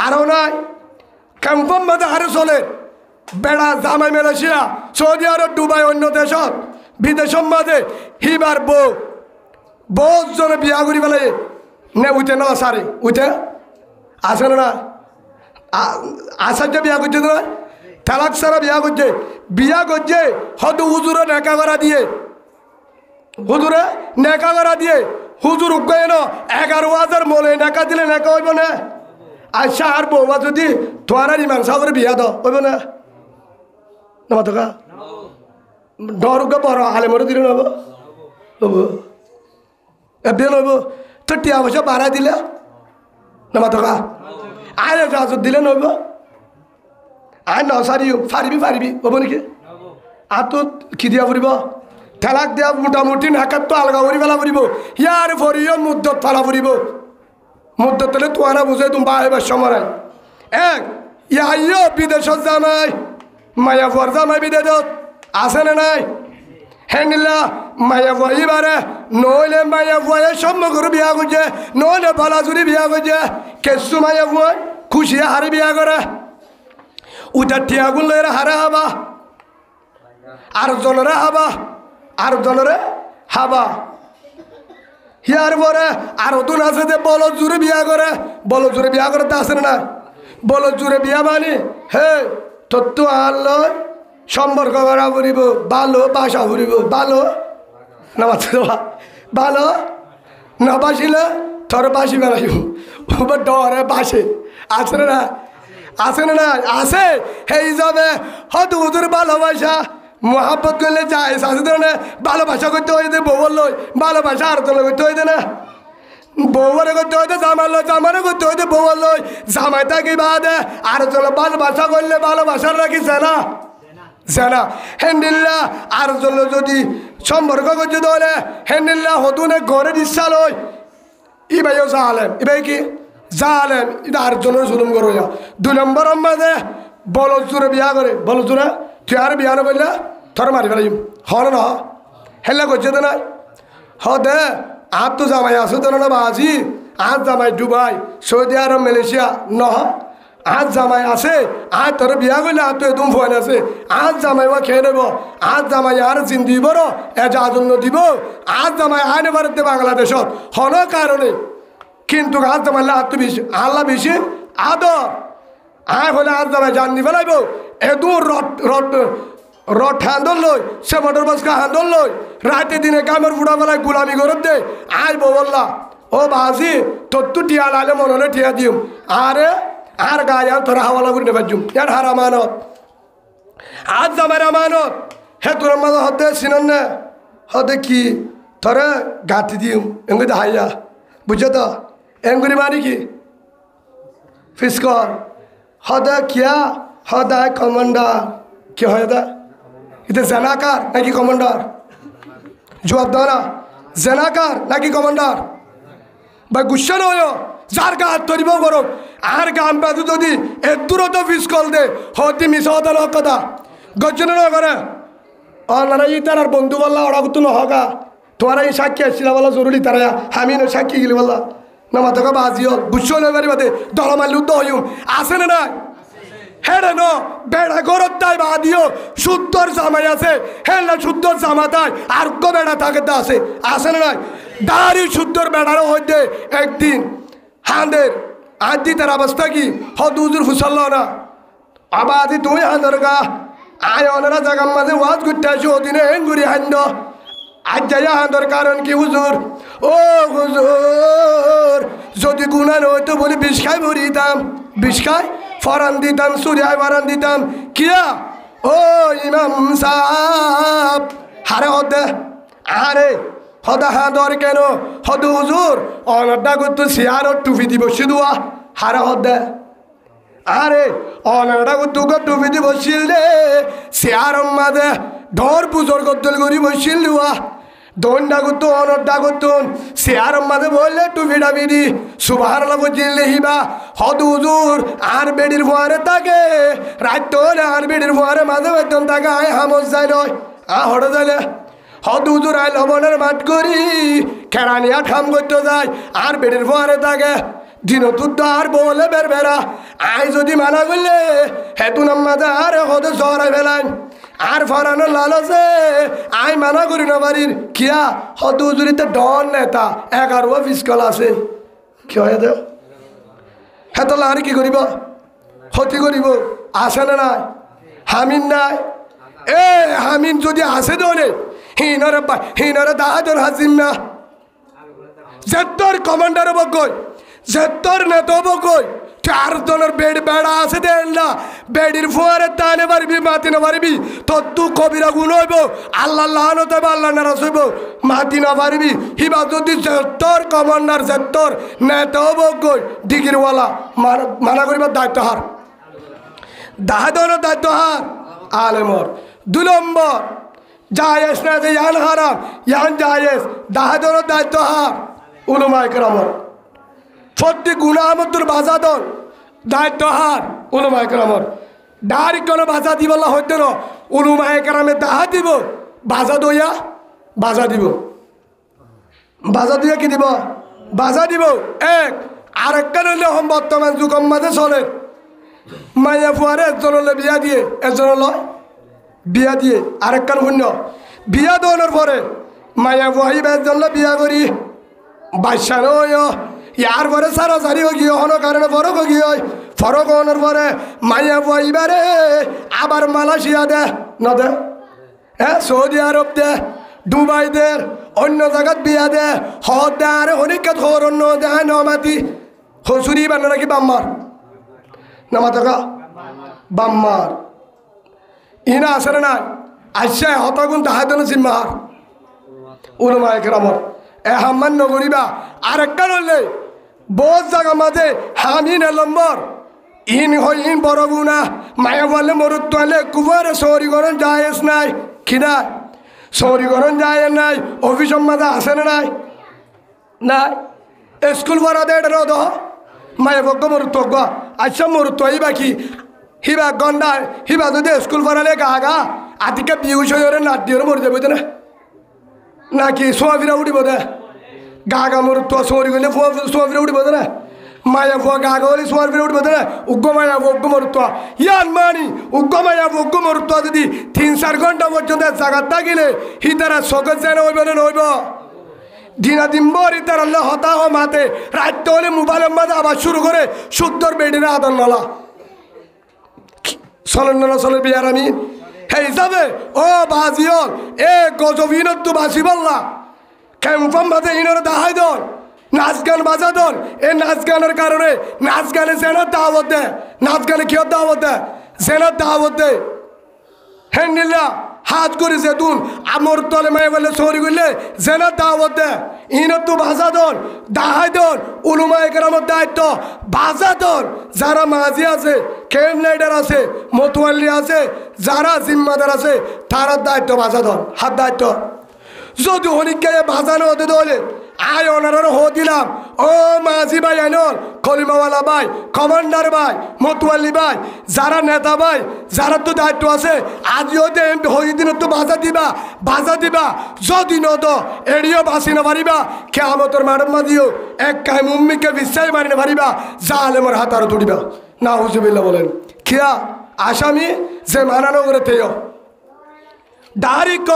আরও নাই ক্যাম্পাস মাঝে আরো চলে বেড়া জামাই মালয়েশিয়া সৌদি আরব দুবাই অন্য দেশত বিদেশের মাঝে হিবার বহুত জনে বিয়া করি পেলে নে উঠে না সারে উঠে আসে না আসার যে বিয়া করছে না তালাক সারা বিয়া করছে হয়তো হুজুরে নেকা করা দিয়ে হুজুর উগায় না 11,000 মলে নেকা দিলে নেকা হইব না আচ্ছা আর বৌবা যদি তোমার ইমান সাগরে বিয়া দাও হইব না মাতকা ডর উগা বড় আলেমরে দিলে নব হব এবে নব তো টিয়া পয়সা বাড়াই দিলে না মাতকা আরে রাজত দিলে নব আর নসারিও ফারিবি হব নাকি আর তো কি দিয়া ফুরিব ঠেলাক দিয়া মোটামুটি নাকাত তো আলগা করি ফেলা ফুরিব ইয়ার ফরিও মুদ্দত ফেলা ফুরিব মুদ্দত তাহলে তোয়ারা বুঝে তুমি বাহেবার সময় এক ইয়া বিদেশত জামাই মায়া ফর জামাই বিদেশত আছে না নাই হেনিলা মায়া ফইবারে নইলে মায়া ফয়ে সম্মুখর বিয়া করছে নইলে বালাজুরি বিয়া করছে কেসু মায়া ফয় খুশিয়া হারে বিয়া করে উঠা টিয়াগুন লইরা হারে হাবা আর জনরে হাবা হিয়ার পরে আর নতুন আছে যে বল জুড়ে বিয়া করে তা আছে না বল জুড়ে বিয়া মানি হে তত্ত্ব আনল সম্পর্ক করা ফুরিব ভালো বাসা ফুরিব ভালো না ভালো না বাসিলে তোর বাসি বেড়াইব ডরে বাসে আছে না আছে সেই যাবে হয়তো হুজুর ভালোবাসা মোহাব্বত করলে যায় আছে না ভালোবাসা করতে হইতে বউর লই ভালোবাসা আর তোলে করতে হইতে না বউরে করতে হইতে জামারে করতে হইতে বউর লই জামাই থাকি বাদে আর তোলে ভালোবাসা করলে ভালোবাসার রাখি জানা হেন্ডিল্লা আর চলো যদি সম্পর্ক করছে তাহলে হেন্ডিল্লা হতুনে ঘরে ইচ্ছা লই ইবাইও জালেম ইবাই কি জালেম এটা আর জনের জুলুম করো 2 নম্বর মাঝে বলদ জুড়ে বিয়া করে বলদ জুড়ে তুই আর বিয়া না করলে তোর মারি ফেলাইম হল না হেল্লা করছে তো নাই দে আর তো জামাই আসো তো না বাজি আর জামাই দুবাই সৌদি আরব মালয়েশিয়া আজ জামাই আছে আজ তোর বিয়া করলে আর তো একদম ফোন আছে আজ জামাই বা খেয়ে নেব আজ জামাই আর চিন্তি বড় এজাজন্য দিব আজ জামাই আইনে ভারতে বাংলাদেশত হল কারণে কিন্তু আজ জামাই আল্লাহ বেশি আদর আয় হলে আজ জামাই জান নি ফেলাইব এদু রট হ্যান্ডল লই সে মোটর বাসকা হ্যান্ডল লই রাতে দিনে কামের বুড়া বেলায় গুলামি করত দে আয় বললা ও বাজি তোর তো টিয়া লাইলে মনে হলে টিয়া দিম আর গায়ে তোর হাওয়ালা করে নেবার জুম ইয়ার হার আমানত আজ জামার আমানত হে তোর মাঝে হতে চিনন না হতে কি তোরে গাঁথি দিম এঙ্গুলি হাইয়া বুঝছো তো এঙ্গুলি মারি কি ফিসকর হদা কিয়া হদায় কমান্ডার কি হয় দা এটা জেনাকার নাকি কমান্ডার জবাব দাও না জেনাকার নাকি কমান্ডার বা গুসা নয় যার গা হাত ধরিব করো আর গান পাতু যদি এর দূরত ফিসকল দে হতি মিশা হতা নক কথা গজ্জনে ন করে অনারা ই তার বন্ধু বললা ওরা তো নহগা তোমার এই সাক্ষী আসছিল বলা জরুরি তারা আমি সাক্ষী গেলি বললা না মাথা বাজিও গুসো নয় বাদে দল মারলু তো হইম আছে না নাই হেরে ন বেড়া গরত তাই বাদিও শুদ্ধর জামাই আছে হেলা শুদ্ধর জামা তাই আর বেড়া থাকে তা আছে না নাই দাঁড়ি শুদ্ধর বেড়ারও হইতে একদিন হাঁদের আদি তার অবস্থা কি হদুজুর ফুসল না আবাদি তুই হাঁদর গা আয় অনারা জাগার মাঝে ওয়াজ করতে আসি ওদিনে হেঙ্গুরি হান্ড আজ যাই হাঁদর কারণ কি হুজুর ও হুজুর যদি গুণান হইতো বলে বিষ খাই ভরি দিতাম বিষ খাই ফরান দিতাম সুরিয়ায় ফরান দিতাম কিয়া ও ইমাম সাহ হারে হদে আরে হদা হাঁদর কেন হদু হুজুর অনারটা করতো সিয়ারও টুপি দিব সিদুয়া হারে হদে আরে অনারটা করতো টুপি দিব শিল দে সিয়ার মাঝে ঢর পুজোর কদ্দল করি বসিল দুয়া দোন ডাগুতো অনর ডাগুতুন শেয়ার মাঝে বললে টুপিটা বিড়ি সুবহানাল্লাহ বজিলে হিবা হদ হুজুর আর বেডির ফুয়ারে তাকে রাত আর বেডির ফুয়ারে মাঝে বেতন তাকে আয় হামস যায় নয় হড়ে যাইলে হদ হুজুর আয় লবণের মাঠ করি খেরানিয়া ঠাম করতে যায় আর বেডির ফুয়ারে তাকে দিন তুত আর বলে বের বেড়া আয় যদি মানা করলে হেতু নাম্মাদে আর হদে জড়াই ফেলান আর ফরানোর লালসে আই মানা করি না বাড়ির কিয়া হদ হুজুরিতে ডন নেতা 11 ফিসকল আছে কি হয় দে হেত আর কি করিব ক্ষতি করিব আসে না নাই হামিন নাই এ হামিন যদি আসে দলে হিনরে দাহাদর হাজিম না যেতর কমান্ডার বকই যেতর নেতা বকই 4 জনের বেড বেড়া আছে দেন না বেডির ফুয়ারে তানে পারবি মাতি না পারবি তত্তু কবিরা গুণ হইব আল্লাহ লানত হইব আল্লাহ নারাজ হইব মাতি না পারবি হিবা যদি যেতর কমান্ডার যেতর নেতা বকই ডিগ্রিওয়ালা মানা করিবার দায়িত্ব হার দাহাদনের দায়িত্ব হার আলেমর 2 নম্বর জায়েজ না যে ইয়ান হারাম ইয়ান জায়েজ দাহাদনের দায়িত্ব হার উলামায়ে কেরামর প্রত্যেক গুনাহমতুর বাজাদর দায়িত্ব হার উলামায়ে কেরামর ডারি কোনো বাজা দিবলা হইতে না উলামায়ে কেরামে দাহা দিব বাজা দইয়া বাজা দিব বাজা দিয়ে কি দিব বাজা দিব এক আরেকটা হইলে বর্তমান যুগের মাঝে চলে মাইয়া ফুয়ারে একজন হলে বিয়া দিয়ে একজন হলো বিয়া দিয়ে আরেকটা শূন্য বিয়া দেওয়ানোর পরে মাইয়া ফুয়াই একজন বিয়া করি বাচ্চা নয় ইয়ার পরে সারা সারি গিয়ে হনো কারণে ফরক গিয়ে ফরক হওয়ার পরে মাইয়া ফুয়াইবারে আবার মালয়েশিয়া দে ন দে হ্যাঁ সৌদি আরব দে দুবাই দে অন্য জায়গাত বিয়া দে হদ দে আরে হরিকাত হর অন্য দে নমাতি হসুরি বানো নাকি বাম্মার নামাতকা বাম্মার ইনা আছে না আইসা হতগুণ তাহাদন জিম্মার উলামায়ে কেরামর এ হাম্মান নগরিবা আরেকটা হলে বহুত জায়গা মাঝে হামিন নম্বর ইন হয় ইন বড় গুণা মায়া বলে মরুত তোলে কুবারে সৌরিকরণ জায়েজ নাই কিনা সৌরিকরণ যায় নাই অফিস মাঝে আসে না নাই নাই স্কুল পড়া দে এটা রদ মায়া বগ্গ মরুত আচ্ছা মরুত বাকি হিবা গন্ডা হিবা যদি স্কুল পড়ালে গা গা আতিকে বিউষ হয়ে নাট দিয়ে মরে যাবে না নাকি সোয়াবিরা উঠিব দে গা গা মরুত সৌরি গেলে সোয়াবিরা উঠিব না মায়া ফুয়া গা গা হলে সোয়াবিরা উঠিব না উগ্র মায়া উগ্র মরুত ইয়ান মানি উগ্র মায়া উগ্র মরুত যদি 3-4 ঘন্টা পর্যন্ত জায়গা থাকিলে হি তারা সকল যেন হইব না নইব দিনা দিনভর ইতার আল্লাহ হতাহ মাতে রাত হলে মোবাইলের মাঝে আবার শুরু করে শুদ্ধর বেডিনে আদর নলা চলেন না চলেন বিয়ার আমি সেই হিসাবে ও বাজিয়ল এ গজবিনত তো বাসি বললা কেমন বাজে ইনর দাহাই দল নাচ গান বাজা দল এই নাচ গানের কারণে নাচ গানে জেনার দাওয়াত দেয় নাচ গানে কিয় দাওয়াত দেয় জেনার দাওয়াত দেয় হ্যাঁ নিলা হাত করে যেতুন আমর তলে মায়ে বলে সরি করলে জেনার দাওয়াত দেয় ইনত তো বাজা দল দাহাই দল উলামায়ে কেরামের দায়িত্ব বাজা দল যারা মাঝি আছে ক্যাম্প লিডার আছে মতওয়াল্লি আছে যারা জিম্মাদার আছে তারা দায়িত্ব বাজা দল হাত দায়িত্ব যদি হনিকে বাজানো হতে দলে আয় ওনারা হো দিলাম ও মাঝি ভাই আইনল কলিমাওয়ালা ভাই কমান্ডার ভাই মতওয়াল্লি ভাই যারা নেতা ভাই যারা তো দায়িত্ব আছে আজিও হই দিন তো বাজা দিবা যদি নত এড়িও বাঁচি না পারিবা কেয়ামতের মাঠের মাঝিও এক কাই মুম্মিকে বিশ্বাস মারি না পারিবা জালেমের হাত আরো তুলিবা না হুজুবিল্লাহ বলেন কিয়া আসামি যে মানানো করে তেও ডারিক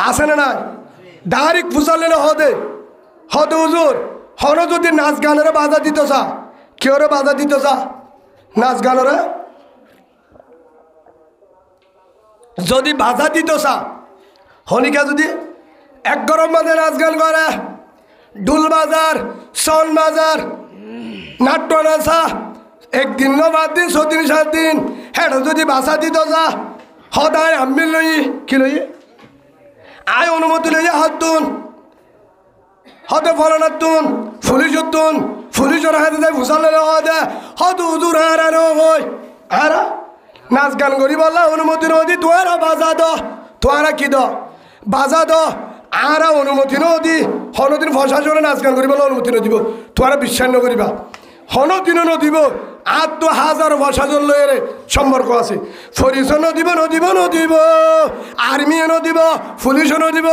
আসে না নাই ডারিক ফুসালে হদে হদে হুজুর হন যদি নাচ গানের বাধা দিত চা কেউরে বাধা দিত চা নাচ গানের যদি বাধা দিত চা হনিকা যদি এক গরম মাঝে নাচ গান করে ডুল বাজার সন বাজার নাট্য নাচা একদিন ন 5 দিন 6 দিন 7 দিন হ্যাঁ যদি বাসা দিত চা সদায় আমি লই কি লই আয় অনুমতি লই হাত তুন হতে ফলানার তুন পুলিশের হাতে দেয় ভুসালে দে হত হুজুর আর হয় আর নাচ গান করি বললা অনুমতি নদী তোরা বাজা দ তোরা কি দ বাজা দ আরা অনুমতি নদী হনদিন প্রশাসনে নাচ গান করিব অনুমতি নদীব তোরা বিশ্বাস নকরিবা হনদিনও নদীব আর তো হাজার প্রশাসন লয়ের সম্পর্ক আছে ফরিসও নদীব নদীব নদীব আর্মিও নদীব পুলিশও নদীব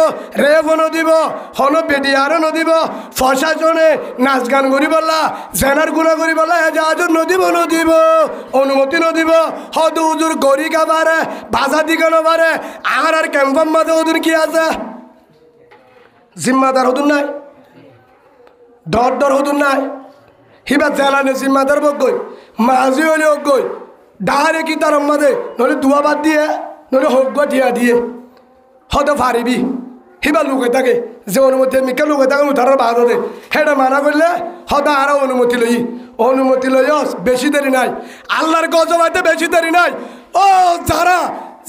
রেফও নদীব হন বেডিয়ারও নদীব প্রশাসনে নাচ গান করি বললা জেনার গুণা করি বললা এজাহাজ নদীব নদীব অনুমতি নদীব হদ উজুর গড়ি খাবারে বাজা দিকে নবারে আর ক্যাম্পাম মাঝে ওদের কি আছে জিম্মাদার হতুন নাই ডর হতুন নাই হিবা জেলানে জিম্মাদার বকই মাঝি হলে অজ্ঞই ডাহারে কি তার মাঝে নইলে দুয়া বাদ দিয়ে নইলে হজ্ঞ ঠিয়া দিয়ে হতে পারিবি হিবা লুকে থাকে যে অনুমতি মিকে লুকে থাকে উঠার বাদ হতে হেটা মানা করলে হতে আরও অনুমতি লই বেশি দেরি নাই আল্লাহর গজবাইতে বেশি দেরি নাই ও যারা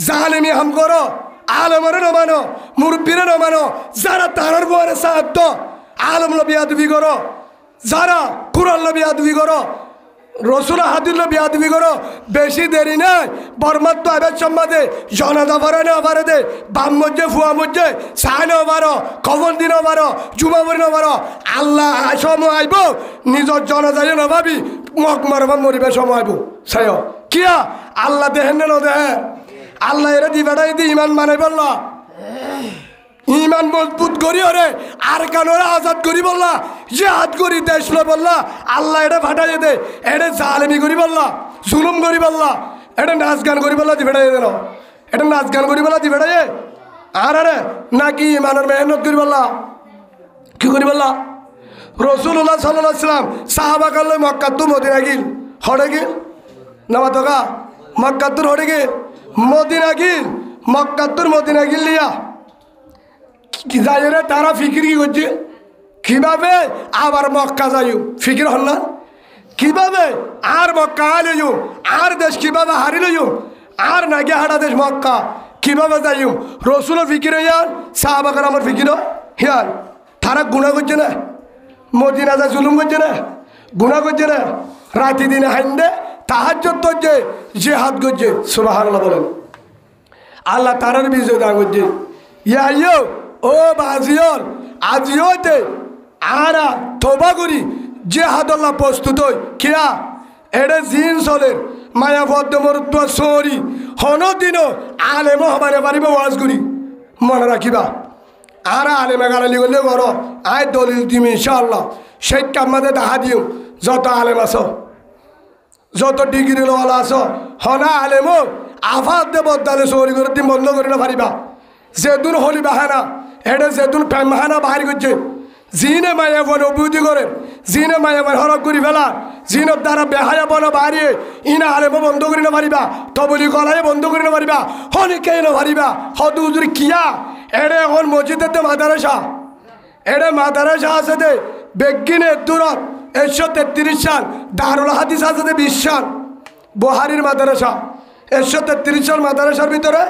জালেমি হাম করো আলমরে নমানো মুরব্বীরে নমানো যারা তারার বরে সাহায্য আলম বিয়াদবি করো যারা কুরান বিয়াদবি করো রসুল হাদিল বিয়াদবি করো বেশি দেরি নাই বর্মাত্ম আবেদ সম্বাদে জনতা ভরে না পারে দে বাম মধ্যে ফুয়া মধ্যে চাই ন পারো কবল দিন পারো জুমা মরি ন পারো আল্লাহ সময় আইব নিজের জনতায় নভাবি মক মারবা মরিবে সময় আইব সাই কিয়া আল্লাহ দেহেন না দেহে আল্লাহ এরা দিবাটাই দি ইমান মানে বললা ইমান মজবুত করি ওরে আর কানোরে আজাদ করি বললা জিহাদ করি দেশ লো বললা আল্লাহ এটা ফাটাই দে এটা জালেমি করি বললা জুলুম করি বললা এটা নাচ গান করি বললা দিবেটাই দেন এটা নাচ গান করি বললা দিবেটাই আর আরে নাকি ইমানের মেহনত করি বললা কি করি বললা রসুল্লাহ সাল্লাল্লাহু সাল্লাম সাহাবাকাল্লো মক্কাতুর মদিনা গিল হড়ে গিল নামা তোকা মক্কাতুর হড়ে গিল মদিনা গিল মক্কাতুর মদিনা গিল লিয়া যাই রে তারা ফিকির কি করছে কিভাবে আবার মক্কা যাইও ফিকির হল না কিভাবে আর মক্কা লইও আর দেশ কিভাবে হারি লইও আর নাকি হারা দেশ মক্কা কিভাবে যাইও রসুল ফিকির হইয়ান সাহাবাকার আমার ফিকির হিয়ান তারা গুণা করছে না মদিনা যা জুলুম করছে না গুণা করছে না রাতি দিনে হাইন্দে তাহাজ্জুদ করছে জিহাদ করছে সুবহানাল্লাহ বলেন আল্লাহ তারার বিজয় দান করছে ইয়া ও বাজিয়ল আজিওতে আরা তোবা করি জিহাদুল্লাহ প্রস্তুত হই কিয়া এডে জিন চলের মায়া পদ্ম মরুত্ব সরি হনদিনও আলেম হবারে পারিব ওয়াজ করি মনে রাখিবা আর আলেমে গালালি করলে বড় আয় দলিল দিম ইনশাআল্লাহ সেই কামাতে দেখা দিও যত আলেম আছো যত ডিগ্রি লওয়ালা আছো হনা আলেম আফাত দে বদালে সরি করে দিন বন্ধ করে না পারিবা যেদুন হলি বাহানা এটা যেদুন বাহানা বাহির করছে জিনে মায়া বন অভিভূতি করে জিনে মায়া বন হরক করি ফেলা জিনের দ্বারা বেহায়া বন বাড়িয়ে ইনা আলেম বন্ধ করে না পারিবা তবলি গলায় বন্ধ করে না পারিবা হনিকে না পারিবা হদ উজুর কিয়া এড়ে এখন মসজিদের মাদারাসা এড়ে মাদারাসা আছে দে বেগিনে দূরত 133 সাল দারুল হাদিস আছে দে 20 সাল বুহারির মাদারাসা 133 সাল মাদারাসার ভিতরে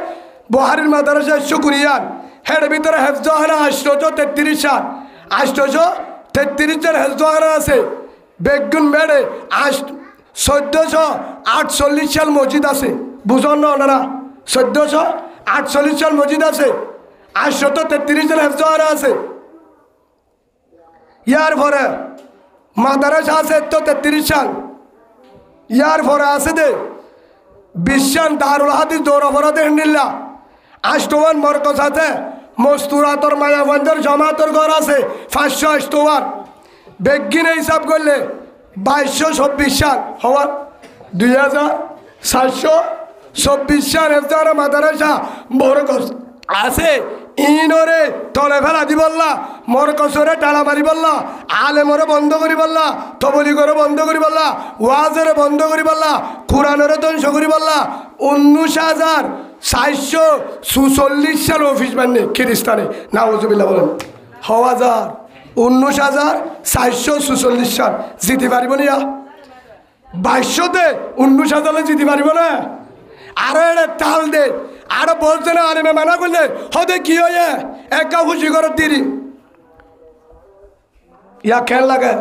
বুহারির মাদারাসা 100 হের ভিতরে হেফজহানা 833 সাল 833 জন হেফজহানা আছে বেগুন বেড়ে 1448 সাল মসজিদ আছে বুঝন না ওনারা 1448 সাল মসজিদ আছে 833 জন হেফজহানা আছে ইয়ার পরে মাদারাসা আছে 33 সাল ইয়ার পরে আছে দে 20 সাল দারুল হাদিস দৌরাফরাতে হিন্দিল্লা 8 মরকজ আছে মস্তুরাতর মায়াবন্ধের জমাতর ঘর আছে 508 বেগিনে হিসাব করলে 2226 সাল হওয়ার 2426 সাল হেফজারা মাদারাসা মরকজ আছে ইনরে তলে ফেলা দি বললা মরকজরে টালা মারি বললা আলেমরে বন্ধ করি বললা তবলি করে বন্ধ করি বললা ওয়াজরে বন্ধ করি বললা কোরআনরে ধ্বংস করি বললা 19,446 সাল অফিস বানিয়ে খ্রিস্টানে নাউজুবিল্লাহ বলেন 19,446 সাল জিতে পারিব না 2200তে 19,000 জিতে পারিব না আরো এটা তাল দে আরো বলছে না আরে মানা করলে হতে কি হয়ে একা খুশি করে দিরি ইয়া খেল লাগে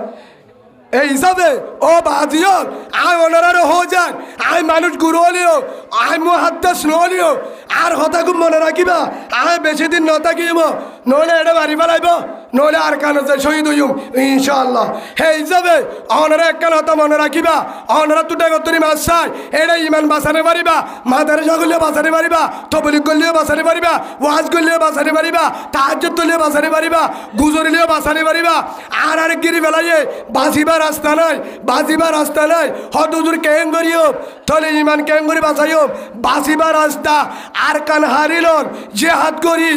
এই হিসাবে ও বাজিও আই ওনারা হয়ে যাক আই মানুষ গুরু হলিও আই মুহাদ্দিস হলিও আর কথা খুব মনে রাখিবা আই বেশি দিন ন থাকিব নইলে এটা বাড়ি ফেলাইব নইলে আর কানে যে শহীদ হইম ইনশাআল্লাহ সেই হিসাবে অনরা একখান হতা মনে রাখিবা অনরা তুটা কতরি মাছ চাই এটা ইমান বাঁচাতে পারিবা মাদারসা করলেও বাঁচাতে পারিবা তবলিগ করলেও বাঁচাতে পারিবা ওয়াজ করলেও বাঁচাতে পারিবা তাহাজ্জুদ করলেও বাঁচাতে পারিবা গুজরিলেও বাঁচাতে পারিবা আর গিরি ফেলাইয়ে বাঁচিবার রাস্তা নাই বাঁচিবার রাস্তা নাই হত হুজুর কেন করিও তাহলে ইমান কেন করি বাঁচাইও বাঁচিবার রাস্তা আর কান হারিলন যে হাত করি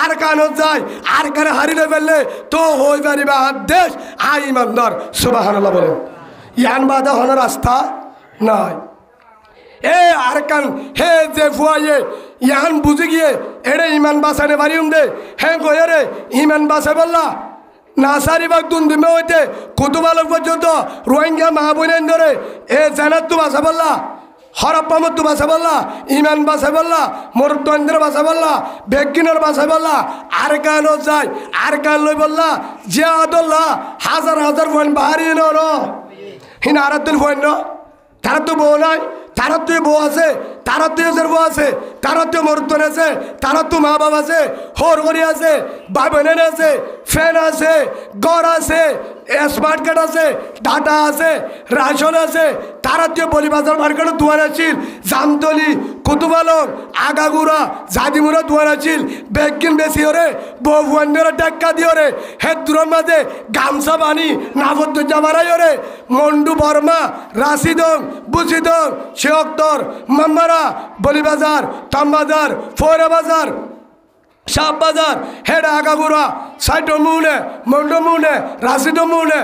আর কানত যায় আর কান হারিলে ফেললে তো হই পারিবা হাত দেশ আই ইমানদার সুবহানাল্লাহ বলেন ইয়ান বাধা হন রাস্তা নাই এ আর কান হে যে ফুয়াইয়ে ইয়ান বুঝে গিয়ে এড়ে ইমান বাঁচানে পারিম দে হে গয়ে ইমান বাঁচে বললা নাসারিবাগ দুমদুমে হইতে কুতুবালক পর্যন্ত রোহিঙ্গা মা বোনেন ধরে এ জানাত তো বাঁচা বললা হরপ্পামত তো বাঁচা বললা ইমান বাঁচা বললা মরুদ্দন্দ্র বাঁচা বললা বেগিনের বাঁচা বললা আর কানও যায় আর কান লই বললা যে আদল্লা হাজার হাজার ফোন বাহারি ন হিন আর তুল ফোন ন তারা তো বউ নাই তারা তো বউ আছে তারা তো এসের বউ আছে তারা তো মরুদ্দন আছে তারা তো মা বাবা আছে হর করি আছে ভাই বোনের আছে ফ্যান আছে ঘর আছে স্মার্ট কার্ড আছে ডাটা আছে রাশন আছে তারা তো বলিবাজার মার্কেটে দুয়ার আছিল জামতলি কুতুবালক আগাগুড়া জাদিমুরা দুয়ার আছিল বেগিন বেশি ওরে বউ ফুয়ান্ডেরা টেক্কা দিয়ে ওরে হে দূরের মাঝে গামছা বানি নাবদ্দ জামারাই ওরে মন্ডু বর্মা রাশিদং বুঝিদং শেখতর মাম্মারা বলিবাজার তামবাজার ফোরা বাজার শাহ বাজার হেডা আগাগুড়া সাইটো মুনে মন্ডু মুনে রাশিদ মুনে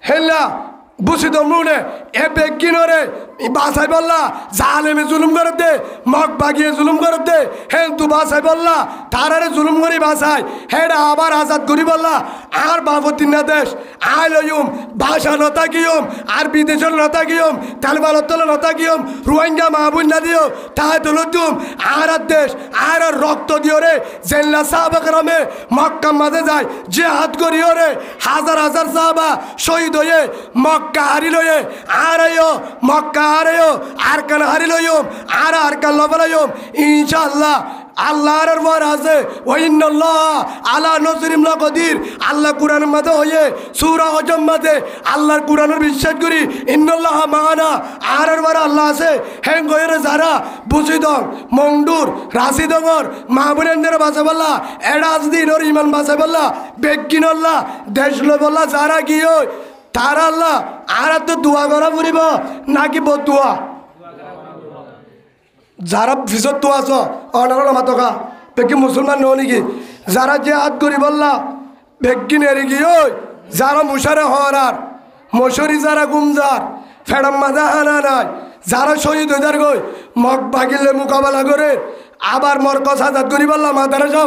হেলা বুঝিত মুনে এ বেগিনরে বাসাই বললা জালেমে জুলুম করে দে মগ বাগিয়ে জুলুম করে দে হে তু বাসাই বললা তারারে জুলুম করি বাসাই হেডা আবার আজাদ করি বললা আর বাবতিন না দেশ আই লইম ভাষা নতা গিয়ম আর বিদেশের নতা গিয়ম তালবালতল নতা গিয়ম রোহিঙ্গা মাহবুব না দিও তাই তুলতুম আর দেশ আর রক্ত দিও রে জেল্লা সাহাবা کرامে মক্কা মাঝে যায় জিহাদ করিও রে হাজার হাজার সাহাবা শহীদ হয়ে মক্কা হারি লয়ে আর আইও মক্কা হারিও আর কান হারি লইম আর কান লবলাইম ইনশাআল্লাহ আল্লাহর ওয়ার আছে ওয়াইন্নাল্লাহ আলা নসরিম লাকদির আল্লাহ কুরআনের মধ্যে হয়ে সূরা হজম মধ্যে আল্লাহর কুরআনের বিশ্বাস করি ইন্নাল্লাহ মানা আর ওয়ার আল্লাহ আছে হেন গয়রে যারা বুঝিদং মংডুর রাশিদংর মাহবুবেন্দ্র বাসাবাল্লাহ এডাজদিনর ইমান বাসাবাল্লাহ বেগিনাল্লাহ দেশ লবল্লাহ যারা গিয়ে তারা আল্লাহ আর তো দোয়া করা ফুরিব নাকি বদুয়া যারা ফিসত তো আছো অনারল মাতকা বেকি মুসলমান নও নাকি যারা যে হাত করি বললা বেগি নেরি গিয়ে যারা মুশারে হরার মশরি যারা গুমজার ফেড়াম মাজা হানা নাই যারা শহীদ হয়ে যার গই মগ বাগিলে মোকাবেলা করে আবার মরকজ আজাদ করি বললা মাদারসা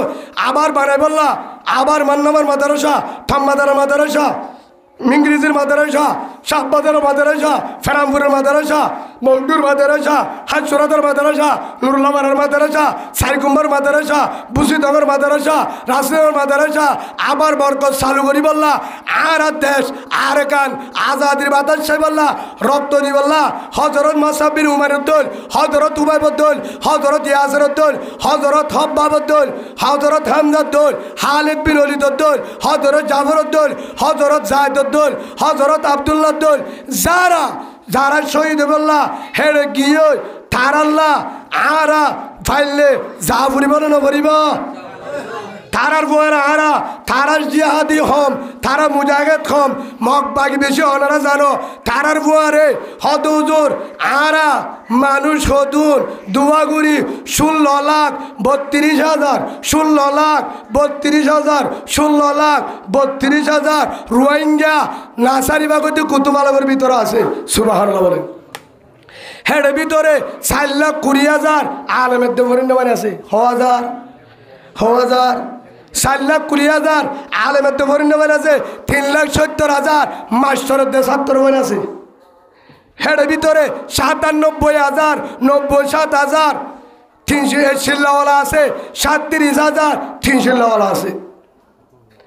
আবার বানাই বললা আবার মান্নামার মাদারসা থাম্মাদারা মাদারসা মিংরিজের মাদারসা শাহবাজার মাদারসা ফেরামপুরের মাদারসা মন্ডুর মাদারসা হাজসুরাদের মাদারসা নুরুল্লাহর মাদারসা সাইকুম্বার মাদারসা বুসিদগর মাদারসা রাসনের মাদারসা আবার বরকত চালু করি বললা আর দেশ আর কান আজাদির বাতাস বললা রক্ত দি বললা হজরত মাসাবির উমারুদ্দৌল হজরত উবাইবুদ্দৌল হজরত ইয়াসিরুদ্দৌল হজরত হব্বাবুদ্দৌল হজরত হামজাদ্দৌল খালিদ বিন ওলীদুদ্দৌল হজরত জাফরুদ্দৌল হজরত জায়দুদ্দৌল হজরত আব্দুল্লাহদ্দৌল যারা যারা শহীদ বললা হেড়ে গিয়ে তারাল্লাহ আরা ফাইলে যা ফুরিব না ফুরিব তারার বউয়ের আরা তারার জিহাদি হম তারা মুজাহিদ হম মগ বাকি বেশি অনারা জানো তারার বুয়ারে হদ হুজুর আরা মানুষ হতুন দুয়াগুড়ি 16,32,000 16,32,000 16,32,000 রোহিঙ্গা নাসারিবাগতি কুতুবালকের ভিতরে আছে সুবহানাল্লাহ বলেন হেড ভিতরে 4,20,000 আলেমের দেবরিন মানে আছে 4,000 4,20,000 আলেমের দেবরিন মানে আছে 3,70,000 মাস্টারের দেশ ছাত্র মানে আছে হেড ভিতরে 97,000 97,000 300 শিল্লাওয়ালা আছে 37,000 300 শিল্লাওয়ালা আছে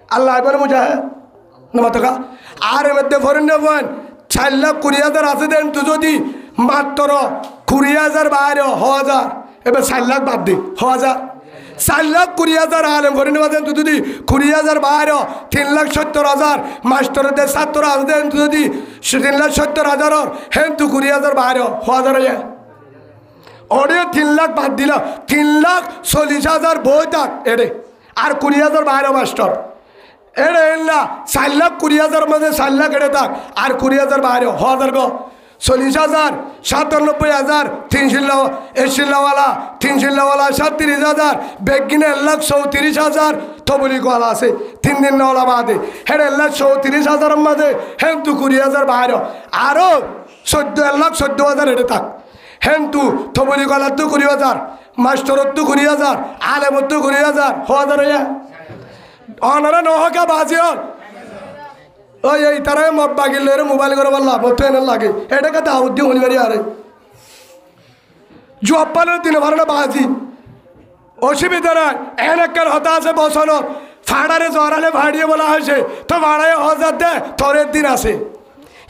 আল্লাহ এবার মুজাহিদ নমতকা আর মধ্যে ফরেন নেবেন 4,20,000 আছে দেন তো যদি মাত্র 20,000 বাইরে 1,000 এবার 4 লাখ বাদ দি 1,000 4 লাখ 20,000 আলেম ভরিনে বাজেন যদি 20,000 বাইরে 3,70,000 মাস্টারদের ছাত্র আছেন যদি 3,70,000 হেন তো 20,000 বাইরে হওয়া যায় ওরে 3 লাখ বাদ দিল 3,40,000 বই থাক এরে আর 20,000 বাইরে মাস্টার এরে এলা 4 লাখ 20,000 মধ্যে 4 লাখ এড়ে থাক আর 20,000 বাইরে হওয়া যাবে 40,000 97,000 380,000 300,000 37,000 বেগিনে 1,34,000 তবলি কলা আছে 3 দিন নলা বাদে হের 1,34,000 মধ্যে হেন তু 20,000 বাইরে আরো 1,14,000 এড়ে থাক হেন তু তবলি কলা তো 20,000 মাস্টার তো 20,000 আলেম তো 20,000 হওয়া যাবে অনারা নহকা বাজিয়ল ওই এই তারা মব্বা গেলে মোবাইল করে বললা মতো এনে লাগে এটাকে দাউদ দিয়ে হলিবারি আরে জব্বানের দিনে ভালো না বাজি অসুবিধা নাই এনেকের হতা আছে বসানো ফাড়ারে জরালে ভাড়িয়ে বলা হয়েছে তো ভাড়ায় হজার দে থরের দিন আছে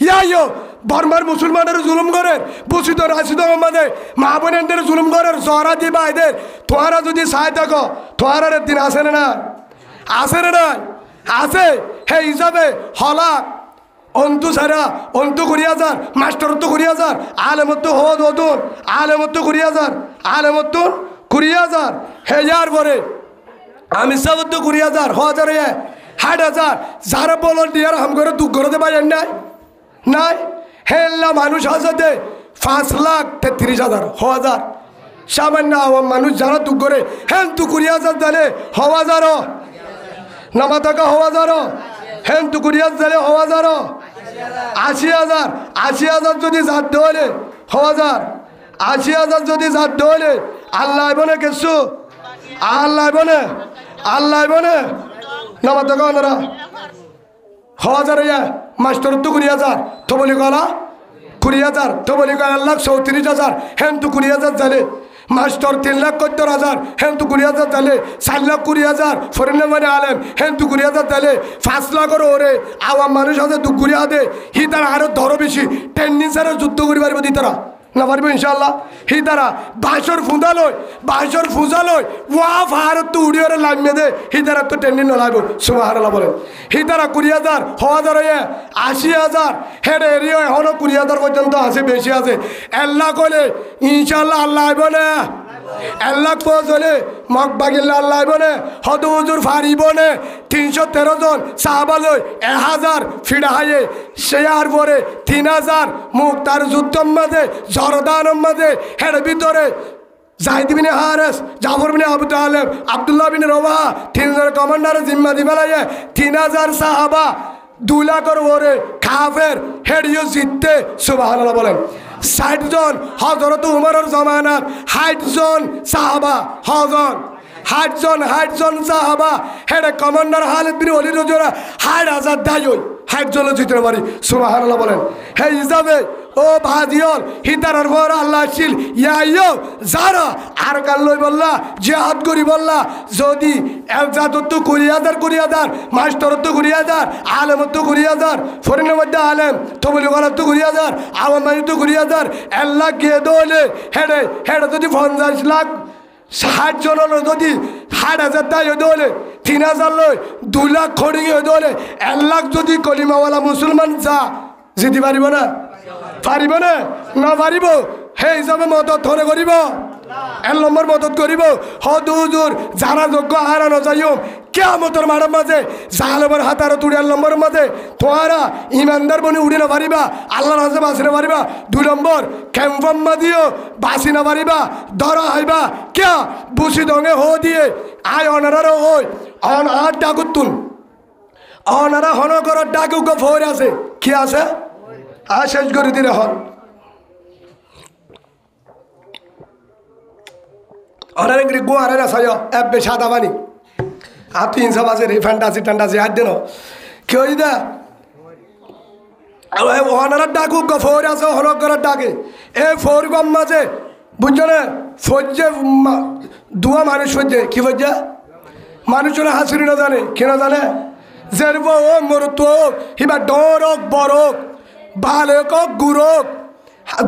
ইয়াইও বর্মার মুসলমানের জুলুম করেন বুসিত রাশিদ মোহাম্মদে মা বোনেদের জুলুম করেন জরা দিবা এদের তোরা যদি চাই থাকো তোরার দিন আসে না আছে রে না আছে হে হিসাবে হলাক অন্তু সারা অন্তু 20,000 মাস্টার তো 20,000 আলেমত হদ হতুন আলেমত 20,000 আলেমত 20,000 হেজার পরে আমি সব তো 20,000 হাজার 60,000 যারা ভলান্টিয়ার হাম করে দুঃখ করতে পারেন নাই নাই হেল্লা মানুষ হাজাতে 5,33,000 হাজার সামান্য মানুষ যারা দুঃখ করে হেন তু 20,000 দিলে হওয়া যারো নামা থাকা হওয়া যারো হেন তু 20,000 দিলে হওয়া যারো 80,000 80,000 যদি জাত হলে হওয়া যার 80,000 যদি জাত হলে আল্লাহ বনে কিছু আল্লাহ বনে নামা থাকা ওনারা হওয়া যার মাস্টার তো 20,000 তো বলি গলা 20,000 তো বলি গলা 1,34,000 হেন তু 20,000 দিলে মাস্টার 3,70,000 হেন তু 20,000 দিলে 4,20,000 ফরেনে মানে আলেম হেন তু 20,000 দিলে 5 লাখ ওরে আওয়াম মানুষ আছে দুঃখ করিয়া দে হি তারা আরো ধরো বেশি টেন্নিসের যুদ্ধ করি পারবো দি তারা না পারবো ইনশাল্লাহ হি তারা বাঁশর ফুঁজালয় ওয়া ভারত তো উড়িয়ে লামিয়ে দে হি তারা তো টেন্নিস নলাইব সুবহানাল্লাহ বলেন হি তারা 20,000 হওয়া যার 80,000 হেড এরিয়া এখনো 20,000 পর্যন্ত আছে বেশি আছে আল্লাহ কলে ইনশাল্লাহ আল্লাহ আইব না আল্লাহ পৌঁছলে মগ বাগিল্লা আল্লাহ আইব না হদ হুজুর ফারিব না 313 জন সাহাবালয় 1,000 ফিরা হাইয়ে শেয়ার পরে 3,000 মুক্তার যুদ্ধর মাঝে জরদানের মাঝে হেড ভিতরে জাহিদ বিন হারেস জাফর বিন আবু তালেব আব্দুল্লাহ বিন রওয়াহা 3 কমান্ডার জিম্মা দিবেলায় 3,000 সাহাবা 2 লাখের ওরে কাফের হেডিও জিততে সুবহানাল্লাহ বলেন 60 জন হযরত উমরের জামানাত 60 জন সাহাবা হজন 60 জন সাহাবা হেড কমান্ডার খালিদ বিন ওয়ালিদ রাজরা 60,000 দায়ই 60 জন জিততে পারি সুবহানাল্লাহ বলেন হে হিসাবে ও ভাজিয়ল হিতার পর আল্লাহ ছিল ইয়াইও যারা আর কাল লই বললা জিহাদ করি বললা যদি একজাত তো 20,000 মাস্টার তো 20,000 আলেম তো 20,000 ফরেনের মধ্যে আলেম তো বলি গলা তো 20,000 আওয়াম মানে তো 20,000 আল্লাহ কে দলে হেডে যদি 50 লাখ 60 জন যদি 60,000 তাই দলে 3,000 লই 2 লাখ খড়ি দলে 1 লাখ যদি কলিমাওয়ালা মুসলমান যা জিতি পারিব না পারিব না না পারিব হে হিসাবে মদত ধরে করিব 1 নম্বর মদত করিব হদ হুজুর যারা যোগ্য হারানো যাইও কিয়ামতের মাঠের মাঝে জালেমের হাতার তুড়ি 1 নম্বরের মাঝে তোরা ইমানদার বনি উড়ি না পারিবা আল্লাহর হাতে বাঁচি না পারিবা 2 নম্বর ক্যাম্পম্মা দিও বাঁচি না পারিবা ধরা হইবা কে বুসি দঙে হো দিয়ে আয় অনারারও হই অন আর ডাকুতুন অনারা হনগর ডাকুক ফোর আছে কি আছে আর শেষ করে দিলে হন অনেক গো আরে না সায় এবে সাদা পানি আর 300 আছে রে ফ্যান্টাসি আর দেন কি হই দা ওনারা ডাকুক ফোর আছে হনগর ডাকে এ ফোর গম মাঝে বুঝছো না ফজ্জে দুয়া মানুষ ফজ্জে কি ফজ্জে মানুষরা হাসিরি না জানে কি না জানে জেরব ও মরত হিবা ডরক বরক বালক গুরক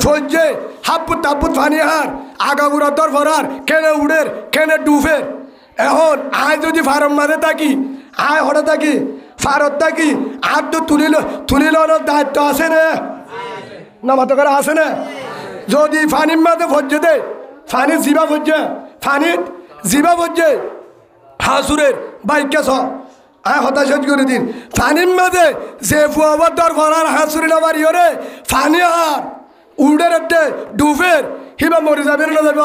ফজ্জে হাপুত ফানি হার আগা বুড়া দর ভরার কেনে উড়ের কেনে ডুফের এখন আয় যদি ফার্ম মাঝে থাকি আয় হঠাৎ থাকি ফারত থাকি আর তো তুলিল দায়িত্ব আছে না মাথা করে আছে না যদি ফানির মাঝে ভজ্জে দে ফানির জিবা ভজ্জে ফানির জিবা ভজ্জে হাসুরের বাইকে ছ আয় হতাশ করে দিন ফানির মাঝে যে ফুয়াবার দর ঘরার হাসুরি না বাড়ি ওরে ফানি আর উল্ডের একটা ডুফের হিবা মরে যাবে না যাব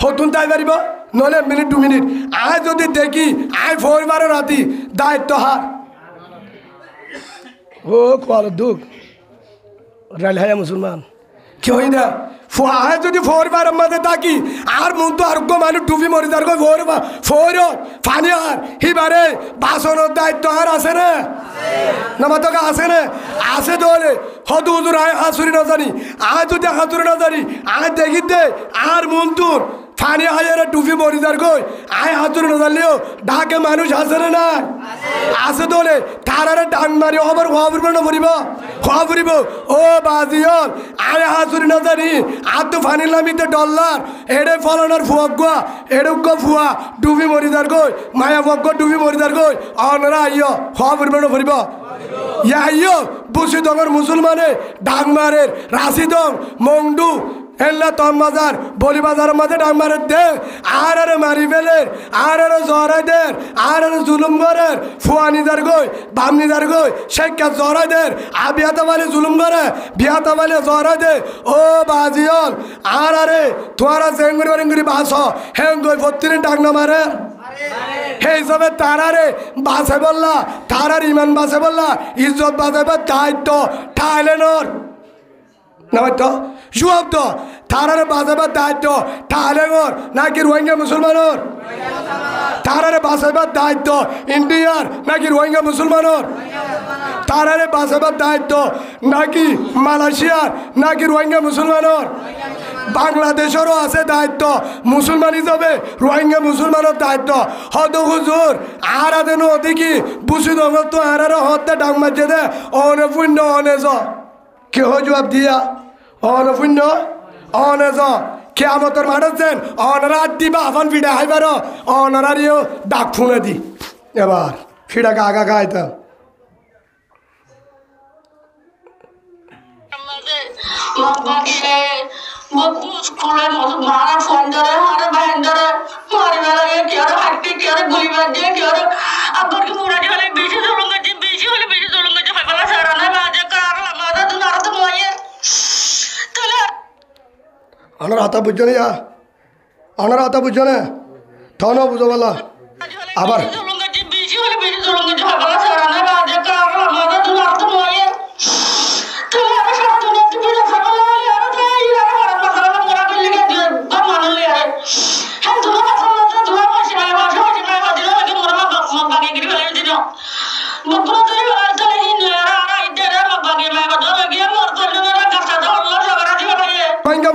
হতুন তাই পারিব নহলে মিনিট 2 মিনিট আয় যদি দেখি আয় 4 রাতি দায়িত্ব হার ও কোয়াল দুঃখ রাইল হায়া মুসলমান কি হই না আয় যদি 4 মাঝে থাকি আর মন তো আরোগ্য মানুষ ডুবি মরে যার গো 4 ফানি আর হিবারে বাসনের দায়িত্ব আর আছে না মাতকা আছে না আছে দলে হদু হুজুর আয় হাসুরি না জানি আয় যদি হাসুরি না জানি আয় দেখিতে আর মন তোর ফানি আয়ের ডুবি মরে যার গো আয় হাসুরি না জানলেও ঢাকে মানুষ আছে না আছে দলে তারারে ডাং মারি খবর খবরিব ও বাজিয়ল আয় হাসুরি না জানি আর তো ফানি লামিতে ডলার এড়ে ফলনের ফুয়া এড়ুক ফুয়া ডুবি মরি যার গই মায়া ফগ ডুবি মরি যার গই অনরা আইয় খবরিব ইয়া আইয় বুসি দঙর মুসলমানে ডাং মারের রাশিদং মংডু এল্লা তম বাজার বলি বাজারের মাঝে ডাং মারের দে আর মারি ফেলের আর জরাইদের আর জুলুম করের ফুয়ানি যার গই বামনি যার গই শেখা জরাইদের আ বিয়াতা বালে জুলুম করে বিয়াতা বালে জরাই দে ও বাজিয়ল আর তোরা জেঙ্গুরি বাস হেঙ্গুই 32 ডাং না মারে সেই হিসাবে তারারে বাসে বললা তারার ইমান বাসে বললা ইজ্জত বাঁচাবে দায়িত্ব থাইল্যান্ডর তো জবাব তো তারারে বাঁচাবার দায়িত্ব থাইল্যান্ডর নাকি রোহিঙ্গা মুসলমানর তারারে বাঁচাবার দায়িত্ব ইন্ডিয়ার নাকি রোহিঙ্গা মুসলমানর তারারে বাঁচাবার দায়িত্ব নাকি মালয়েশিয়ার নাকি রোহিঙ্গা মুসলমানর বাংলাদেশেরও আছে দায়িত্ব মুসলমান হিসাবে রোহিঙ্গা মুসলমানের দায়িত্ব হদ হুজুর আর আদেন দেখি বুঝি দঙ্গ তো আর হত্যা ডাক মারছে দে অনে পুণ্য অনে য কেহ জবাব দিয়া অনে পুণ্য অনে য কেয়ামতের মাঠেছেন অনারা দিবা আফান ফিডা হাইবার অনারারিও ডাক ফুনে দি এবার ফিডাকে আগা খাইতাম স্কুলের মতো মারা ফোন ধরে হারে ভাইন ধরে মারি বেলায় কি আর হাঁটতে কি আর গুলি বাজে কি আর আবার কি মুড়া হলে বেশি হলে বেশি জলঙ্গা যে ফাইবালা সারা না বাজে কার আমাদা তো না তো ময়ে তাহলে অনার হাতা বুঝছো না অনার হাতা বুঝছো না থন বুঝো বলা আবার জলঙ্গা যে বেশি হলে বেশি জলঙ্গা যে ফাইবালা সারা না বাজে কার আমাদা তো না তো ময়ে তাহলে আর সারা দুনিয়া তুমি ফাইবালা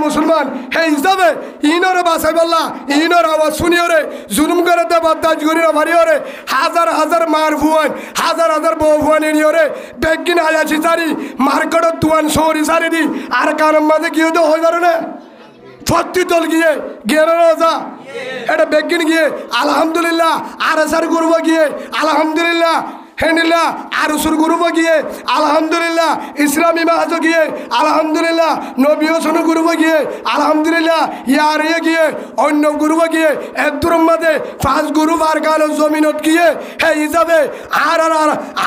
মুসলমান হে হিসাবে ইনরে বাসাই বললা ইনর আওয়াজ শুনিওরে জুলুম করে দে বদাজ করি না ভারিওরে হাজার মার ভুয়ান হাজার বউ ভুয়ান এরিওরে বেগিন আয়াছি সারি মার্কেটত দুয়ান সরি সারি দি আর কারণ মাঝে কি হতো হয়ে যাবে না ফত্তি দল গিয়ে যা এটা বেগিন গিয়ে আলহামদুলিল্লাহ আর সার করবো গিয়ে আলহামদুলিল্লাহ হেনিল্লা আর সুর গুরুব গিয়ে আলহামদুলিল্লাহ ইসলামী মাহাজ গিয়ে আলহামদুলিল্লাহ নবী হোসেন গুরুব গিয়ে আলহামদুলিল্লাহ ইয়ার গিয়ে অন্য গুরুব গিয়ে একদুরম মাঝে 5 গুরু আর গান জমিনত গিয়ে হে হিসাবে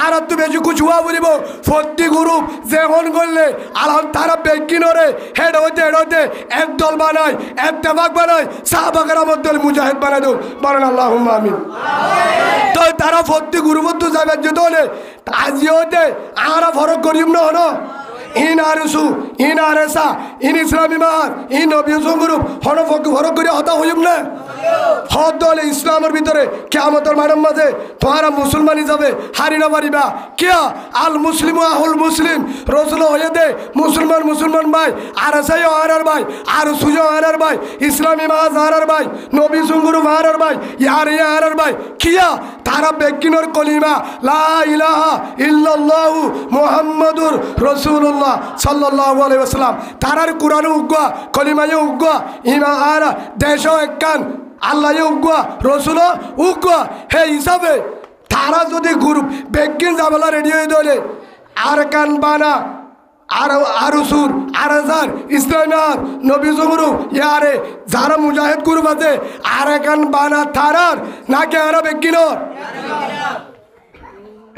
আর তো বেশি কিছু হওয়া বলিব ফত্তি গ্রুপ যেমন করলে আলহাম তারা বেগিনরে হেড হইতে একদল বানায় একতেফাক বানায় সাহাবাকের মধ্যে মুজাহিদ বানায় দেব বলেন আল্লাহুম্মা আমিন তো তারা ফত্তি গ্রুপ তো যাবে যেতে আজিওতে আরা ফরক করিম না হনো in ARSU in Aresa in ইসলামী মার ইন নবী গ্রুপ হন ফরক করে হতা হইম না হদ দলে ইসলামের ভিতরে কিয়ামতের মাঠের মাঝে তোমরা মুসলমান হিসাবে হারি না পারিবা কিয়া আল মুসলিম আহুল মুসলিম রসুল হয়ে দে মুসলমান ভাই আর সাই আর ভাই আর সুজো আর ভাই ইসলামী মাজ আর ভাই নবী গ্রুপ আর ভাই ইয়ার ভাই কিয়া তারা বেগিনর কলিমা লা ইলাহা ইল্লাল্লাহু মুহাম্মাদুর রাসূলুল্লাহ সাল্লাল্লাহু আলাইহি ওয়াসাল্লাম তারার কুরআন উগ্গা কলিমায়ে উগ্গা ইমা আর দেশ একখান আল্লাহ উগুয়া রসুল উগুয়া হে হিসাবে তারা যদি গ্রুপ বেগিন যাবলা রেডি হয়ে দলে আর কান বানা আরুসুর আরাজার ইসলামার নবী জমরু ইয়ারে যারা মুজাহিদ গ্রুপ আছে আর কান বানা তারার নাকি আর বেগিনর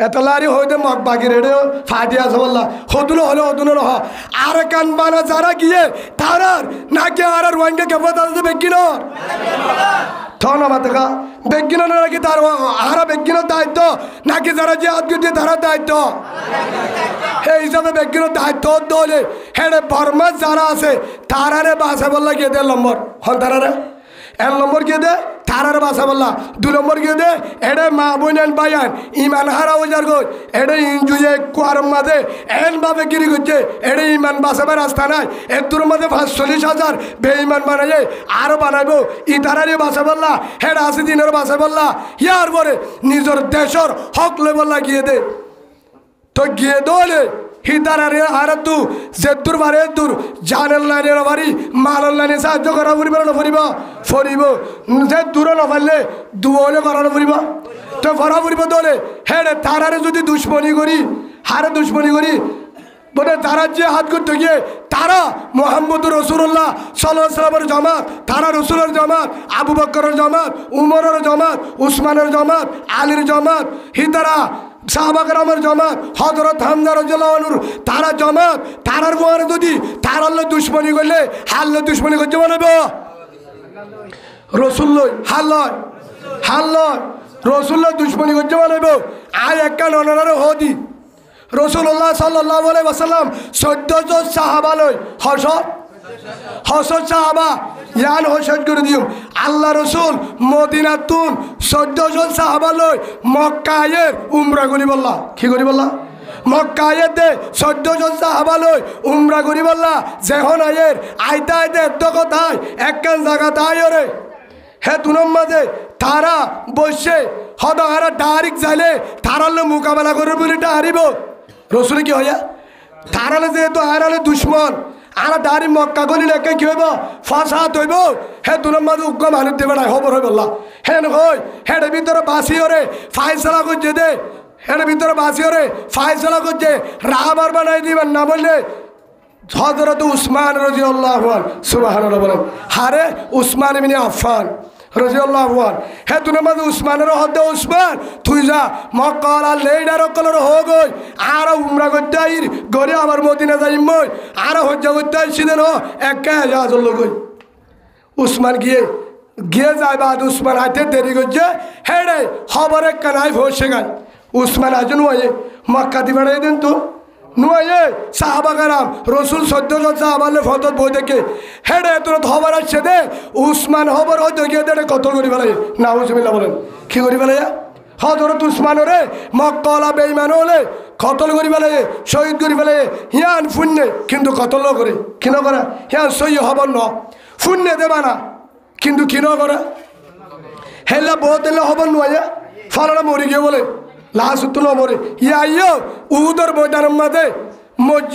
এতলারি হইতে মগ বাকি রেডে ফাটি আছে বললা হতুন হলে হতুন রহ আর কান বানা যারা গিয়ে তারার নাকি আর রোয়াঙ্গে কেপত আছে বেগিনর থন আমাদেরকা বেগিনর নাকি তার আর বেগিনর দায়িত্ব নাকি যারা যে আদগুতি তারা দায়িত্ব এই হিসাবে বেগিনর দায়িত্ব দলে হেডে বর্মা যারা আছে তারারে বাসে বললা গিয়ে দে নম্বর হন তারারে এক নম্বর গিয়ে দে তারার বাসা বললা 2 নম্বর গিয়ে দে এডে মা বোন বায়ান ইমান হারা ওজার গো এডে ইনজুয়ে কোয়ারম মাঝে এন ভাবে গিরি করছে এডে ইমান বাসাবার রাস্তা নাই এর দূর মাঝে 45,000 বেঈমান বানাইয়ে আরো বানাইবো ই তারারে বাসা বললা হেড 80 দিনের বাসা বললা ইয়ার পরে নিজের দেশের হক লে বললা গিয়ে দে তো গিয়ে দলে হিদারে আর তু যেদুর বারে দূর জানের লাইনে বাড়ি মালের লাইনে সাহায্য করা ফুরিব না ফুরিব ফুরিব যে দূরে না পারলে দুলে করানো ফুরিব তো ফরা ফুরিব দলে হেডে তারারে যদি দুশ্মনী করি হারে দুশ্মনী করি বলে তারা যে হাত করতে গিয়ে তারা মোহাম্মদ রসুল্লাহ সাল্লাল্লাহু আলাইহি ওয়াসাল্লামের জামাত তারা রসুলের জামাত আবু বকরের জামাত উমরের জামাত উসমানের জামাত আলীর জামাত হিদারা সাহাবাগরামের জামাত হযরত হামজা রাদিয়াল্লাহু আনহু তারা জামাত তারার গোয়ারে যদি তারার দুশ্মনী করলে হাল্লে দুশ্মনী করতে বানাবো রসুল্লাহ হাল্লা রসুল্লাহ দুশ্মনী করতে বানাবো আয় একটা ননারে হদি রসুল্লাহ সাল্লাল্লাহু আলাইহি ওয়াসাল্লাম 14 জন সাহাবা লই হসত সাহাবা ইয়ান হোসেন করে দিও আল্লাহ রসুল মদিনাতুন 14 জন সাহাবা লই মক্কায়ের উমরা করি বললা কি করি বললা মক্কায়ের দে 14 জন সাহাবা লই উমরা করি বললা যেহন আয়ের আইতা আইতে এত কথায় একখান জায়গা তাই ওরে হে তুনম মাঝে তারা বসে হদ হারা ডাইরেক্ট যাইলে তারালে মোকাবেলা করে বলে হারিব রসুল কি হইয়া তারালে যেহেতু হারালে দুশ্মন আর ডারি মক্কা গলি লেখে কি হইব ফাঁসাত হইব হে তুলম মাঝে উগ্র মানুষ দেবে না খবর হয়ে বললা হেন হই হেডে ভিতরে বাসি ওরে ফাইসলা করছে দে হেডে ভিতরে বাসি ওরে ফাইসলা করছে রাবার বানাই দিবেন না বললে হযরত উসমান রাদিয়াল্লাহু আনহু সুবহানাল্লাহ বলেন হারে উসমান ইবনে আফফান রাদিয়াল্লাহু আনহু হে তুনে মাঝে উসমানের হদ্দে উসমান তুই যা মক্কার লেডার কলর হো গই আর উমরা করতে আইর গরে আবার মদিনা যাইম মই আর হজ্জা করতে আইছি দেন একা যা চলল গই উসমান গিয়ে যায় বাদ উসমান হাতে দেরি করছে হেডে খবরে কানাই ভসে গায় উসমান আজও নুয়ে মক্কা দিবাড়াই দেন তো নুয়ে সাহাবাগারাম রসুল 14 জন সাহাবালে ফতত বই দেখে হেডে তোর খবর আসছে দে উসমান খবর হয়তো গিয়ে দে কত করি ফেলাই নাউজুবিল্লাহ বলেন কি করি ফেলাই হযরত উসমান রে মক্কালা বেঈমান হলে কতল করি ফেলাই শহীদ করি ফেলাই হিয়ান ফুন্নে কিন্তু কতল করে কিনো করে হিয়ান সই খবর ন ফুন্নে দেবা না কিন্তু কিনো করে হেলা বহুত এলে খবর নুয়ে ফলানা মরি গিয়ে বলে লাশ তুলো মরে ইয়া উহুদের ময়দানের মাঝে মজ্জ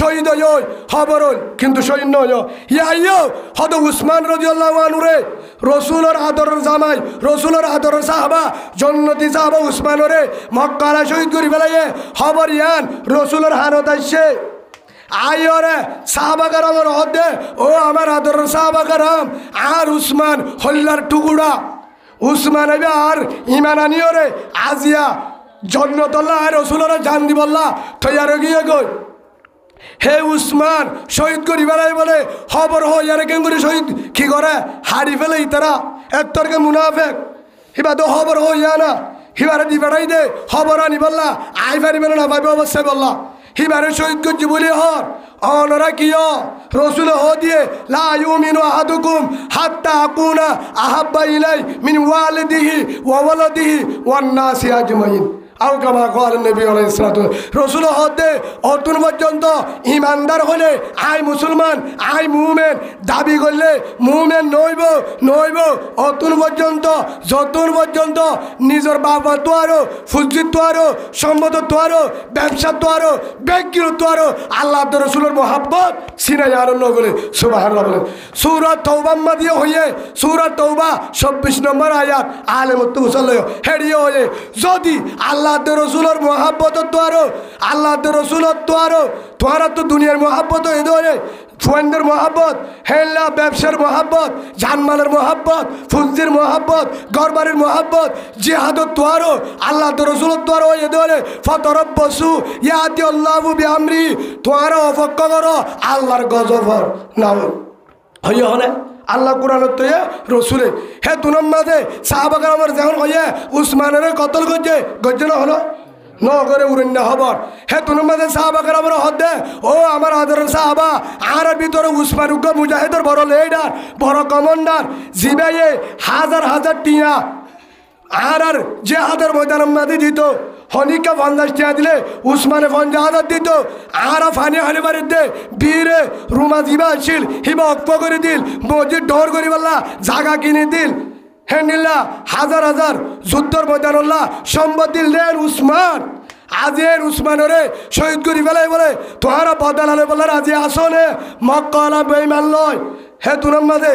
শহীদ হই খবর হল কিন্তু শহীদ নয় ইয়া হদ উসমান রাদিয়াল্লাহু আনহু রে রসুলের আদরের জামাই রসুলের আদরের সাহাবা জন্নতি সাহাবা উসমান রে মক্কালা শহীদ করি ফেলাইয়ে খবর ইয়ান রসুলের হানত আসছে আইরে সাহাবাগারামের হদে ও আমার আদরের সাহাবাগারাম আর উসমান হল্লার টুকুরা উসমান আর ইমান আনিও রে আজিয়া জন্নতল্লাহ রসুলের জান দি বললা তৈয়ার গিয়ে গই হে উসমান শহীদ করি বেড়াই বলে খবর হইয়ারে কেন করে শহীদ কি করে হারি ফেলে তারা এতরকে মুনাফেক হিবা তো খবর হইয়া না হিবারে দি বেড়াই দে খবর আনি বললা আই পারিবে না পাইবে অবশ্যই বললা হিবারে শহীদ করছি বলি হর অনরা কিয় রসুল হ দিয়ে লা ইউমিনু আহাদুকুম হাত্তা আকুনা আহাব্বা ইলাই মিন ওয়ালিদিহি ওয়া ওয়ালাদিহি ওয়ান নাসি আজমাইন আও কামা ক্বালা নবী আলাইহিস সালাতু রাসূল হদে অতুন পর্যন্ত ইমানদার হলে আই মুসলমান আই মুমিন দাবি করলে মুমিন নইব অতুন পর্যন্ত যতুন পর্যন্ত নিজের বাবা তো আরো ফুজিত তো আরো সম্পদ তো আরো ব্যবসা তো আরো ব্যক্তিগত তো আরো আল্লাহ রাসূলের মহব্বত সিনাই আরো বলে সুবহানাল্লাহ বলে সূরা তওবা মাদিয়ে হইয়ে সূরা তওবা 26 নম্বর আয়াত আলে মুত্তাসাল্লাহ হেডিয়ে হয়ে যদি আল্লাহ রাসূলের মহব্বত তো আরো আল্লাহ রাসূলের তো আরো তোরা তো দুনিয়ার মহব্বত হয়ে ধরে ফুয়েন্দের মহব্বত হেল্লা ব্যবসার মহব্বত জানমালের মহব্বত ফুজির মহব্বত গরবারের মহব্বত জিহাদত তো আরো আল্লাহ রাসূলের তো আরো হয়ে ধরে ফতরব্বসু ইয়াতি আল্লাহু বিআমরি তোরা অপেক্ষা করো আল্লাহর গজবর নাও হইয়া হলে আল্লাহ কোরআন তো রসুলে হে তুনম মাঝে সাহাবাগার আমার যখন হইয়া উসমানের কতল করছে গজ্জ না হলো নগরে উড়ন্য হবর হে তুনম মাঝে সাহাবাগার আমার হদে ও আমার আদরের সাহাবা আর ভিতরে উসমান উগ্র মুজাহিদের বড় লিডার বড় কমান্ডার জিবাইয়ে হাজার টিয়া আর যে হাজার ময়দান মাঝে দিত হনিকা 50 টিয়া দিলে উসমানে 50,000 দিত আর ফানি হানি বাড়ি দে বীরে রুমা জিবা আসিল হিবা অক্ষ করে দিল মসজিদ ডর করি বললা জাগা কিনে দিল হেনিল্লা হাজার যুদ্ধর ময়দানুল্লাহ সম্পদ দিল দেন উসমান আজের উসমানরে শহীদ করি ফেলাই বলে তোহারা বদলালে বলার আজি আসনে মক্কা বেঈমান লয় হে তুনার মাঝে